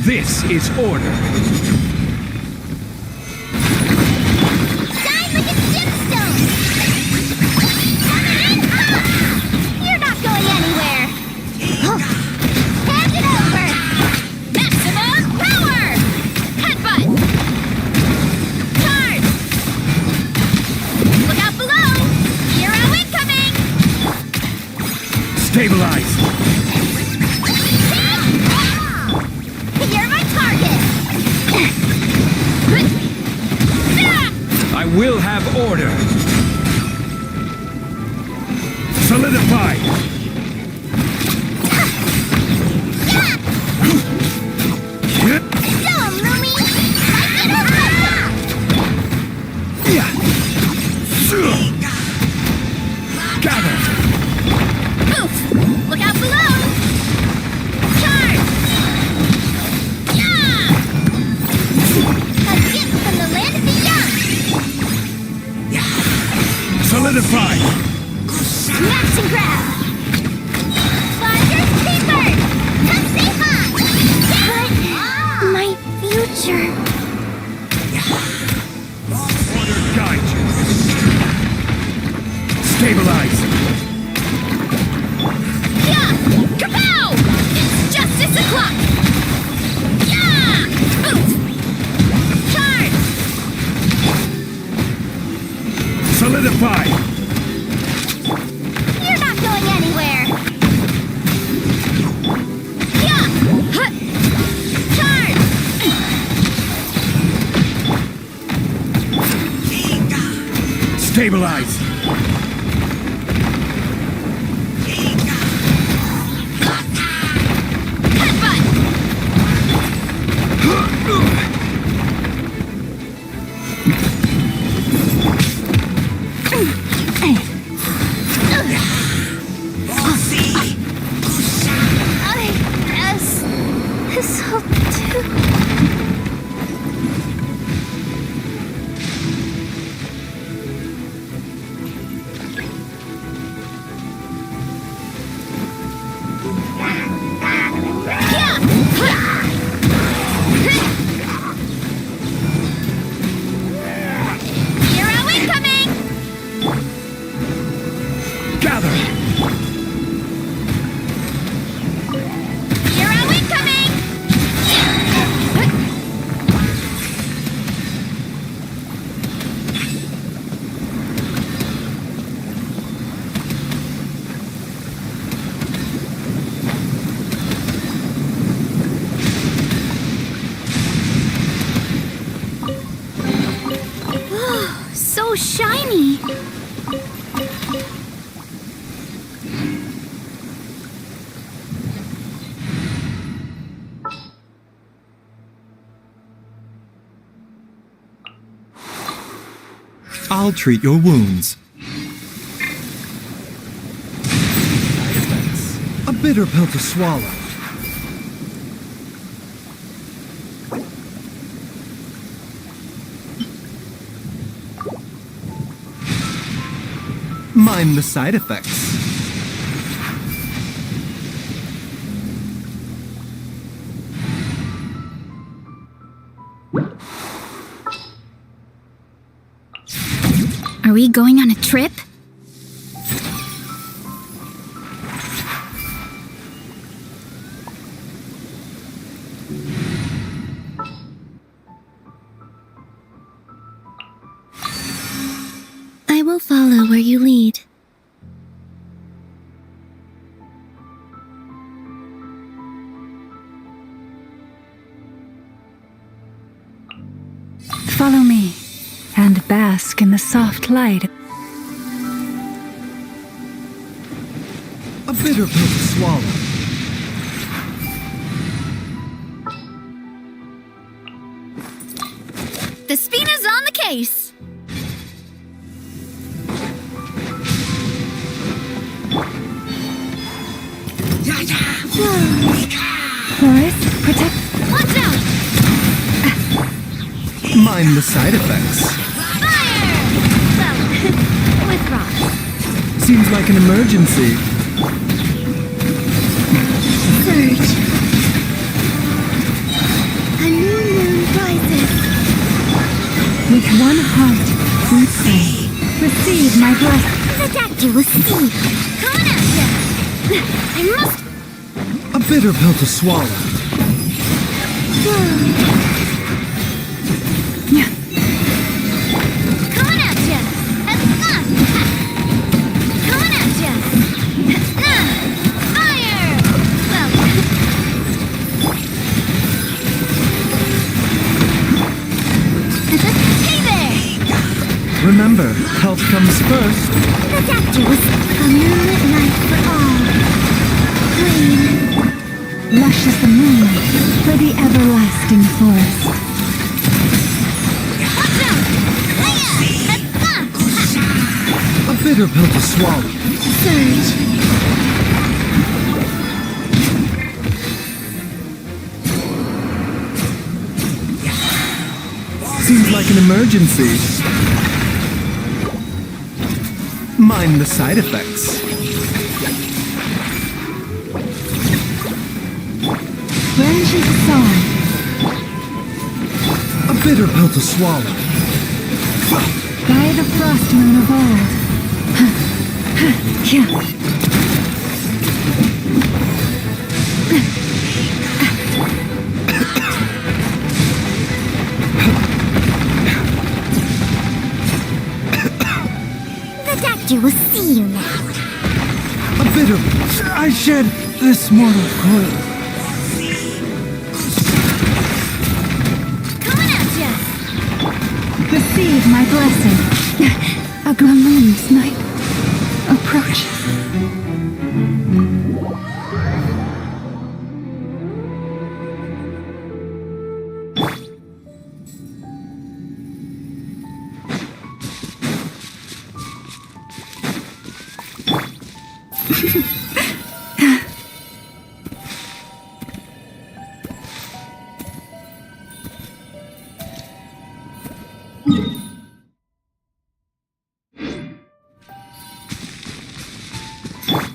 This is order. Shine like a gemstone! You're not going anywhere! Hand it over! Maximum Stabilize! You're my target! I will have order! Solidify! Go, Lumi! Like it or Gather! Oof! Look out below! Charge! Yeah! A gift from the land of the young! Solidify! Max and grab! Flyers paper! Come say hi! But my future... Order guide you! Stabilize! Yeah! Kapow! It's justice o'clock! Yeah! Oof! Charge! Solidify! You're not going anywhere! Yeah! Huh. Charge! Stabilize! Headbutt! I guess this'll do. Hero incoming! Gather! Hero incoming! So shiny. I'll treat your wounds. A bitter pill to swallow. Mind the side effects. Are we going on a trip? I will follow where you lead. Follow me, and bask in the soft light. A bitter pill to swallow. The Spina's on the case. Forest, protect. Watch out! Mind the side effects. Fire! Well, with rocks. Seems like an emergency. Surge. A new moon rises. With one heart, we pray. Receive my blessing. Attack you with speed. Coming at ya! I must... A bitter pill to swallow. Coming at ya! Coming at ya! Remember, health comes first. The doctor was a moonlit night for all. Green. Lush as the moonlight for the everlasting forest. Watch out! Hiya! A bitter pill to swallow. Surge. Seems like an emergency. Mind the side effects. Branches of song. A bitter pill to swallow. By the frost moon of old. The doctor will see you now. A bitter. I shed this mortal coil. Coming at ya! Receive my blessing. A glamoon's night approaches.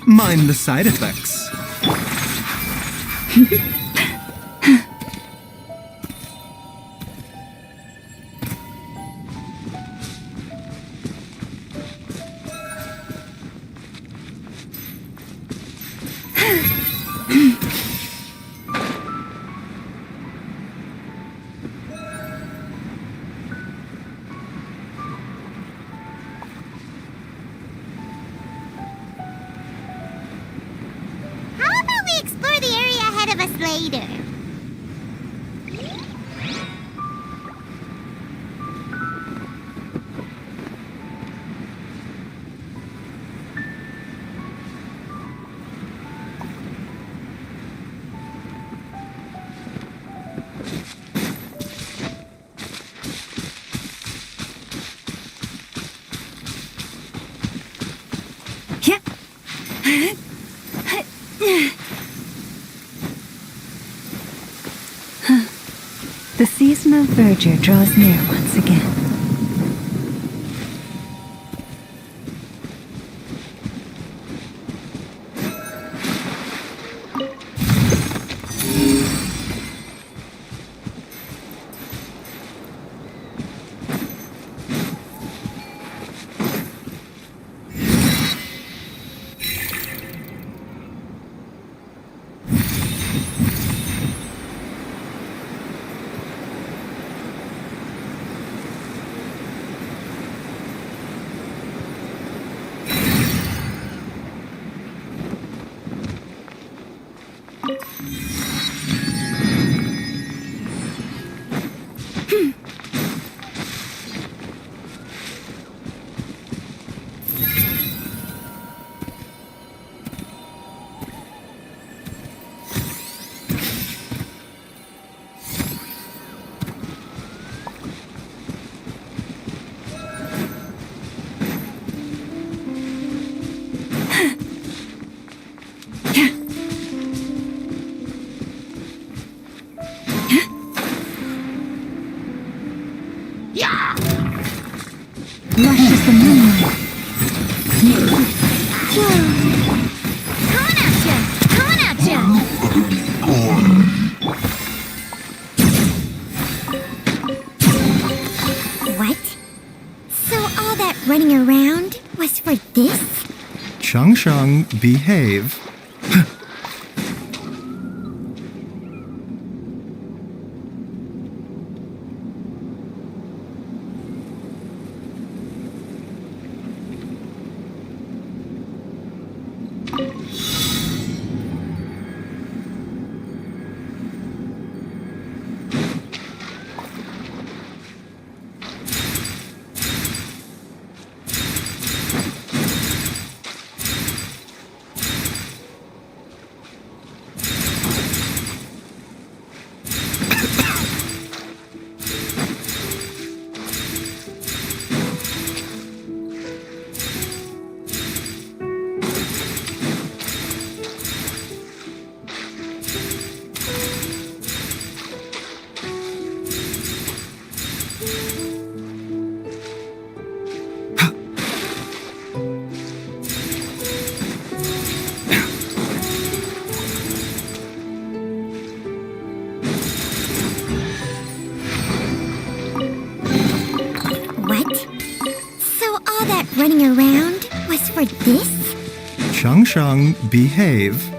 Mind the side effects. How about we explore the area ahead of us later? The season of verdure draws near once again. Lush as the moonlight. Coming at ya! Coming at ya! What? So all that running around was for this? Chung Chung, behave. running around was for this? Shang Shang, behave.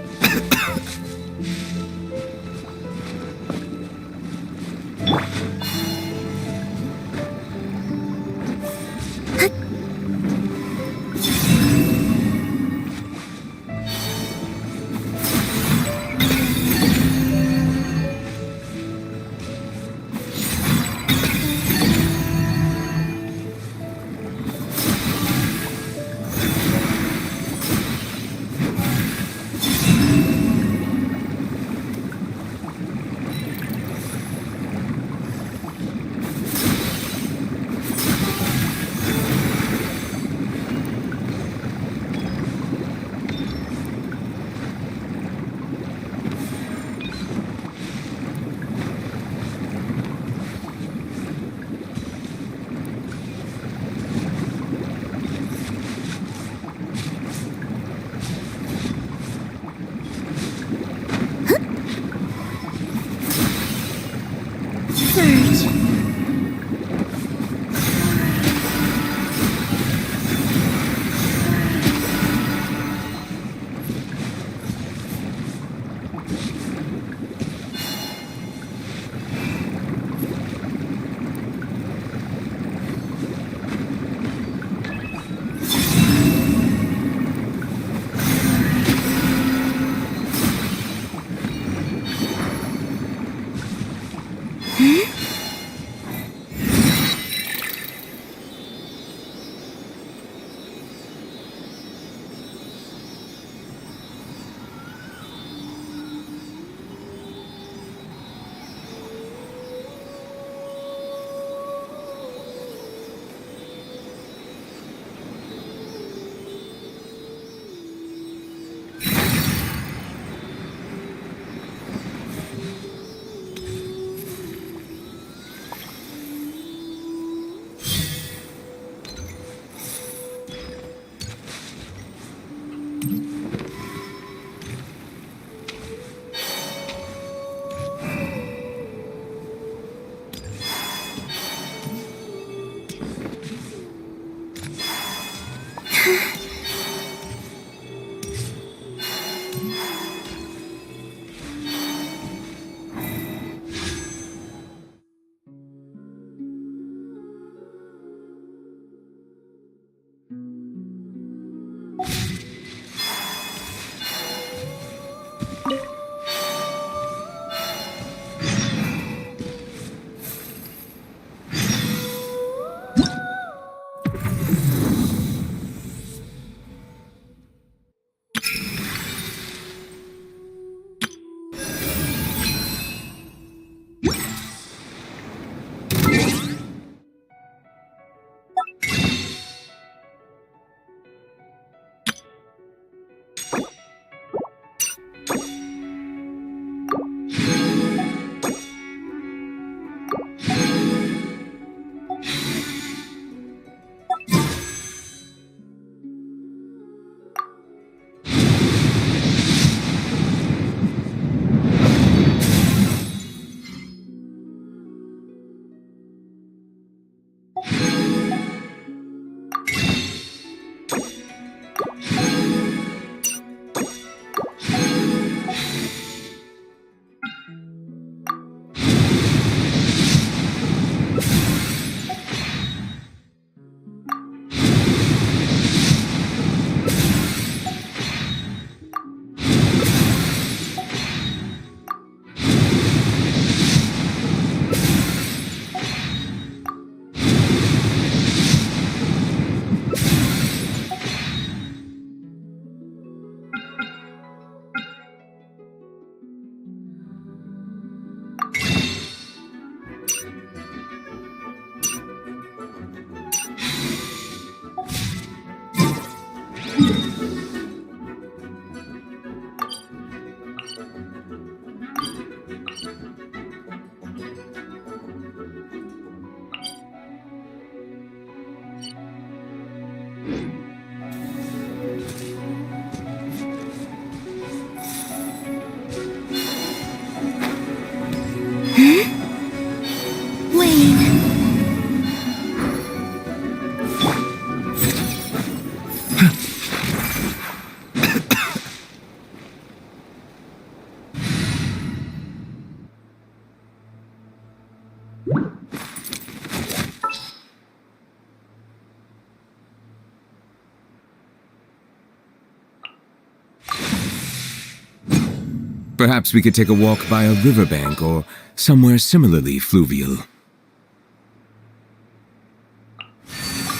Perhaps we could take a walk by a riverbank or somewhere similarly fluvial.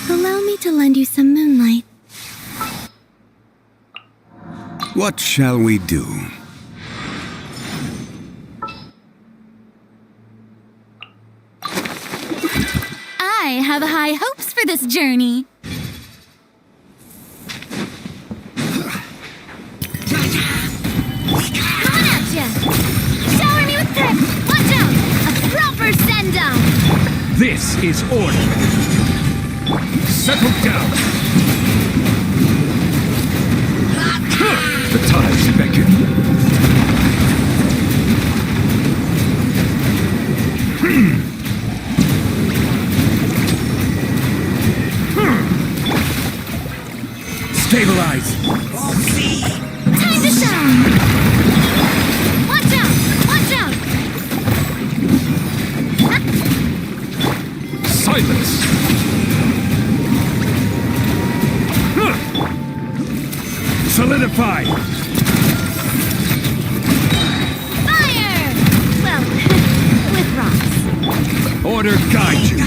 Allow me to lend you some moonlight. What shall we do? I have high hopes for this journey. Coming at ya! Shower me with drip! Watch out! A proper send-down! This is order. Settle down. The tides beckon. Stabilize. Time to shine! Watch out! Watch out! Silence. Solidify. Fire! Well, with rocks. Order guide you.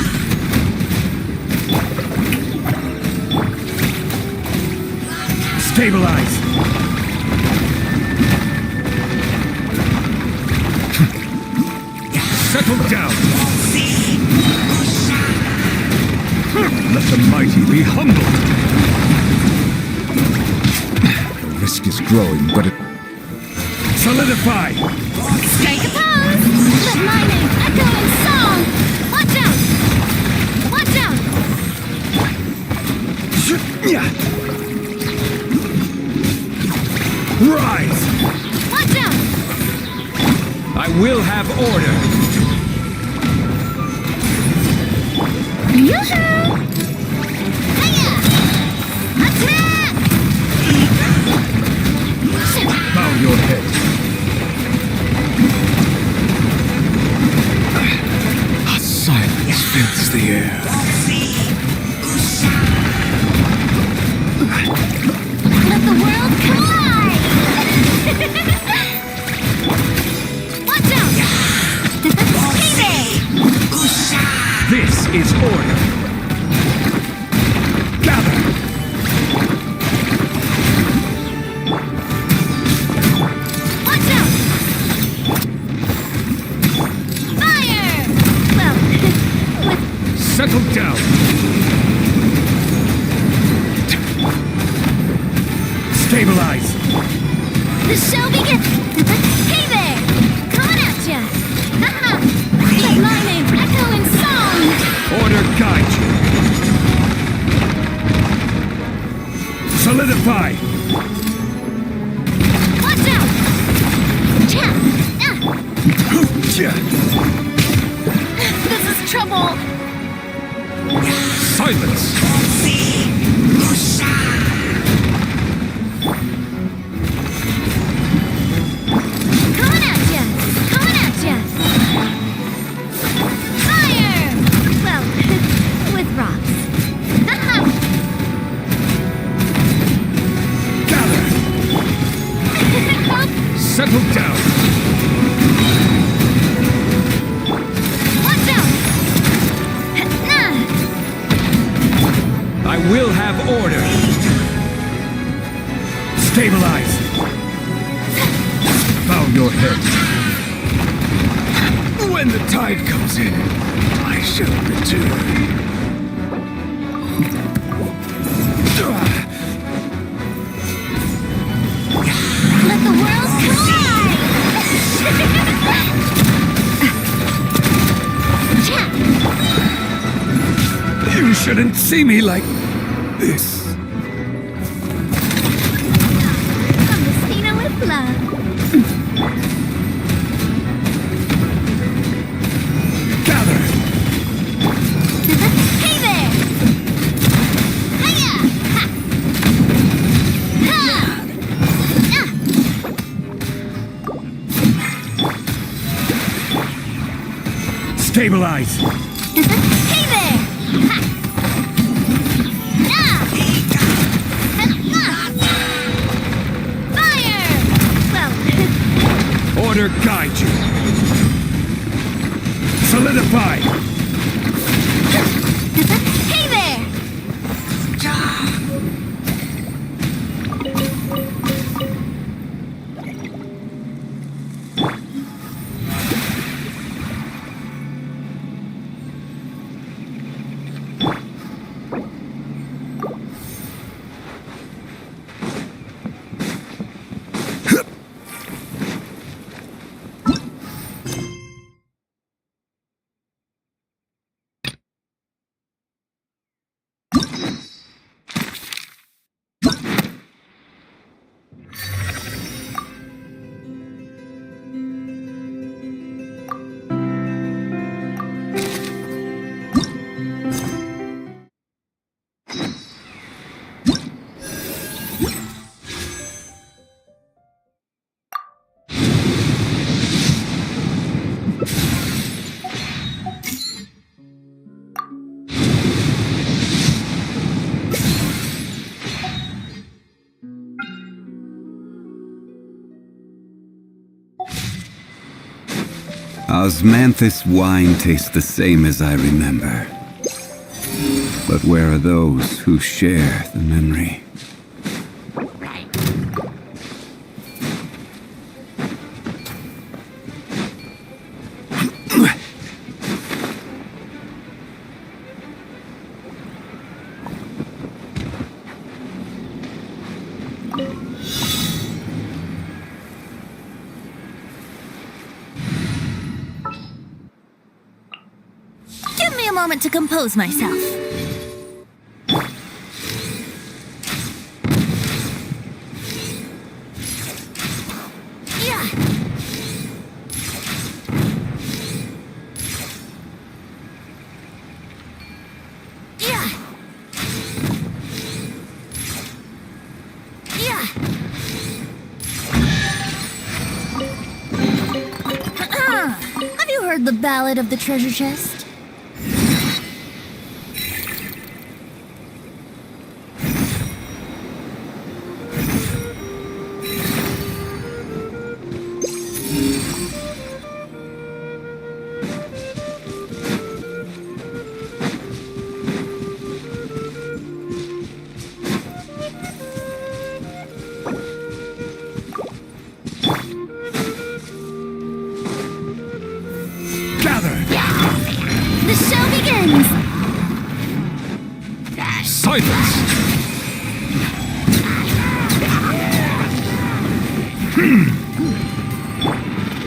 Stabilize. Settle down. Let the mighty be humbled. The risk is growing, but it... Solidify. Strike a pose! Let my name echo in song! Watch out! Watch out! Rise. Watch out! I will have order. Yoo-hoo! Hiya! Attack! Bow your head. A silence fills the air. Let the world collide! Watch out! Hey there! This is order. Gather. Watch out! Fire! Well, with Settle down. Stabilize. the show begins! Hey there! Coming at ya! Haha! Let my name echo in song! Order guide you. Solidify. Watch out! Cha! This is trouble! Silence. Coming at ya! Coming at ya! Fire! Well, with rocks. Haha! Gather. Settle down. Watch out! I will have order. Stabilize. Bow your head. When the tide comes in, I shall return. Let the world collide! You shouldn't see me like this. Christina with love. Gather. Hey there! Hiya! Ha! Ha! Stabilize! Hey there! Ha! Fire! Well, Order guide you! Solidify! hey there! Osmanthus wine tastes the same as I remember. But where are those who share the memory? Give me a moment to compose myself. Yeah. Yeah. Yeah. Have you heard the Ballad of the Treasure Chest? The show begins! Silence!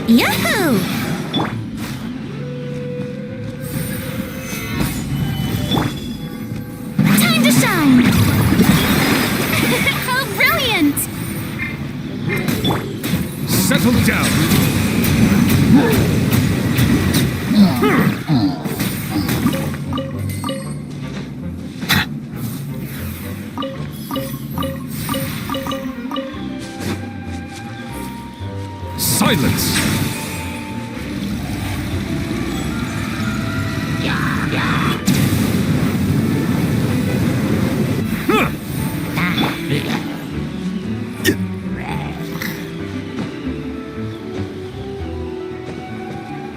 Yahoo! Time to shine! How brilliant! Settle down! Silence!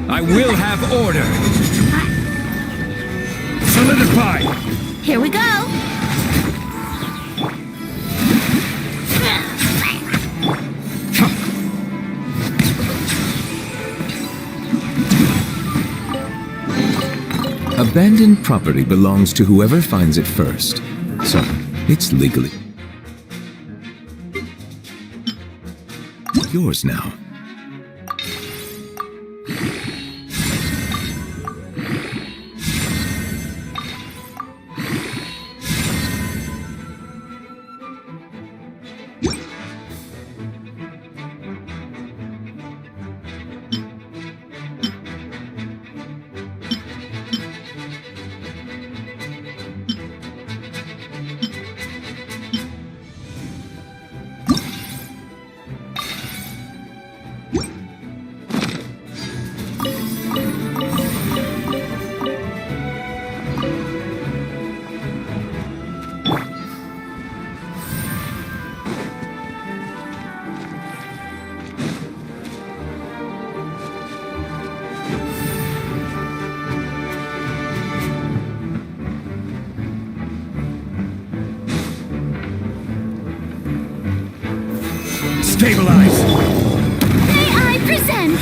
I will have order! Solidify! Here we go! Abandoned property belongs to whoever finds it first, so it's legally yours now. Stabilize! May I present?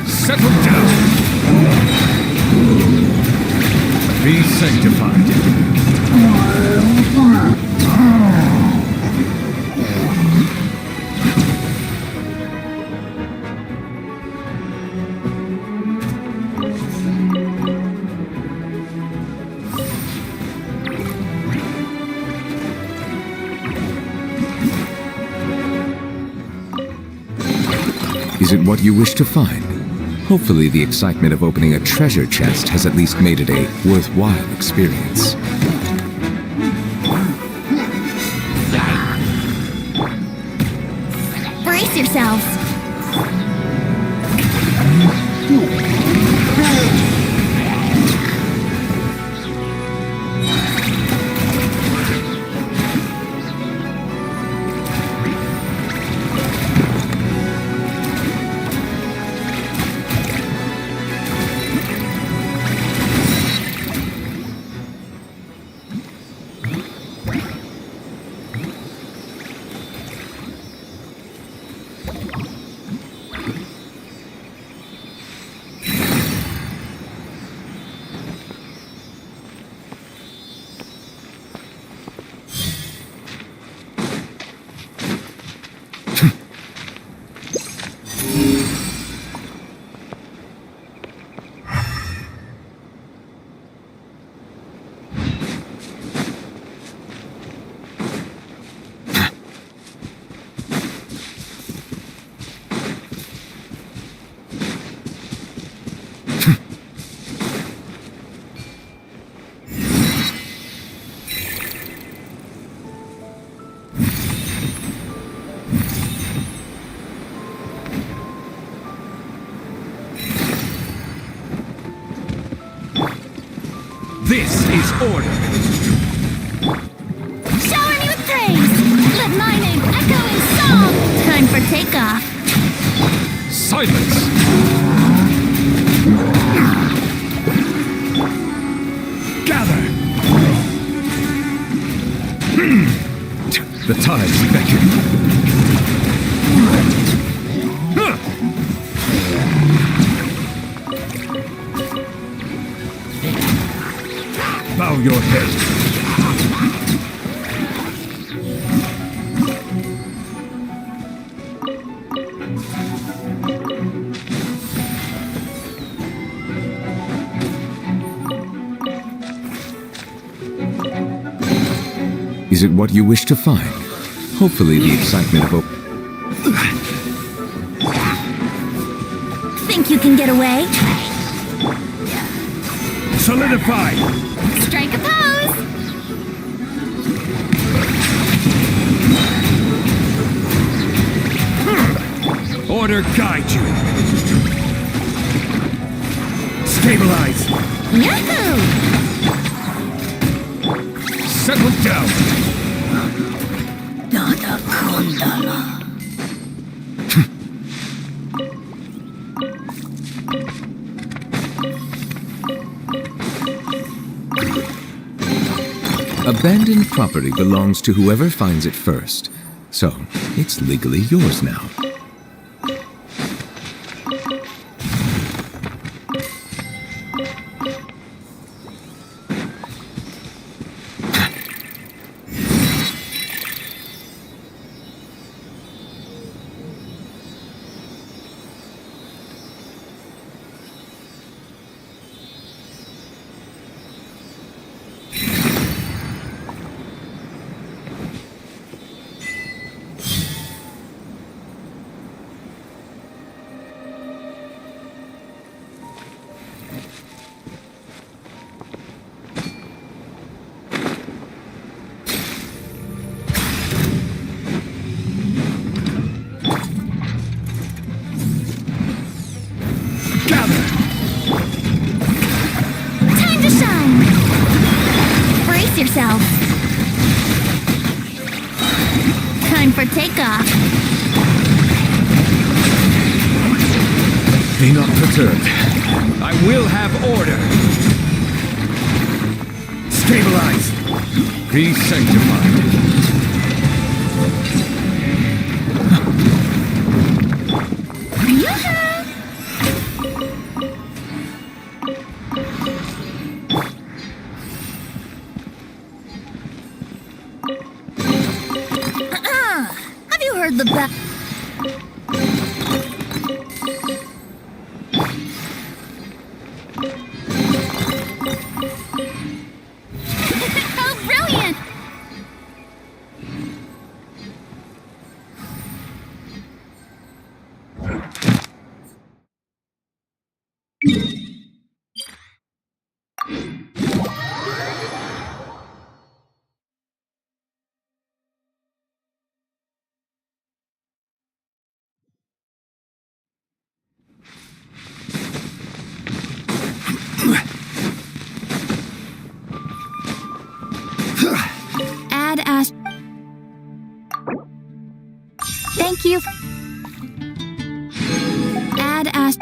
Settle down! Be sanctified. Is it what you wish to find? Hopefully the excitement of opening a treasure chest has at least made it a worthwhile experience. Brace yourselves. This is order. Shower me with praise. Let my name echo in song. Time for takeoff. Silence. Gather. The tides beckon. Bow your head. Is it what you wish to find? Hopefully the excitement of Think you can get away? Solidify. Strike a pose! Order guide you. Stabilize. Yahoo! Settle down. Nada Kundala. abandoned property belongs to whoever finds it first. So, it's legally yours now. Yourself. Time for takeoff. Be not perturbed. I will have order. Stabilize. Be sanctified. of the Oh, brilliant! Add as. Thank you. Add as.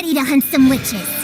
Ready to hunt some witches.